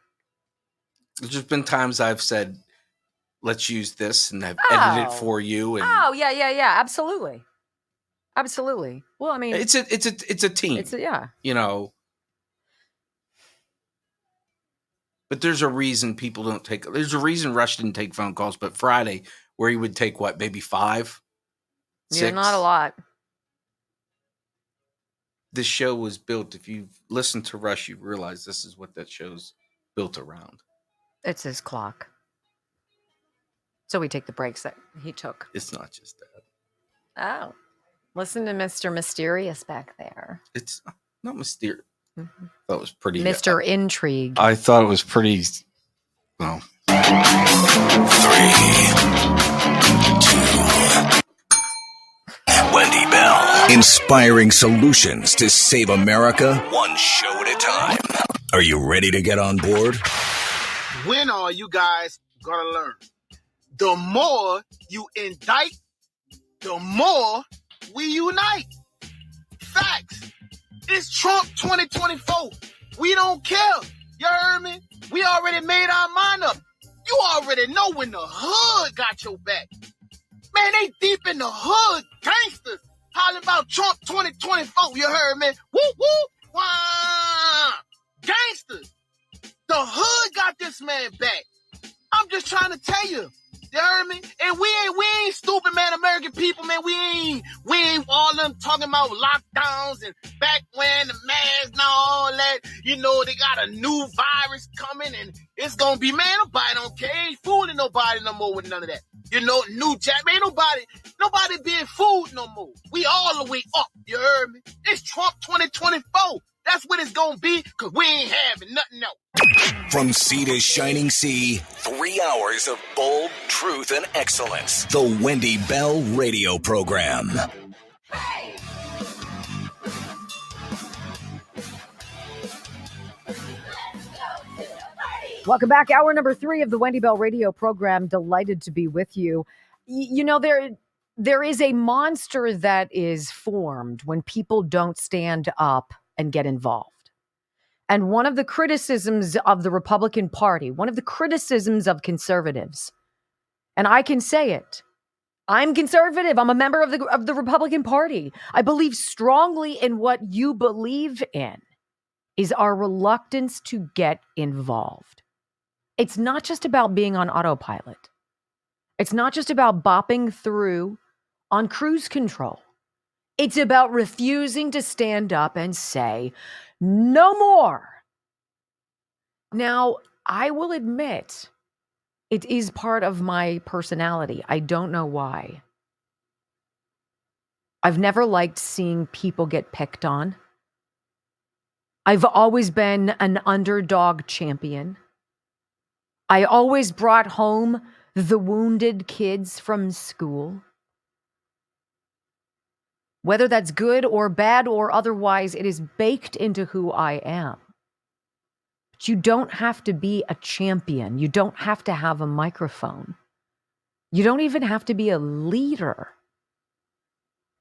There's just been times I've said, let's use this, and I've edited it for you. And yeah. Absolutely. Absolutely. Well, I mean, it's a team. Yeah. But there's a reason people don't take. There's a reason Rush didn't take phone calls, but Friday, where he would take what, maybe 5, 6? Yeah, not a lot. This show was built. If you've listened to Rush, you realize this is what that show's built around. It's his clock. So we take the breaks that he took. It's not just that. Oh. Listen to Mr. Mysterious back there. It's not mysterious. Mm-hmm. That was pretty. Mr. Intrigue. I thought it was pretty. Well. 3, 2. Wendy Bell. Inspiring solutions to save America, one show at a time. Are you ready to get on board? When are you guys gonna learn? The more you indict, the more we unite. Facts. It's Trump 2024. We don't care. You heard me? We already made our mind up. You already know when the hood got your back. Man, they deep in the hood. Gangsters hollering about Trump 2024. You heard me? Woo, woo, wah. Gangsters. The hood got this man back. I'm just trying to tell you. You heard me? And we ain't stupid, man. American people, man. We ain't all them talking about lockdowns and back when the masks and all that. They got a new virus coming and it's gonna be, man, nobody don't care. Ain't fooling nobody no more with none of that. New jack, man, nobody being fooled no more. We all the way up, you heard me? It's Trump 2024. That's what it's gonna be, cause we ain't having nothing else. From sea to shining sea, 3 hours of bold truth and excellence. The Wendy Bell Radio Program. Welcome back. Hour number 3 of the Wendy Bell Radio Program. Delighted to be with you. There is a monster that is formed when people don't stand up and get involved. And one of the criticisms of the Republican Party, one of the criticisms of conservatives, and I can say it, I'm conservative. I'm a member of the Republican Party. I believe strongly in what you believe in, is our reluctance to get involved. It's not just about being on autopilot. It's not just about bopping through on cruise control. It's about refusing to stand up and say, no more. Now, I will admit, it is part of my personality. I don't know why. I've never liked seeing people get picked on. I've always been an underdog champion. I always brought home the wounded kids from school. Whether that's good or bad or otherwise, it is baked into who I am. But you don't have to be a champion. You don't have to have a microphone. You don't even have to be a leader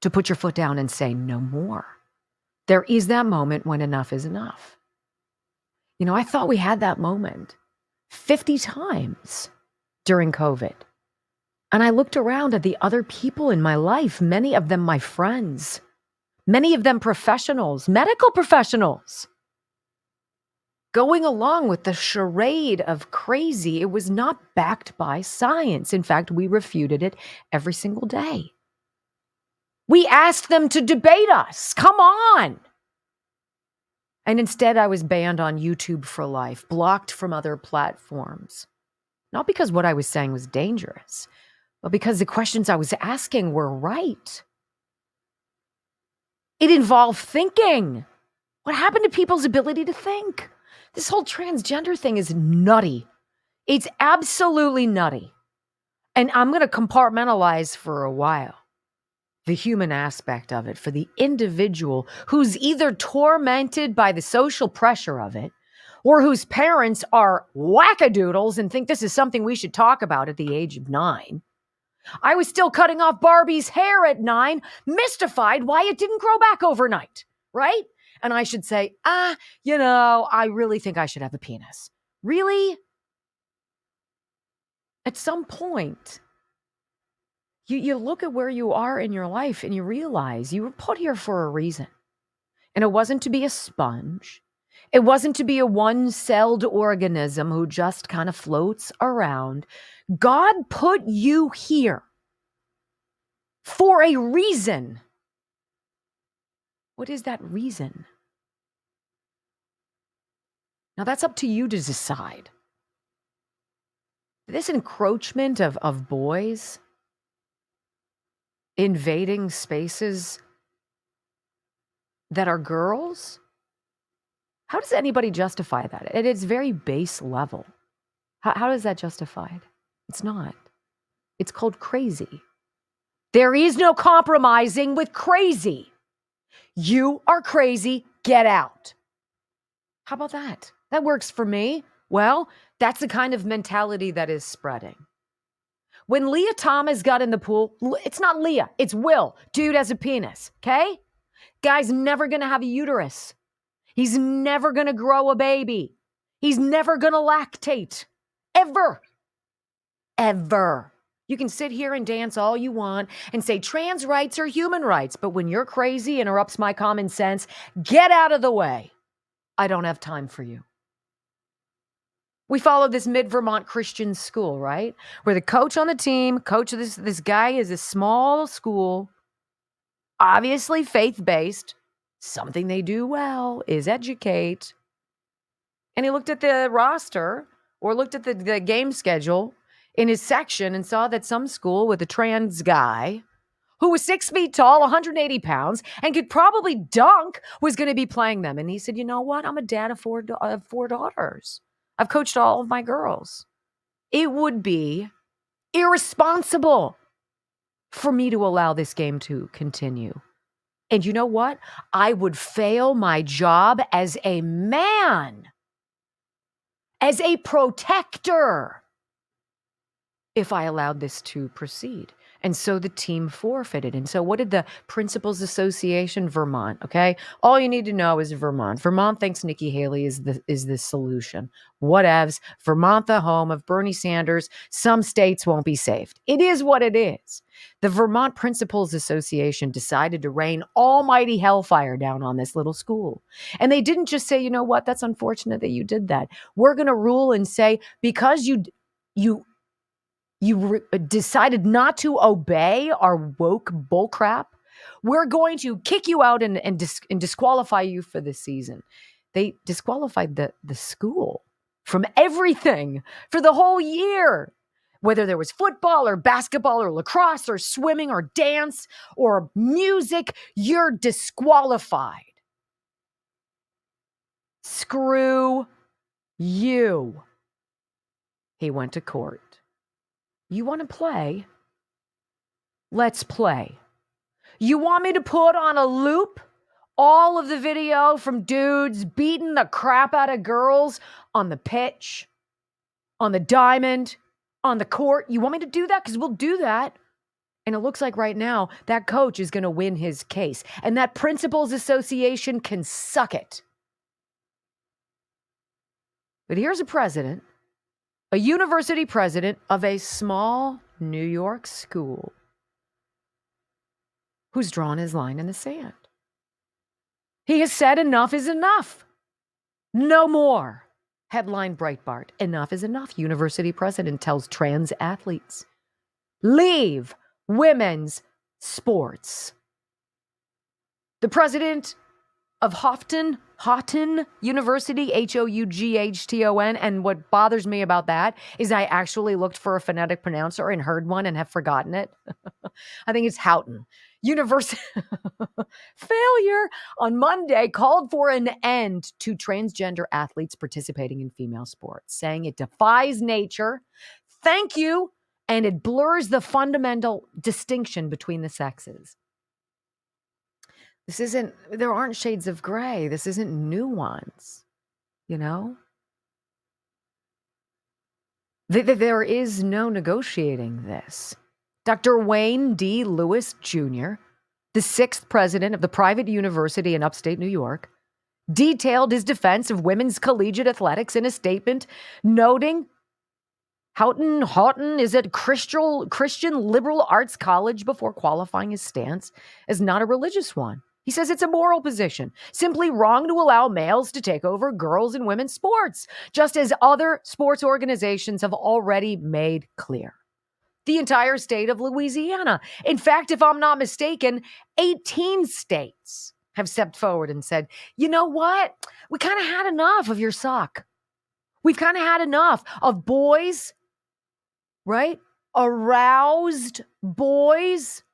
to put your foot down and say no more. There is that moment when enough is enough. I thought we had that moment 50 times during COVID. And I looked around at the other people in my life, many of them my friends, many of them professionals, medical professionals, going along with the charade of crazy. It was not backed by science. In fact, we refuted it every single day. We asked them to debate us. Come on. And instead, I was banned on YouTube for life, blocked from other platforms. Not because what I was saying was dangerous, but because the questions I was asking were right. It involved thinking. What happened to people's ability to think? This whole transgender thing is nutty. It's absolutely nutty. And I'm going to compartmentalize for a while the human aspect of it for the individual who's either tormented by the social pressure of it or whose parents are wackadoodles and think this is something we should talk about at the age of 9. I was still cutting off Barbie's hair at 9, mystified why it didn't grow back overnight, right? And I should say, I really think I should have a penis. Really? At some point, you look at where you are in your life and you realize you were put here for a reason. And it wasn't to be a sponge. It wasn't to be a one-celled organism who just kind of floats around. God put you here for a reason. What is that reason? Now that's up to you to decide. This encroachment of boys invading spaces that are girls, how does anybody justify that? At its very base level, how is that justified? It's not. It's called crazy. There is no compromising with crazy. You are crazy, get out. How about that? That works for me. Well, that's the kind of mentality that is spreading. When Leah Thomas got in the pool, it's not Leah, it's Will. Dude has a penis, okay? Guy's never going to have a uterus. He's never going to grow a baby. He's never going to lactate. Ever. Ever. You can sit here and dance all you want and say trans rights are human rights, but when you're crazy, interrupts my common sense, get out of the way. I don't have time for you. We followed this mid-Vermont Christian school, right? Where the coach on the team, coach of this guy is a small school, obviously faith-based. Something they do well is educate. And he looked at the roster or looked at the game schedule in his section and saw that some school with a trans guy who was 6 feet tall, 180 pounds, and could probably dunk was going to be playing them. And he said, you know what? I'm a dad of four daughters. I've coached all of my girls. It would be irresponsible for me to allow this game to continue. And you know what? I would fail my job as a man, as a protector, if I allowed this to proceed. And so the team forfeited. And so what did the Principals Association, Vermont, okay? All you need to know is Vermont. Vermont thinks Nikki Haley is the solution. Whatevs. Vermont, the home of Bernie Sanders. Some states won't be saved. It is what it is. The Vermont Principals Association decided to rain almighty hellfire down on this little school. And they didn't just say, you know what, that's unfortunate that you did that. We're going to rule and say, because you decided not to obey our woke bullcrap, we're going to kick you out and disqualify you for the season. They disqualified the school from everything for the whole year. Whether there was football or basketball or lacrosse or swimming or dance or music, you're disqualified. Screw you. He went to court. You want to play? Let's play. You want me to put on a loop all of the video from dudes beating the crap out of girls on the pitch, on the diamond, on the court? You want me to do that? Because we'll do that. And it looks like right now that coach is going to win his case. And that Principals Association can suck it. But here's a president, a university president of a small New York school who's drawn his line in the sand. He has said enough is enough. No more. Headline Breitbart, enough is enough. University president tells trans athletes, leave women's sports. The president of Houghton University, Houghton. And what bothers me about that is I actually looked for a phonetic pronouncer and heard one and have forgotten it. I think it's Houghton University. Failure on Monday called for an end to transgender athletes participating in female sports, saying it defies nature. Thank you. And it blurs the fundamental distinction between the sexes. There aren't shades of gray. This isn't nuance, you know? There is no negotiating this. Dr. Wayne D. Lewis Jr., the 6th president of the private university in upstate New York, detailed his defense of women's collegiate athletics in a statement, noting Houghton is at Christian liberal arts college before qualifying his stance as not a religious one. He says it's a moral position, simply wrong to allow males to take over girls' and women's sports, just as other sports organizations have already made clear. The entire state of Louisiana. In fact, if I'm not mistaken, 18 states have stepped forward and said, you know what? We kind of had enough of your suck. We've kind of had enough of boys, right? Aroused boys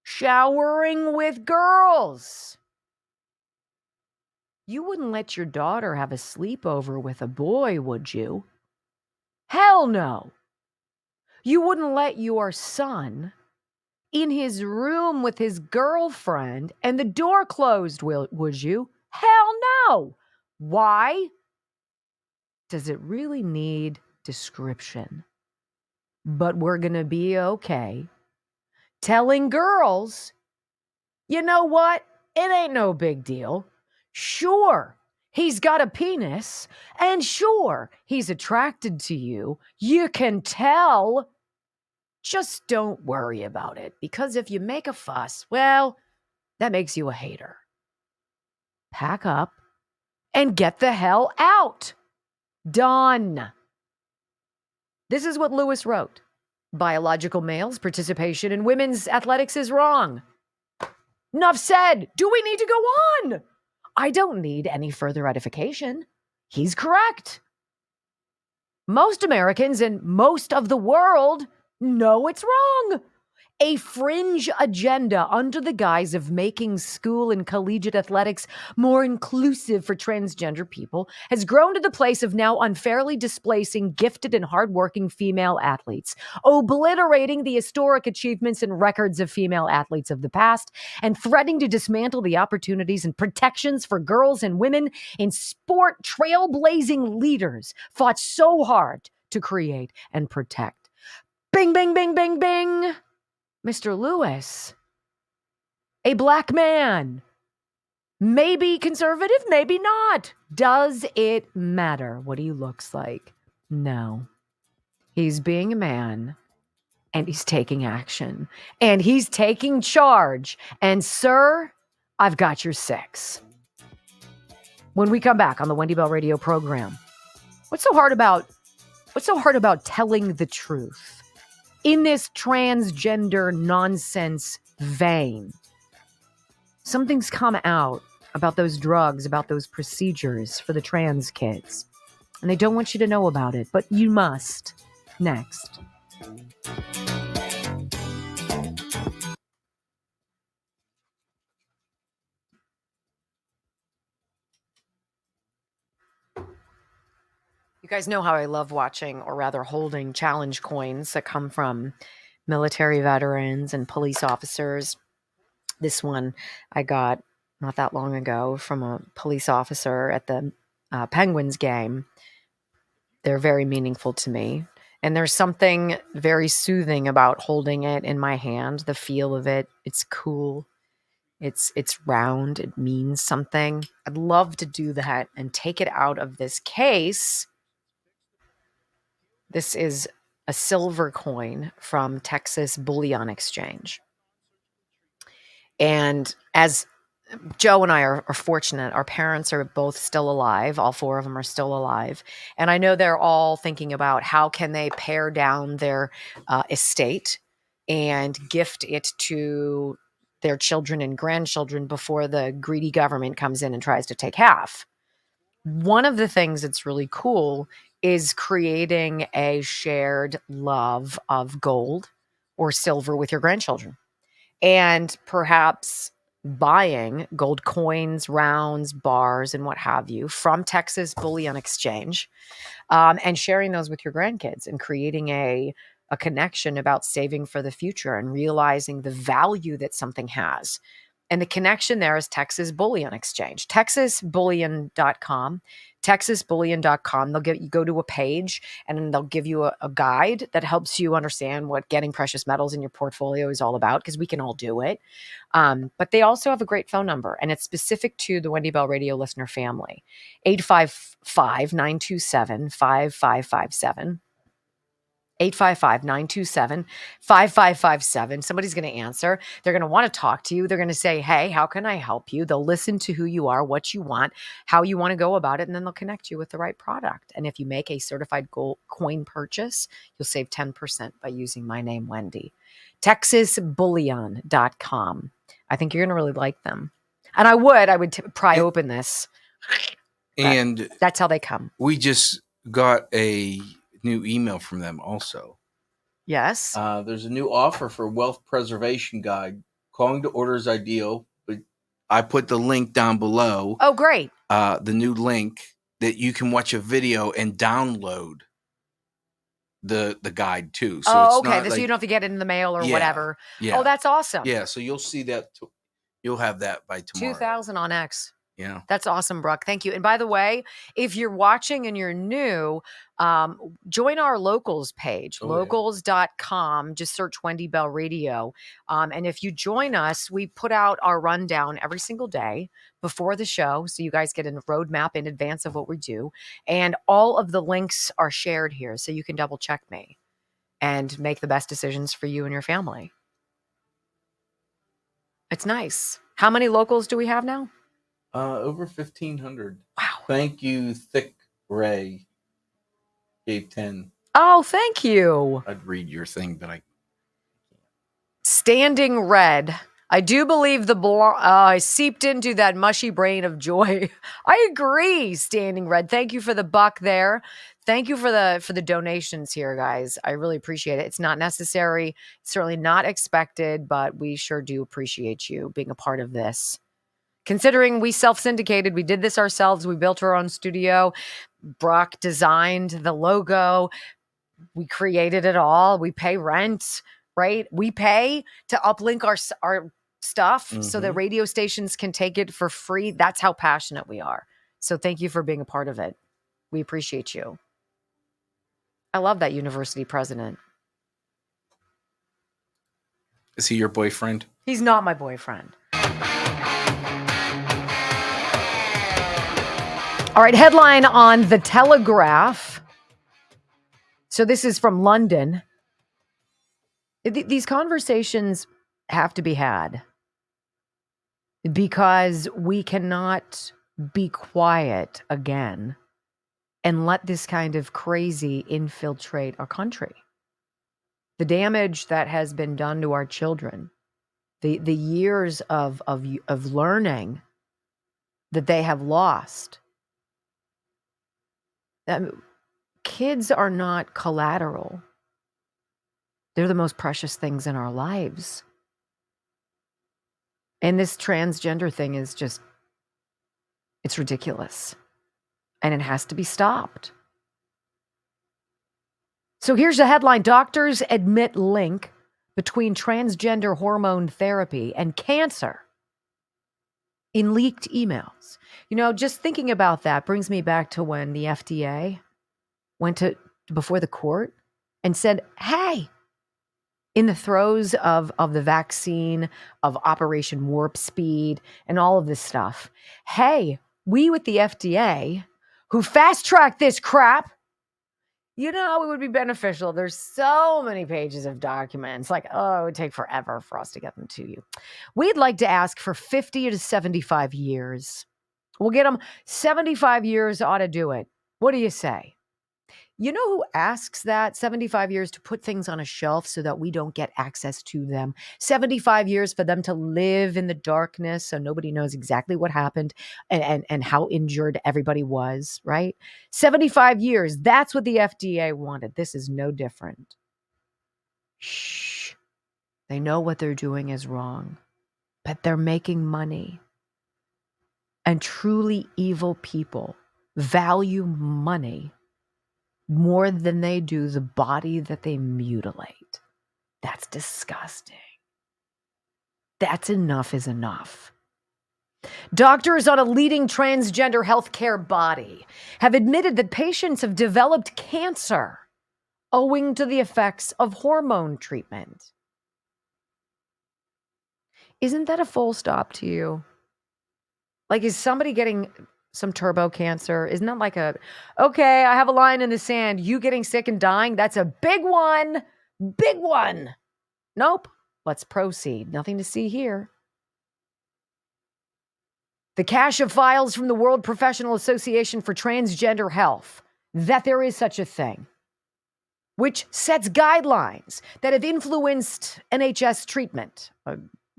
showering with girls. You wouldn't let your daughter have a sleepover with a boy, would you? Hell no. You wouldn't let your son in his room with his girlfriend and the door closed, would you? Hell no. Why? Does it really need description? But we're going to be okay telling girls, you know what? It ain't no big deal. Sure, he's got a penis, and sure, he's attracted to you. You can tell. Just don't worry about it, because if you make a fuss, well, that makes you a hater. Pack up and get the hell out. Done. This is what Lewis wrote. Biological males' participation in women's athletics is wrong. Enough said. Do we need to go on? I don't need any further edification. He's correct. Most Americans and most of the world know it's wrong. A fringe agenda under the guise of making school and collegiate athletics more inclusive for transgender people has grown to the place of now unfairly displacing gifted and hardworking female athletes, obliterating the historic achievements and records of female athletes of the past, and threatening to dismantle the opportunities and protections for girls and women in sport trailblazing leaders fought so hard to create and protect. Bing, bing, bing, bing, bing. Mr. Lewis, a black man, maybe conservative, maybe not. Does it matter what he looks like? No. He's being a man, and he's taking action, and he's taking charge. And sir, I've got your 6. When we come back on the Wendy Bell Radio program, what's so hard about telling the truth? In this transgender nonsense vein, something's come out about those drugs, about those procedures for the trans kids. And they don't want you to know about it, but you must. Next. You guys know how I love watching, or rather holding, challenge coins that come from military veterans and police officers. This one I got not that long ago from a police officer at the Penguins game. They're very meaningful to me. And there's something very soothing about holding it in my hand, the feel of it. It's cool. It's round. It means something. I'd love to do that and take it out of this case. This is a silver coin from Texas Bullion Exchange. And as Joe and I are fortunate, our parents are both still alive. All 4 of them are still alive. And I know they're all thinking about how can they pare down their estate and gift it to their children and grandchildren before the greedy government comes in and tries to take half. One of the things that's really cool is creating a shared love of gold or silver with your grandchildren, and perhaps buying gold coins, rounds, bars, and what have you from Texas Bullion Exchange, and sharing those with your grandkids and creating a connection about saving for the future and realizing the value that something has. And the connection there is Texas Bullion Exchange, texasbullion.com, texasbullion.com. They'll get you go to a page and then they'll give you a guide that helps you understand what getting precious metals in your portfolio is all about, because we can all do it. But they also have a great phone number, and it's specific to the Wendy Bell Radio listener family, 855-927-5557. 855-927-5557. Somebody's going to answer. They're going to want to talk to you. They're going to say, hey, how can I help you? They'll listen to who you are, what you want, how you want to go about it, and then they'll connect you with the right product. And if you make a certified gold coin purchase, you'll save 10% by using my name, Wendy. TexasBullion.com. I think you're going to really like them. And I would pry open this. And that's how they come. We just got a new email from them also. Yes. There's a new offer for wealth preservation guide. Calling to order is ideal, but I put the link down below. Oh, great. The new link that you can watch a video and download the guide too. So it's okay. not So you don't have to get it in the mail or Yeah, whatever. yeah. Oh, that's awesome. Yeah, so you'll see that. You'll have that by tomorrow. 2,000 on X. Yeah. That's awesome, Brooke. Thank you. And by the way, if you're watching and you're new, join our locals page, locals.com. Just search Wendy Bell Radio. And if you join us, we put out our rundown every single day before the show. So you guys get a roadmap in advance of what we do. And all of the links are shared here. So you can double check me and make the best decisions for you and your family. It's nice. How many locals do we have now? Over 1,500. Wow. Thank you, Thick Ray. Gave 10. Oh, thank you. I'd read your thing, but I... Standing Red. I do believe I seeped into that mushy brain of joy. I agree, Standing Red. Thank you for the buck there. Thank you for the donations here, guys. I really appreciate it. It's not necessary, certainly not expected, but we sure do appreciate you being a part of this. Considering we self-syndicated, we did this ourselves. We built our own studio. Brock designed the logo. We created it all. We pay rent, right? We pay to uplink our stuff so that radio stations can take it for free. That's how passionate we are. So thank you for being a part of it. We appreciate you. I love that university president. Is he your boyfriend? He's not my boyfriend. All right, headline on The Telegraph. So this is from London. These conversations have to be had because we cannot be quiet again and let this kind of crazy infiltrate our country. The damage that has been done to our children, the years of learning that they have lost. Kids are not collateral. They're the most precious things in our lives. And this transgender thing is just, it's ridiculous. And it has to be stopped. So here's the headline. Doctors admit link between transgender hormone therapy and cancer in leaked emails. You know, just thinking about that brings me back to when the FDA went before the court and said, hey, in the throes of the vaccine, of Operation Warp Speed and all of this stuff, hey, we with the FDA, who fast-tracked this crap, you know, it would be beneficial. There's so many pages of documents. Like, it would take forever for us to get them to you. We'd like to ask for 50 to 75 years. We'll get them 75 years ought to do it. What do you say? You know who asks that? 75 years to put things on a shelf so that we don't get access to them. 75 years for them to live in the darkness so nobody knows exactly what happened and how injured everybody was, right? 75 years. That's what the FDA wanted. This is no different. Shh. They know what they're doing is wrong, but they're making money. And truly evil people value money more than they do the body that they mutilate. That's disgusting. That's enough is enough. Doctors on a leading transgender healthcare body have admitted that patients have developed cancer owing to the effects of hormone treatment. Isn't that a full stop to you? Like, is somebody getting some turbo cancer? Isn't that like okay, I have a line in the sand. You getting sick and dying? That's a big one. Big one. Nope. Let's proceed. Nothing to see here. The cache of files from the World Professional Association for Transgender Health, that there is such a thing, which sets guidelines that have influenced NHS treatment.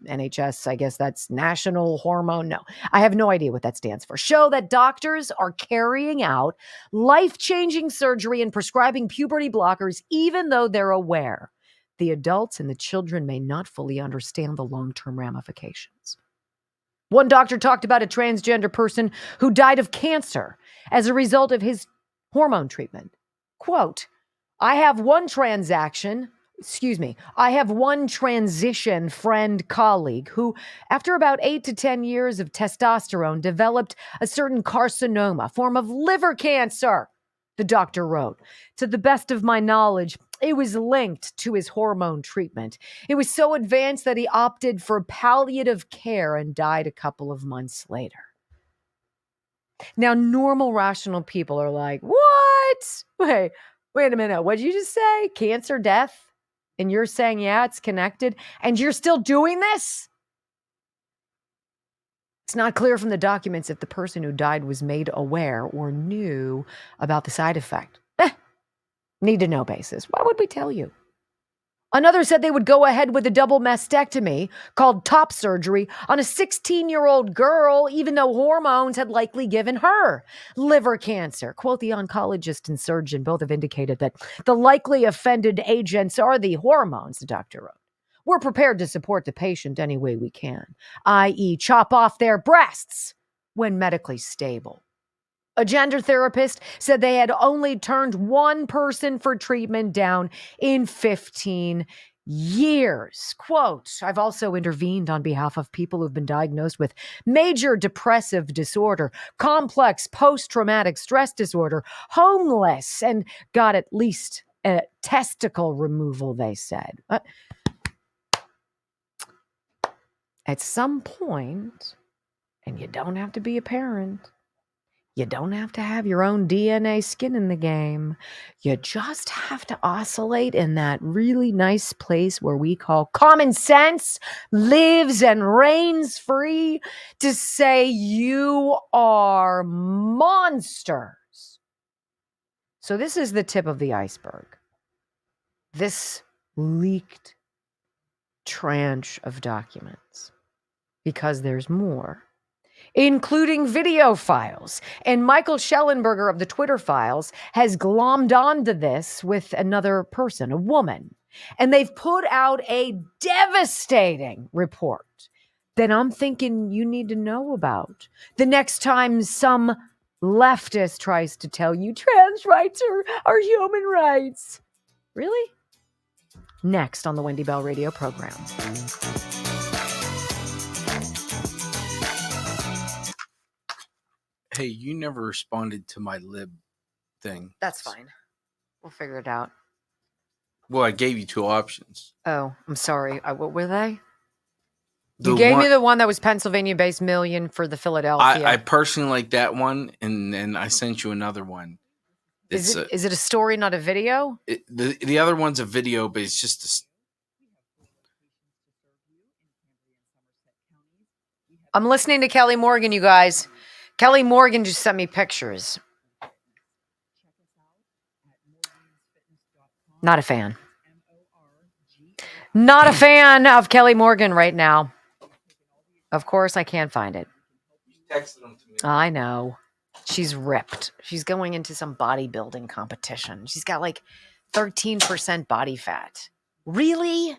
NHS, I guess that's National Hormone. No, I have no idea what that stands for. Show that doctors are carrying out life-changing surgery and prescribing puberty blockers, even though they're aware the adults and the children may not fully understand the long-term ramifications. One doctor talked about a transgender person who died of cancer as a result of his hormone treatment. Quote, I have one transition friend colleague who, after about 8 to 10 years of testosterone, developed a certain carcinoma, form of liver cancer, the doctor wrote. To the best of my knowledge, it was linked to his hormone treatment. It was so advanced that he opted for palliative care and died a couple of months later. Now, normal, rational people are like, what? Wait a minute. What did you just say? Cancer, death? And you're saying, yeah, it's connected, and you're still doing this? It's not clear from the documents if the person who died was made aware or knew about the side effect. Need to know basis. Why would we tell you? Another said they would go ahead with a double mastectomy called top surgery on a 16-year-old girl, even though hormones had likely given her liver cancer. Quote, the oncologist and surgeon both have indicated that the likely offended agents are the hormones, the doctor wrote. We're prepared to support the patient any way we can, i.e. chop off their breasts when medically stable. A gender therapist said they had only turned one person for treatment down in 15 years. Quote, I've also intervened on behalf of people who've been diagnosed with major depressive disorder, complex post-traumatic stress disorder, homeless, and got at least a testicle removal, they said. At some point, and you don't have to be a parent, you don't have to have your own DNA skin in the game. You just have to oscillate in that really nice place where we call common sense lives and reigns free to say you are monsters. So this is the tip of the iceberg. This leaked tranche of documents, because there's more, including video files. And Michael Schellenberger of the Twitter files has glommed onto this with another person, a woman. And they've put out a devastating report that I'm thinking you need to know about the next time some leftist tries to tell you trans rights are human rights. Really? Next on the Wendy Bell Radio program. Hey, you never responded to my lib thing. That's fine. We'll figure it out. Well, I gave you two options. Oh, I'm sorry. What were they? You gave me the one that was Pennsylvania-based million for the Philadelphia. I personally like that one, and then I sent you another one. Is it a story, not a video? The other one's a video, but it's just I'm listening to Kelly Morgan, you guys. Kelly Morgan just sent me pictures. Not a fan. Not a fan of Kelly Morgan right now. Of course, I can't find it. Texted him to me. I know. She's ripped. She's going into some bodybuilding competition. She's got like 13% body fat. Really?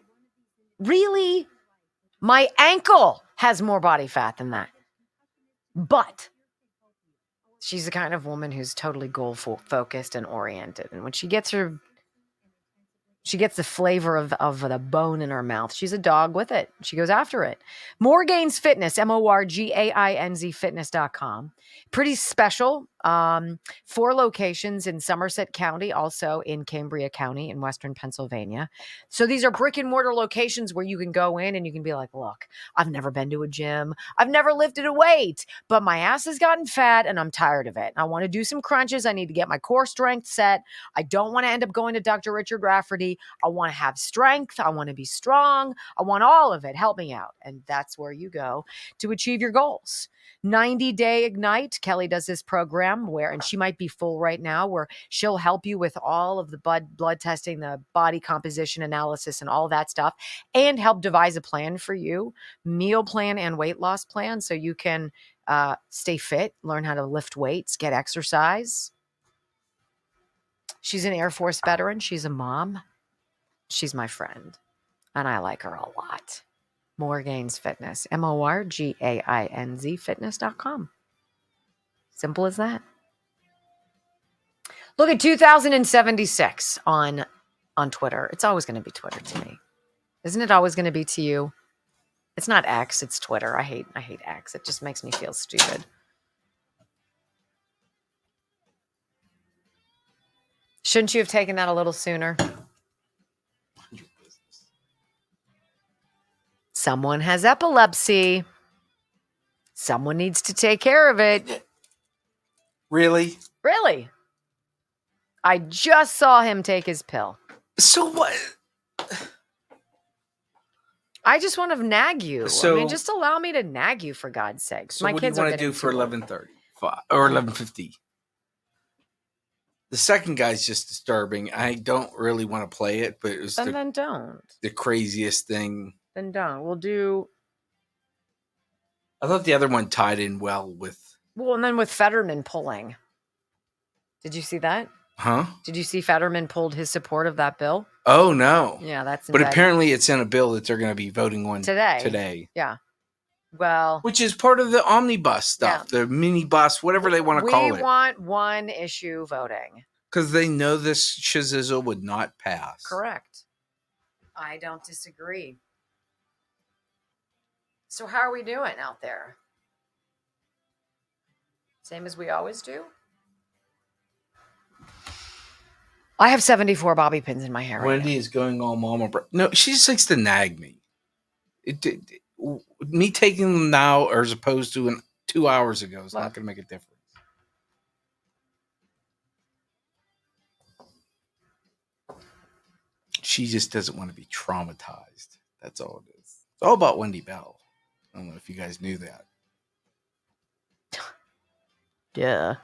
Really? My ankle has more body fat than that. But she's the kind of woman who's totally goal focused and oriented. And when she gets the flavor of the bone in her mouth. She's a dog with it. She goes after it. Morgain's Fitness, MORGAINZ fitness.com. Pretty special. 4 locations in Somerset County, also in Cambria County in Western Pennsylvania. So these are brick and mortar locations where you can go in and you can be like, look, I've never been to a gym. I've never lifted a weight, but my ass has gotten fat and I'm tired of it. I want to do some crunches. I need to get my core strength set. I don't want to end up going to Dr. Richard Rafferty. I want to have strength. I want to be strong. I want all of it. Help me out. And that's where you go to achieve your goals. 90-day Ignite. Kelly does this program and she might be full right now, where she'll help you with all of the blood testing, the body composition analysis and all that stuff, and help devise a plan for you, meal plan and weight loss plan, so you can stay fit, learn how to lift weights, get exercise. She's an Air Force veteran. She's a mom. She's my friend, and I like her a lot. Morgain's Fitness, MORGAINZ fitness.com. Simple as that. Look at 2076 on Twitter. It's always going to be Twitter to me. Isn't it always going to be to you? It's not X, it's Twitter. I hate X. It just makes me feel stupid. Shouldn't you have taken that a little sooner? Someone has epilepsy. Someone needs to take care of it. Really? Really? I just saw him take his pill. So what? I just want to nag you. So, I mean, just allow me to nag you, for God's sakes. So My what do you kids are want to getting do for too old. 11:30 or 11:50? The second guy's just disturbing. I don't really want to play it, but it was Then don't. the craziest thing. Then don't. We'll do. I thought the other one tied in well with. Well, and then with Fetterman pulling. Did you see that? Huh? Did you see Fetterman pulled his support of that bill? Oh, no. Yeah, that's But insane. apparently it's in a bill that they're going to be voting on today. Yeah. Well. Which is part of the omnibus stuff, the mini bus, whatever they want to call it. We want one issue voting. Because they know this shizzle would not pass. Correct. I don't disagree. So how are we doing out there? Same as we always do? I have 74 bobby pins in my hair. Wendy is going all mama. No, she just likes to nag me. Me taking them now as opposed to 2 hours ago is not going to make a difference. She just doesn't want to be traumatized. That's all it is. It's all about Wendy Bell. I don't know if you guys knew that. Duh.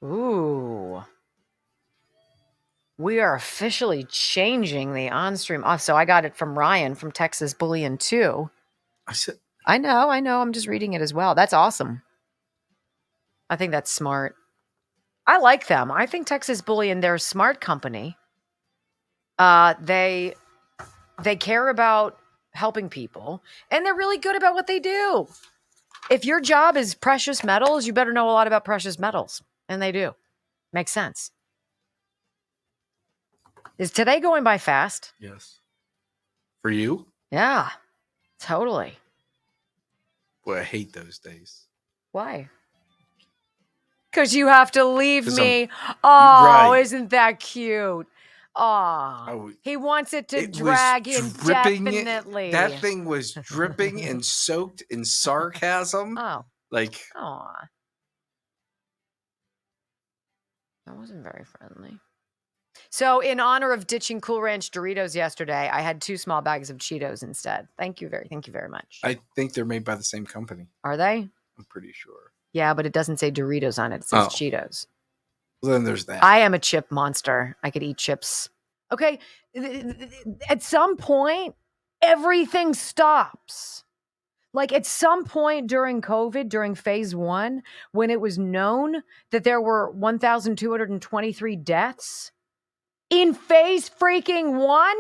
Ooh. We are officially changing the on-stream. Oh, so I got it from Ryan from Texas Bullion 2. I know. I'm just reading it as well. That's awesome. I think that's smart. I like them. I think Texas Bullion, they're a smart company. They care about helping people, and they're really good about what they do. If your job is precious metals, you better know a lot about precious metals, and they do. Makes sense. Is today going by fast? Yes. For you? Yeah, totally. Boy, I hate those days. Why? Because you have to leave me. Oh, right. Isn't that cute? Oh, he wants it to drag indefinitely. That thing was dripping and soaked in sarcasm. Oh. Like. Aw. That wasn't very friendly. So in honor of ditching Cool Ranch Doritos yesterday, I had 2 small bags of Cheetos instead. Thank you very much. I think they're made by the same company. Are they? I'm pretty sure. Yeah, but it doesn't say Doritos on it. It says Cheetos. Well, then there's that. I am a chip monster. I could eat chips Okay? At some point, everything stops. Like at some point during COVID, during phase 1, when it was known that there were 1,223 deaths, in phase freaking 1,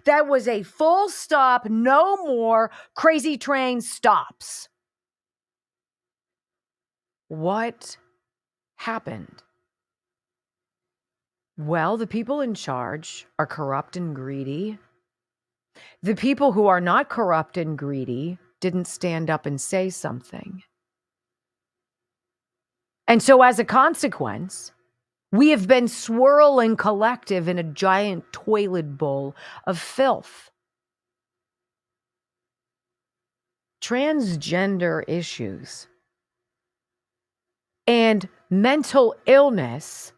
that was a full stop, no more crazy train stops. What happened? Well, the people in charge are corrupt and greedy. The people who are not corrupt and greedy didn't stand up and say something. And so as a consequence, we have been swirling collective in a giant toilet bowl of filth. Transgender issues and mental illness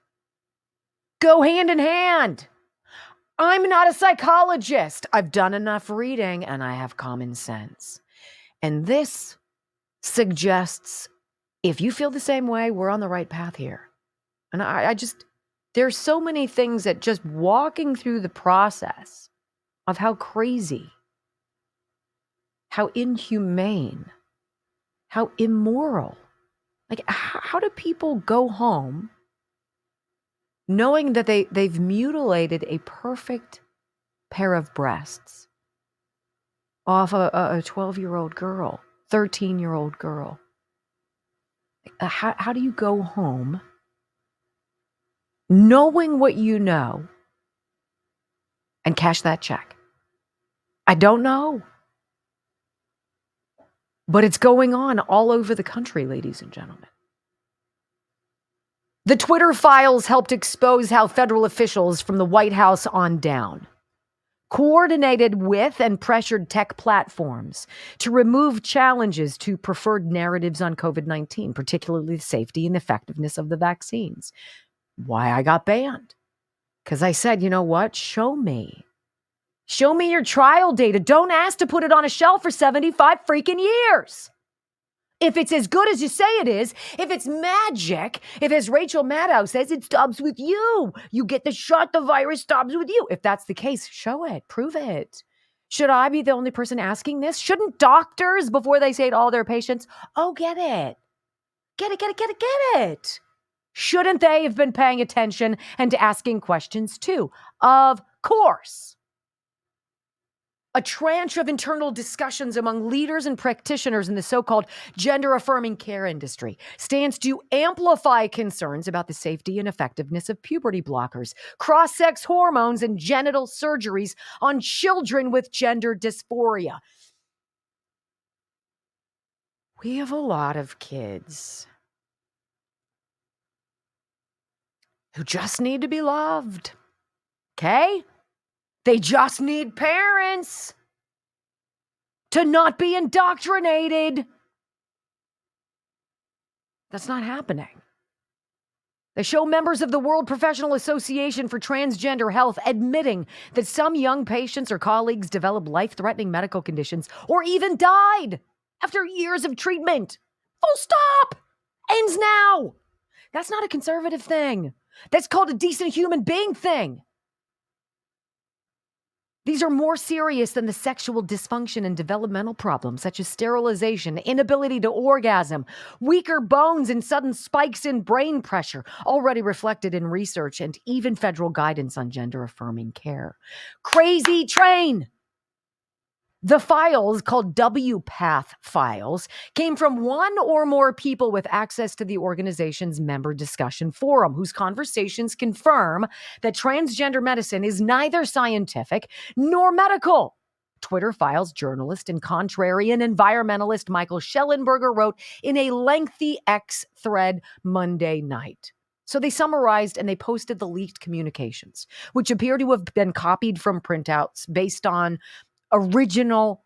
go hand in hand. I'm not a psychologist. I've done enough reading and I have common sense. And this suggests if you feel the same way, we're on the right path here. And I just, there's so many things that just walking through the process of how crazy, how inhumane, how immoral. Like, how do people go home knowing that they've mutilated a perfect pair of breasts off a 12-year-old girl, 13-year-old girl? How do you go home knowing what you know and cash that check? I don't know. But it's going on all over the country, ladies and gentlemen. The Twitter files helped expose how federal officials from the White House on down coordinated with and pressured tech platforms to remove challenges to preferred narratives on COVID-19, particularly the safety and effectiveness of the vaccines. Why I got banned? Because I said, you know what? Show me. Show me your trial data. Don't ask to put it on a shelf for 75 freaking years. If it's as good as you say it is, if it's magic, if as Rachel Maddow says, it stops with you. You get the shot, the virus stops with you. If that's the case, show it, prove it. Should I be the only person asking this? Shouldn't doctors, before they say to all their patients, oh, get it. Get it. Shouldn't they have been paying attention and asking questions too? Of course. A tranche of internal discussions among leaders and practitioners in the so-called gender-affirming care industry stands to amplify concerns about the safety and effectiveness of puberty blockers, cross-sex hormones, and genital surgeries on children with gender dysphoria. We have a lot of kids who just need to be loved, okay? They just need parents to not be indoctrinated. That's not happening. They show members of the World Professional Association for Transgender Health admitting that some young patients or colleagues developed life-threatening medical conditions or even died after years of treatment. Full stop. Ends now. That's not a conservative thing. That's called a decent human being thing. These are more serious than the sexual dysfunction and developmental problems such as sterilization, inability to orgasm, weaker bones, and sudden spikes in brain pressure, already reflected in research and even federal guidance on gender-affirming care. Crazy train! The files, called WPATH files, came from one or more people with access to the organization's member discussion forum, whose conversations confirm that transgender medicine is neither scientific nor medical. Twitter files journalist and contrarian environmentalist Michael Schellenberger wrote in a lengthy X thread Monday night. So they summarized and they posted the leaked communications, which appear to have been copied from printouts based on original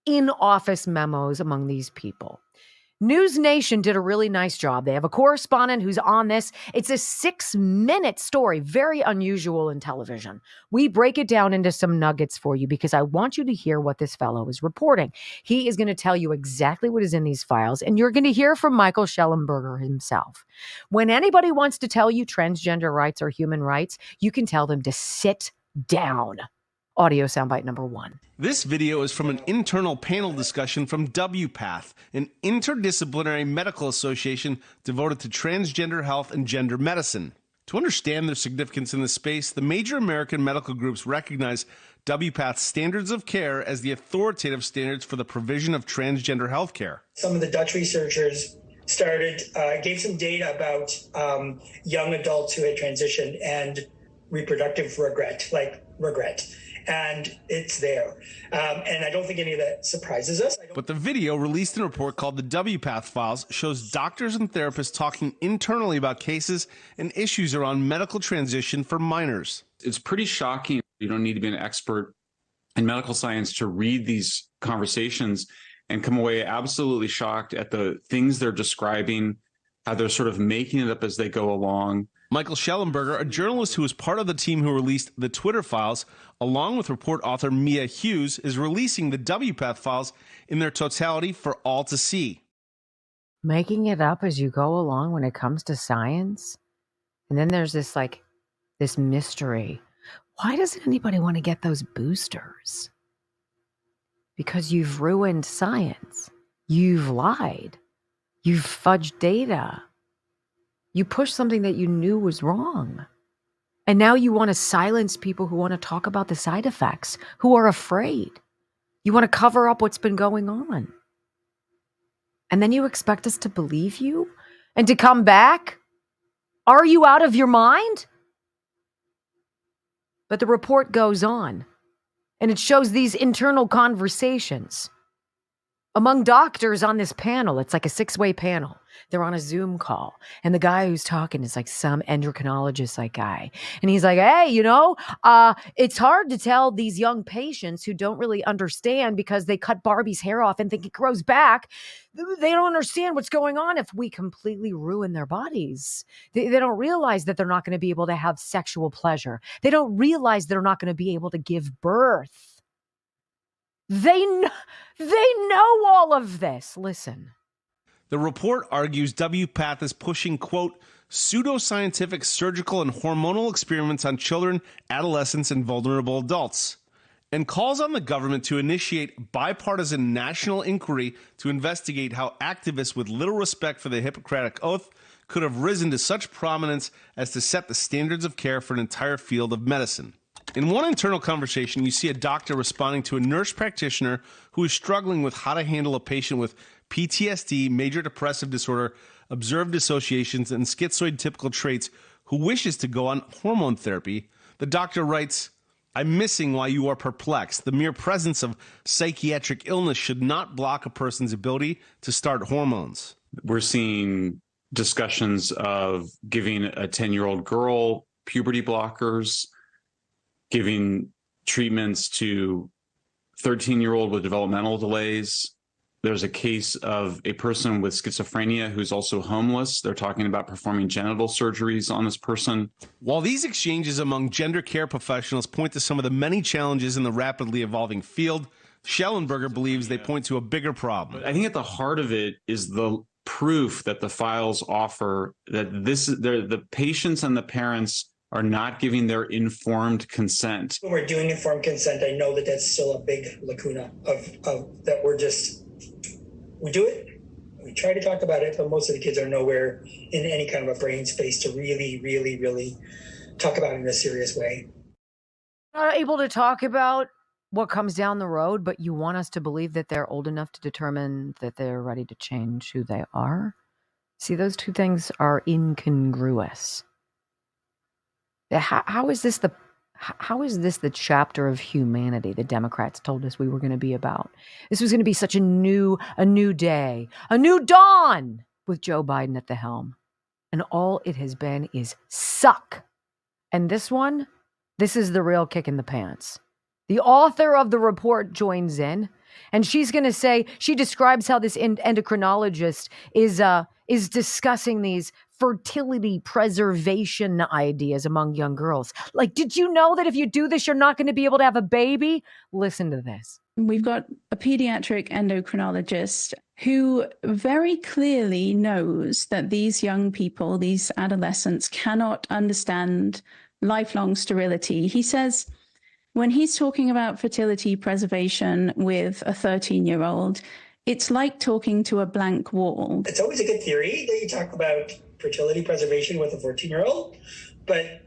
in-office memos among these people. News Nation did a really nice job. They have a correspondent who's on this. It's a 6-minute story, very unusual in television. We break it down into some nuggets for you because I want you to hear what this fellow is reporting. He is going to tell you exactly what is in these files, and you're going to hear from Michael Schellenberger himself. When anybody wants to tell you transgender rights are human rights, you can tell them to sit down. Audio soundbite number 1. This video is from an internal panel discussion from WPATH, an interdisciplinary medical association devoted to transgender health and gender medicine. To understand their significance in this space, the major American medical groups recognize WPATH's standards of care as the authoritative standards for the provision of transgender health care. Some of the Dutch researchers gave some data about young adults who had transitioned and reproductive regret. And it's there. And I don't think any of that surprises us. But the video, released in a report called the WPATH Files, shows doctors and therapists talking internally about cases and issues around medical transition for minors. It's pretty shocking. You don't need to be an expert in medical science to read these conversations and come away absolutely shocked at the things they're describing, how they're sort of making it up as they go along. Michael Schellenberger, a journalist who was part of the team who released the Twitter files, along with report author Mia Hughes, is releasing the WPATH files in their totality for all to see. Making it up as you go along when it comes to science? And then there's this mystery. Why doesn't anybody want to get those boosters? Because you've ruined science. You've lied. You've fudged data. You pushed something that you knew was wrong. And now you want to silence people who want to talk about the side effects, who are afraid. You want to cover up what's been going on. And then you expect us to believe you and to come back? Are you out of your mind? But the report goes on, and it shows these internal conversations among doctors on this panel. It's like a 6-way panel. They're on a Zoom call, and the guy who's talking is like some endocrinologist guy. And he's like, hey, it's hard to tell these young patients who don't really understand because they cut Barbie's hair off and think it grows back. They don't understand what's going on if we completely ruin their bodies. They don't realize that they're not going to be able to have sexual pleasure. They don't realize they're not going to be able to give birth. They know all of this. Listen. The report argues WPATH is pushing, quote, pseudoscientific surgical and hormonal experiments on children, adolescents, and vulnerable adults, and calls on the government to initiate bipartisan national inquiry to investigate how activists with little respect for the Hippocratic Oath could have risen to such prominence as to set the standards of care for an entire field of medicine. In one internal conversation, you see a doctor responding to a nurse practitioner who is struggling with how to handle a patient with PTSD, major depressive disorder, observed dissociations, and schizoid typical traits who wishes to go on hormone therapy. The doctor writes, I'm missing why you are perplexed. The mere presence of psychiatric illness should not block a person's ability to start hormones. We're seeing discussions of giving a 10-year-old girl puberty blockers, giving treatments to 13-year-old with developmental delays. There's a case of a person with schizophrenia who's also homeless. They're talking about performing genital surgeries on this person. While these exchanges among gender care professionals point to some of the many challenges in the rapidly evolving field, Schellenberger believes they point to a bigger problem. I think at the heart of it is the proof that the files offer that the patients and the parents are not giving their informed consent. When we're doing informed consent, I know that that's still a big lacuna of that we do it, we try to talk about it, but most of the kids are nowhere in any kind of a brain space to really, really, really talk about it in a serious way. Not able to talk about what comes down the road, but you want us to believe that they're old enough to determine that they're ready to change who they are. See, those two things are incongruous. How is this the chapter of humanity the Democrats told us we were going to be about? This was going to be such a new day, a new dawn with Joe Biden at the helm. And all it has been is suck. And this is the real kick in the pants. The author of the report joins in, and she's going to say, she describes how this endocrinologist is discussing these fertility preservation ideas among young girls. Like, did you know that if you do this, you're not going to be able to have a baby? Listen to this. We've got a pediatric endocrinologist who very clearly knows that these young people, these adolescents, cannot understand lifelong sterility. He says when he's talking about fertility preservation with a 13-year-old, it's like talking to a blank wall. It's always a good theory that you talk about fertility preservation with a 14-year-old, but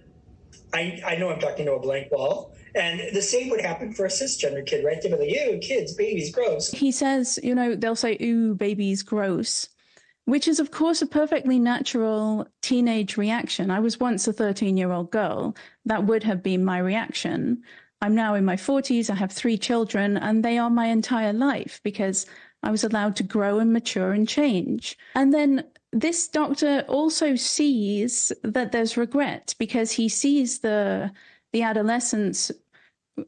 I know I'm talking to a blank wall. And the same would happen for a cisgender kid, right? They'd be like, ew, kids, babies, gross. He says, they'll say, ooh, baby's gross, which is, of course, a perfectly natural teenage reaction. I was once a 13-year-old girl. That would have been my reaction. I'm now in my 40s. I have 3 children, and they are my entire life because I was allowed to grow and mature and change. And then this doctor also sees that there's regret because he sees the adolescents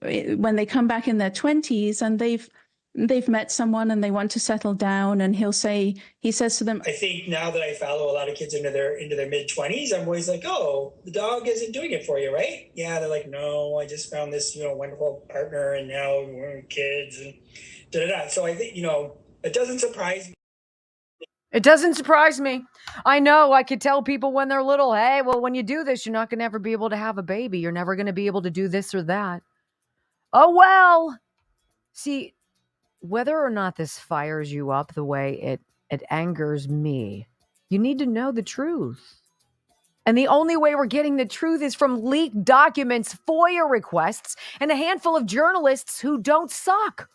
when they come back in their 20s and they've met someone and they want to settle down, and he says to them, I think now that I follow a lot of kids into their mid-20s, I'm always like, oh, the dog isn't doing it for you, right? Yeah, they're like, no, I just found this, wonderful partner and now we're kids and da-da-da. So I think, it doesn't surprise me. It doesn't surprise me. I know I could tell people when they're little, hey, well, when you do this, you're not going to ever be able to have a baby. You're never going to be able to do this or that. Oh, well. See, whether or not this fires you up the way it angers me, you need to know the truth. And the only way we're getting the truth is from leaked documents, FOIA requests, and a handful of journalists who don't suck.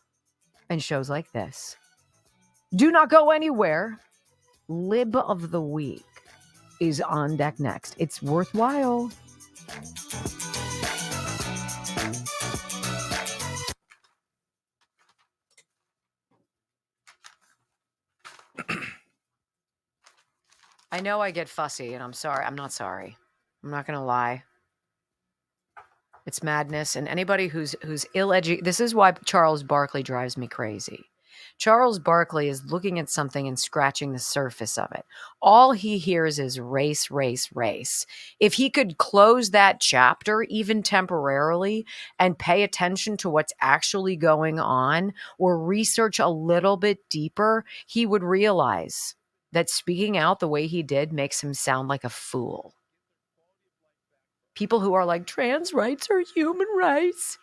And shows like this. Do not go anywhere. Lib of the Week is on deck next. It's worthwhile. I know I get fussy, and I'm sorry. I'm not sorry. I'm not going to lie. It's madness. And anybody who's ill-educated, this is why Charles Barkley drives me crazy. Charles Barkley is looking at something and scratching the surface of it. All he hears is race, race, race. If he could close that chapter, even temporarily, and pay attention to what's actually going on or research a little bit deeper, he would realize that speaking out the way he did makes him sound like a fool. People who are like, trans rights are human rights.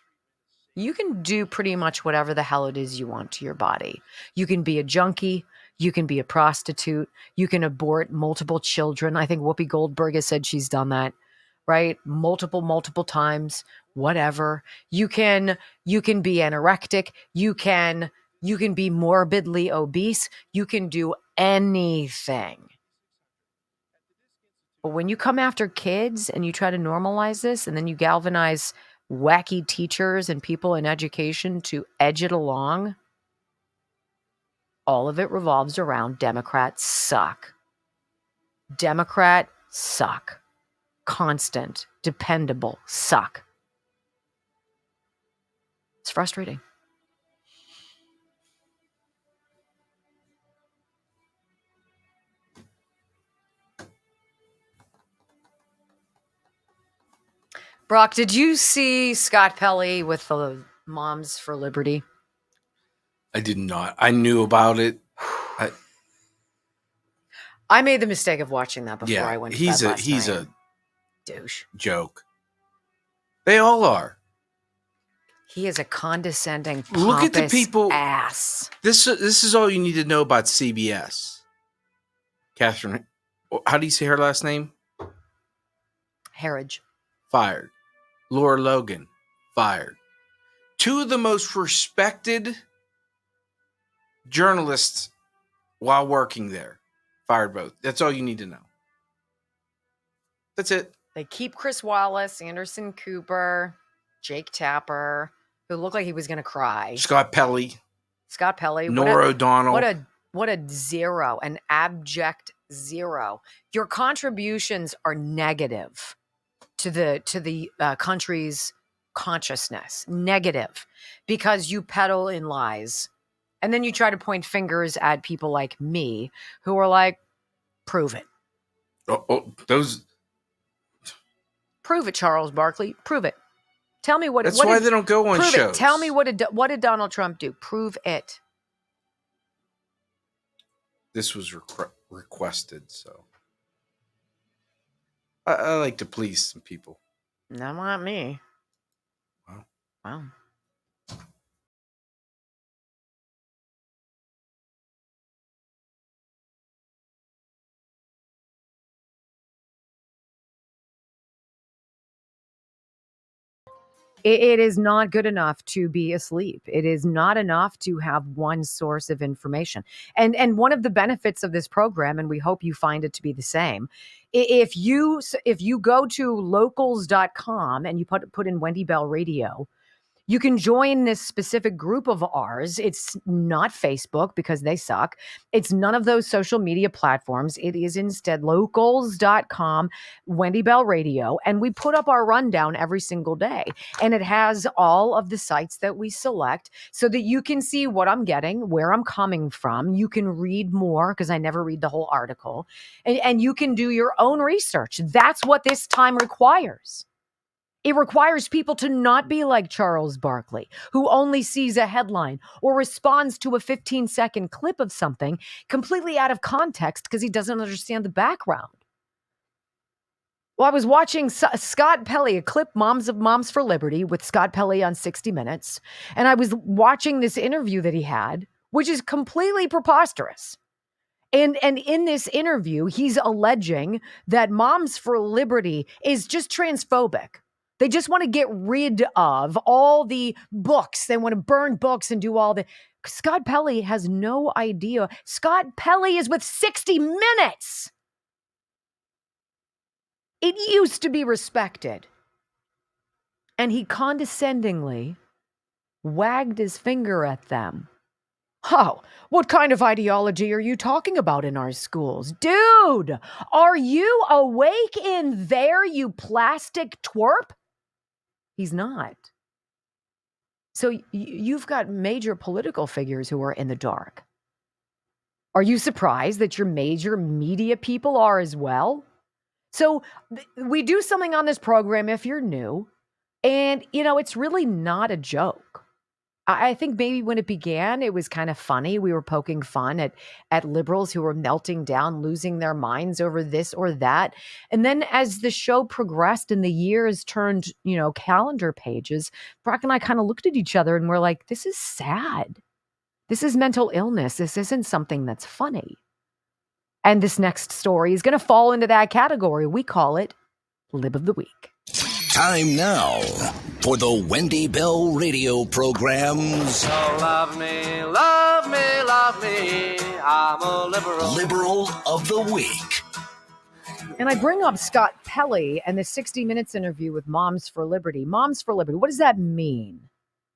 You can do pretty much whatever the hell it is you want to your body. You can be a junkie. You can be a prostitute. You can abort multiple children. I think Whoopi Goldberg has said she's done that, right? Multiple times, whatever. You can be anorectic. You can be morbidly obese. You can do anything. But when you come after kids and you try to normalize this, and then you galvanize wacky teachers and people in education to edge it along, all of it revolves around Democrats suck. Democrat suck. Constant, dependable suck. It's frustrating. Brock, did you see Scott Pelley with the Moms for Liberty? I did not. I knew about it. I made the mistake of watching that before I went to bed last he's night. a douche joke. They all are. He is a condescending, Look at the people. Ass. This is all you need to know about CBS. Catherine, how do you say her last name? Harridge. Fired. Laura Logan, fired. 2 of the most respected journalists while working there, fired both. That's all you need to know. That's it. They keep Chris Wallace, Anderson Cooper, Jake Tapper, who looked like he was going to cry. Scott Pelley. Nora O'Donnell. What a zero, an abject zero. Your contributions are negative to the country's consciousness, negative, because you peddle in lies. And then you try to point fingers at people like me who are like, prove it. Prove it, Charles Barkley. Prove it. Tell me what. That's why they don't go on prove shows. It. Tell me what did Donald Trump do? Prove it. This was requested, so I like to please some people. Not me. Well, Wow. It is not good enough to be asleep. It is not enough to have one source of information. And one of the benefits of this program, and we hope you find it to be the same, if you go to locals.com and you put in Wendy Bell Radio, you can join this specific group of ours. It's not Facebook because they suck. It's none of those social media platforms. It is instead locals.com, Wendy Bell Radio. And we put up our rundown every single day. And it has all of the sites that we select so that you can see what I'm getting, where I'm coming from. You can read more because I never read the whole article. And you can do your own research. That's what this time requires. It requires people to not be like Charles Barkley, who only sees a headline or responds to a 15-second clip of something completely out of context because he doesn't understand the background. Well, I was watching Scott Pelley, a clip, Moms for Liberty, with Scott Pelley on 60 Minutes, and I was watching this interview that he had, which is completely preposterous. And in this interview, he's alleging that Moms for Liberty is just transphobic. They just want to get rid of all the books. They want to burn books and do all the... Scott Pelley has no idea. Scott Pelley is with 60 Minutes. It used to be respected. And he condescendingly wagged his finger at them. Oh, what kind of ideology are you talking about in our schools? Dude, are you awake in there, you plastic twerp? He's not. So you've got major political figures who are in the dark. Are you surprised that your major media people are as well? So we do something on this program if you're new, and, it's really not a joke. I think maybe when it began, it was kind of funny. We were poking fun at liberals who were melting down, losing their minds over this or that. And then as the show progressed and the years turned, calendar pages, Brock and I kind of looked at each other and we're like, this is sad. This is mental illness. This isn't something that's funny. And this next story is going to fall into that category. We call it Lib of the Week. Time now for the Wendy Bell radio programs. So love me, love me, love me. I'm a liberal. Liberal of the Week. And I bring up Scott Pelley and the 60 Minutes interview with Moms for Liberty. Moms for Liberty, what does that mean?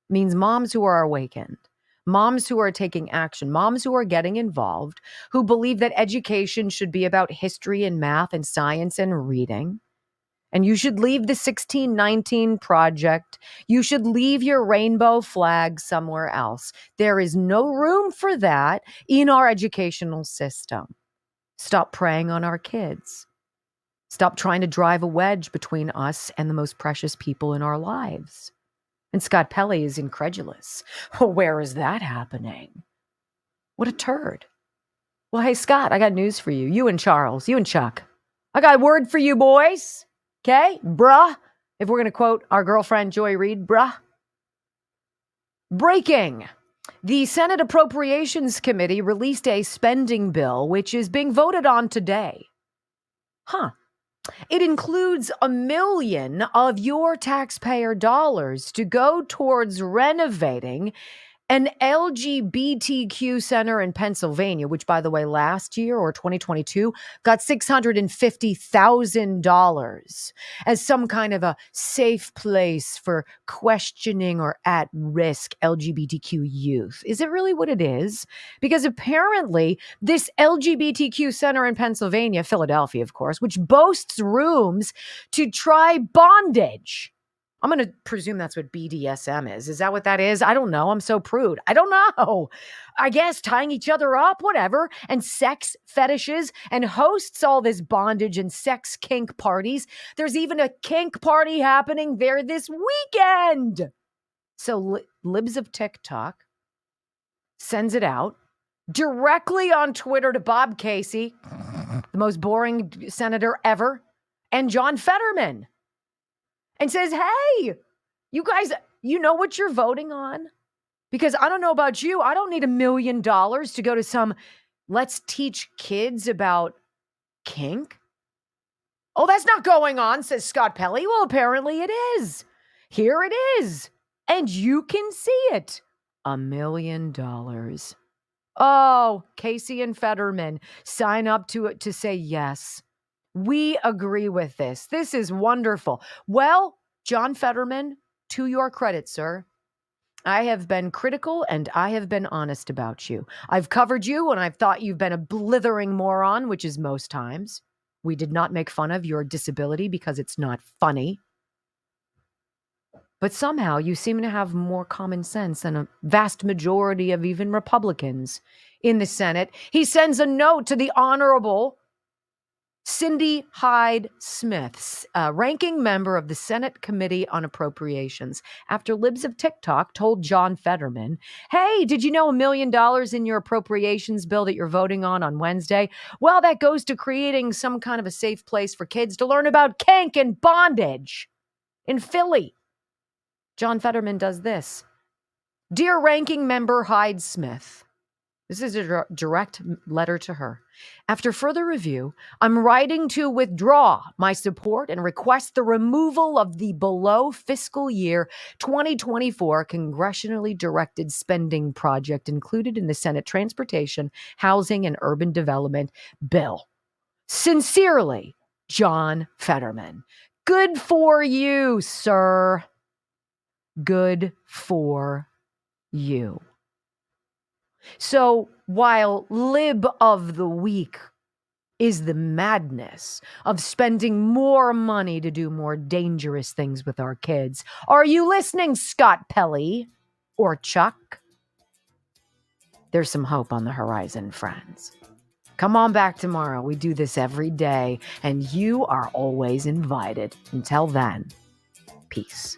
It means moms who are awakened, moms who are taking action, moms who are getting involved, who believe that education should be about history and math and science and reading. And you should leave the 1619 project. You should leave your rainbow flag somewhere else. There is no room for that in our educational system. Stop preying on our kids. Stop trying to drive a wedge between us and the most precious people in our lives. And Scott Pelley is incredulous. Well, where is that happening? What a turd. Well, hey, Scott, I got news for you. You and Charles, you and Chuck. I got a word for you boys. Okay, bruh, if we're going to quote our girlfriend Joy Reid, bruh. Breaking. The Senate Appropriations Committee released a spending bill, which is being voted on today. It includes $1 million of your taxpayer dollars to go towards renovating an LGBTQ center in Pennsylvania, which, by the way, last year or 2022 got $650,000 as some kind of a safe place for questioning or at-risk LGBTQ youth. Is it really what it is? Because apparently this LGBTQ center in Pennsylvania, Philadelphia, of course, which boasts rooms to try bondage. I'm going to presume that's what BDSM is. Is that what that is? I don't know. I'm so prude. I don't know. I guess tying each other up, whatever, and sex fetishes, and hosts all this bondage and sex kink parties. There's even a kink party happening there this weekend. So Libs of TikTok sends it out directly on Twitter to Bob Casey, the most boring senator ever, and John Fetterman. And says, hey, you guys, You know what you're voting on? Because I don't know about you. I don't need $1 million to go to some let's teach kids about kink. Oh, that's not going on, says Scott Pelley. Well, apparently it is. Here it is. And you can see it. $1 million. Oh, Casey and Fetterman, sign up to it to say yes. We agree with this. This is wonderful. Well, John Fetterman, to your credit, sir, I have been critical and I have been honest about you. I've covered you and I've thought you've been a blithering moron, which is most times. We did not make fun of your disability because it's not funny. But somehow you seem to have more common sense than a vast majority of even Republicans in the Senate. He sends a note to the Honorable Cindy Hyde-Smith, ranking member of the Senate Committee on Appropriations, after Libs of TikTok told John Fetterman, hey, did you know $1 million in your appropriations bill that you're voting on Wednesday? Well, that goes to creating some kind of a safe place for kids to learn about kink and bondage in Philly. John Fetterman does this. Dear Ranking Member Hyde-Smith, this is a direct letter to her. After further review, I'm writing to withdraw my support and request the removal of the below fiscal year 2024 congressionally directed spending project included in the Senate Transportation, Housing, and Urban Development bill. Sincerely, John Fetterman. Good for you, sir. Good for you. So while Lib of the Week is the madness of spending more money to do more dangerous things with our kids, are you listening, Scott Pelley or Chuck? There's some hope on the horizon, friends. Come on back tomorrow. We do this every day, and you are always invited. Until then, peace.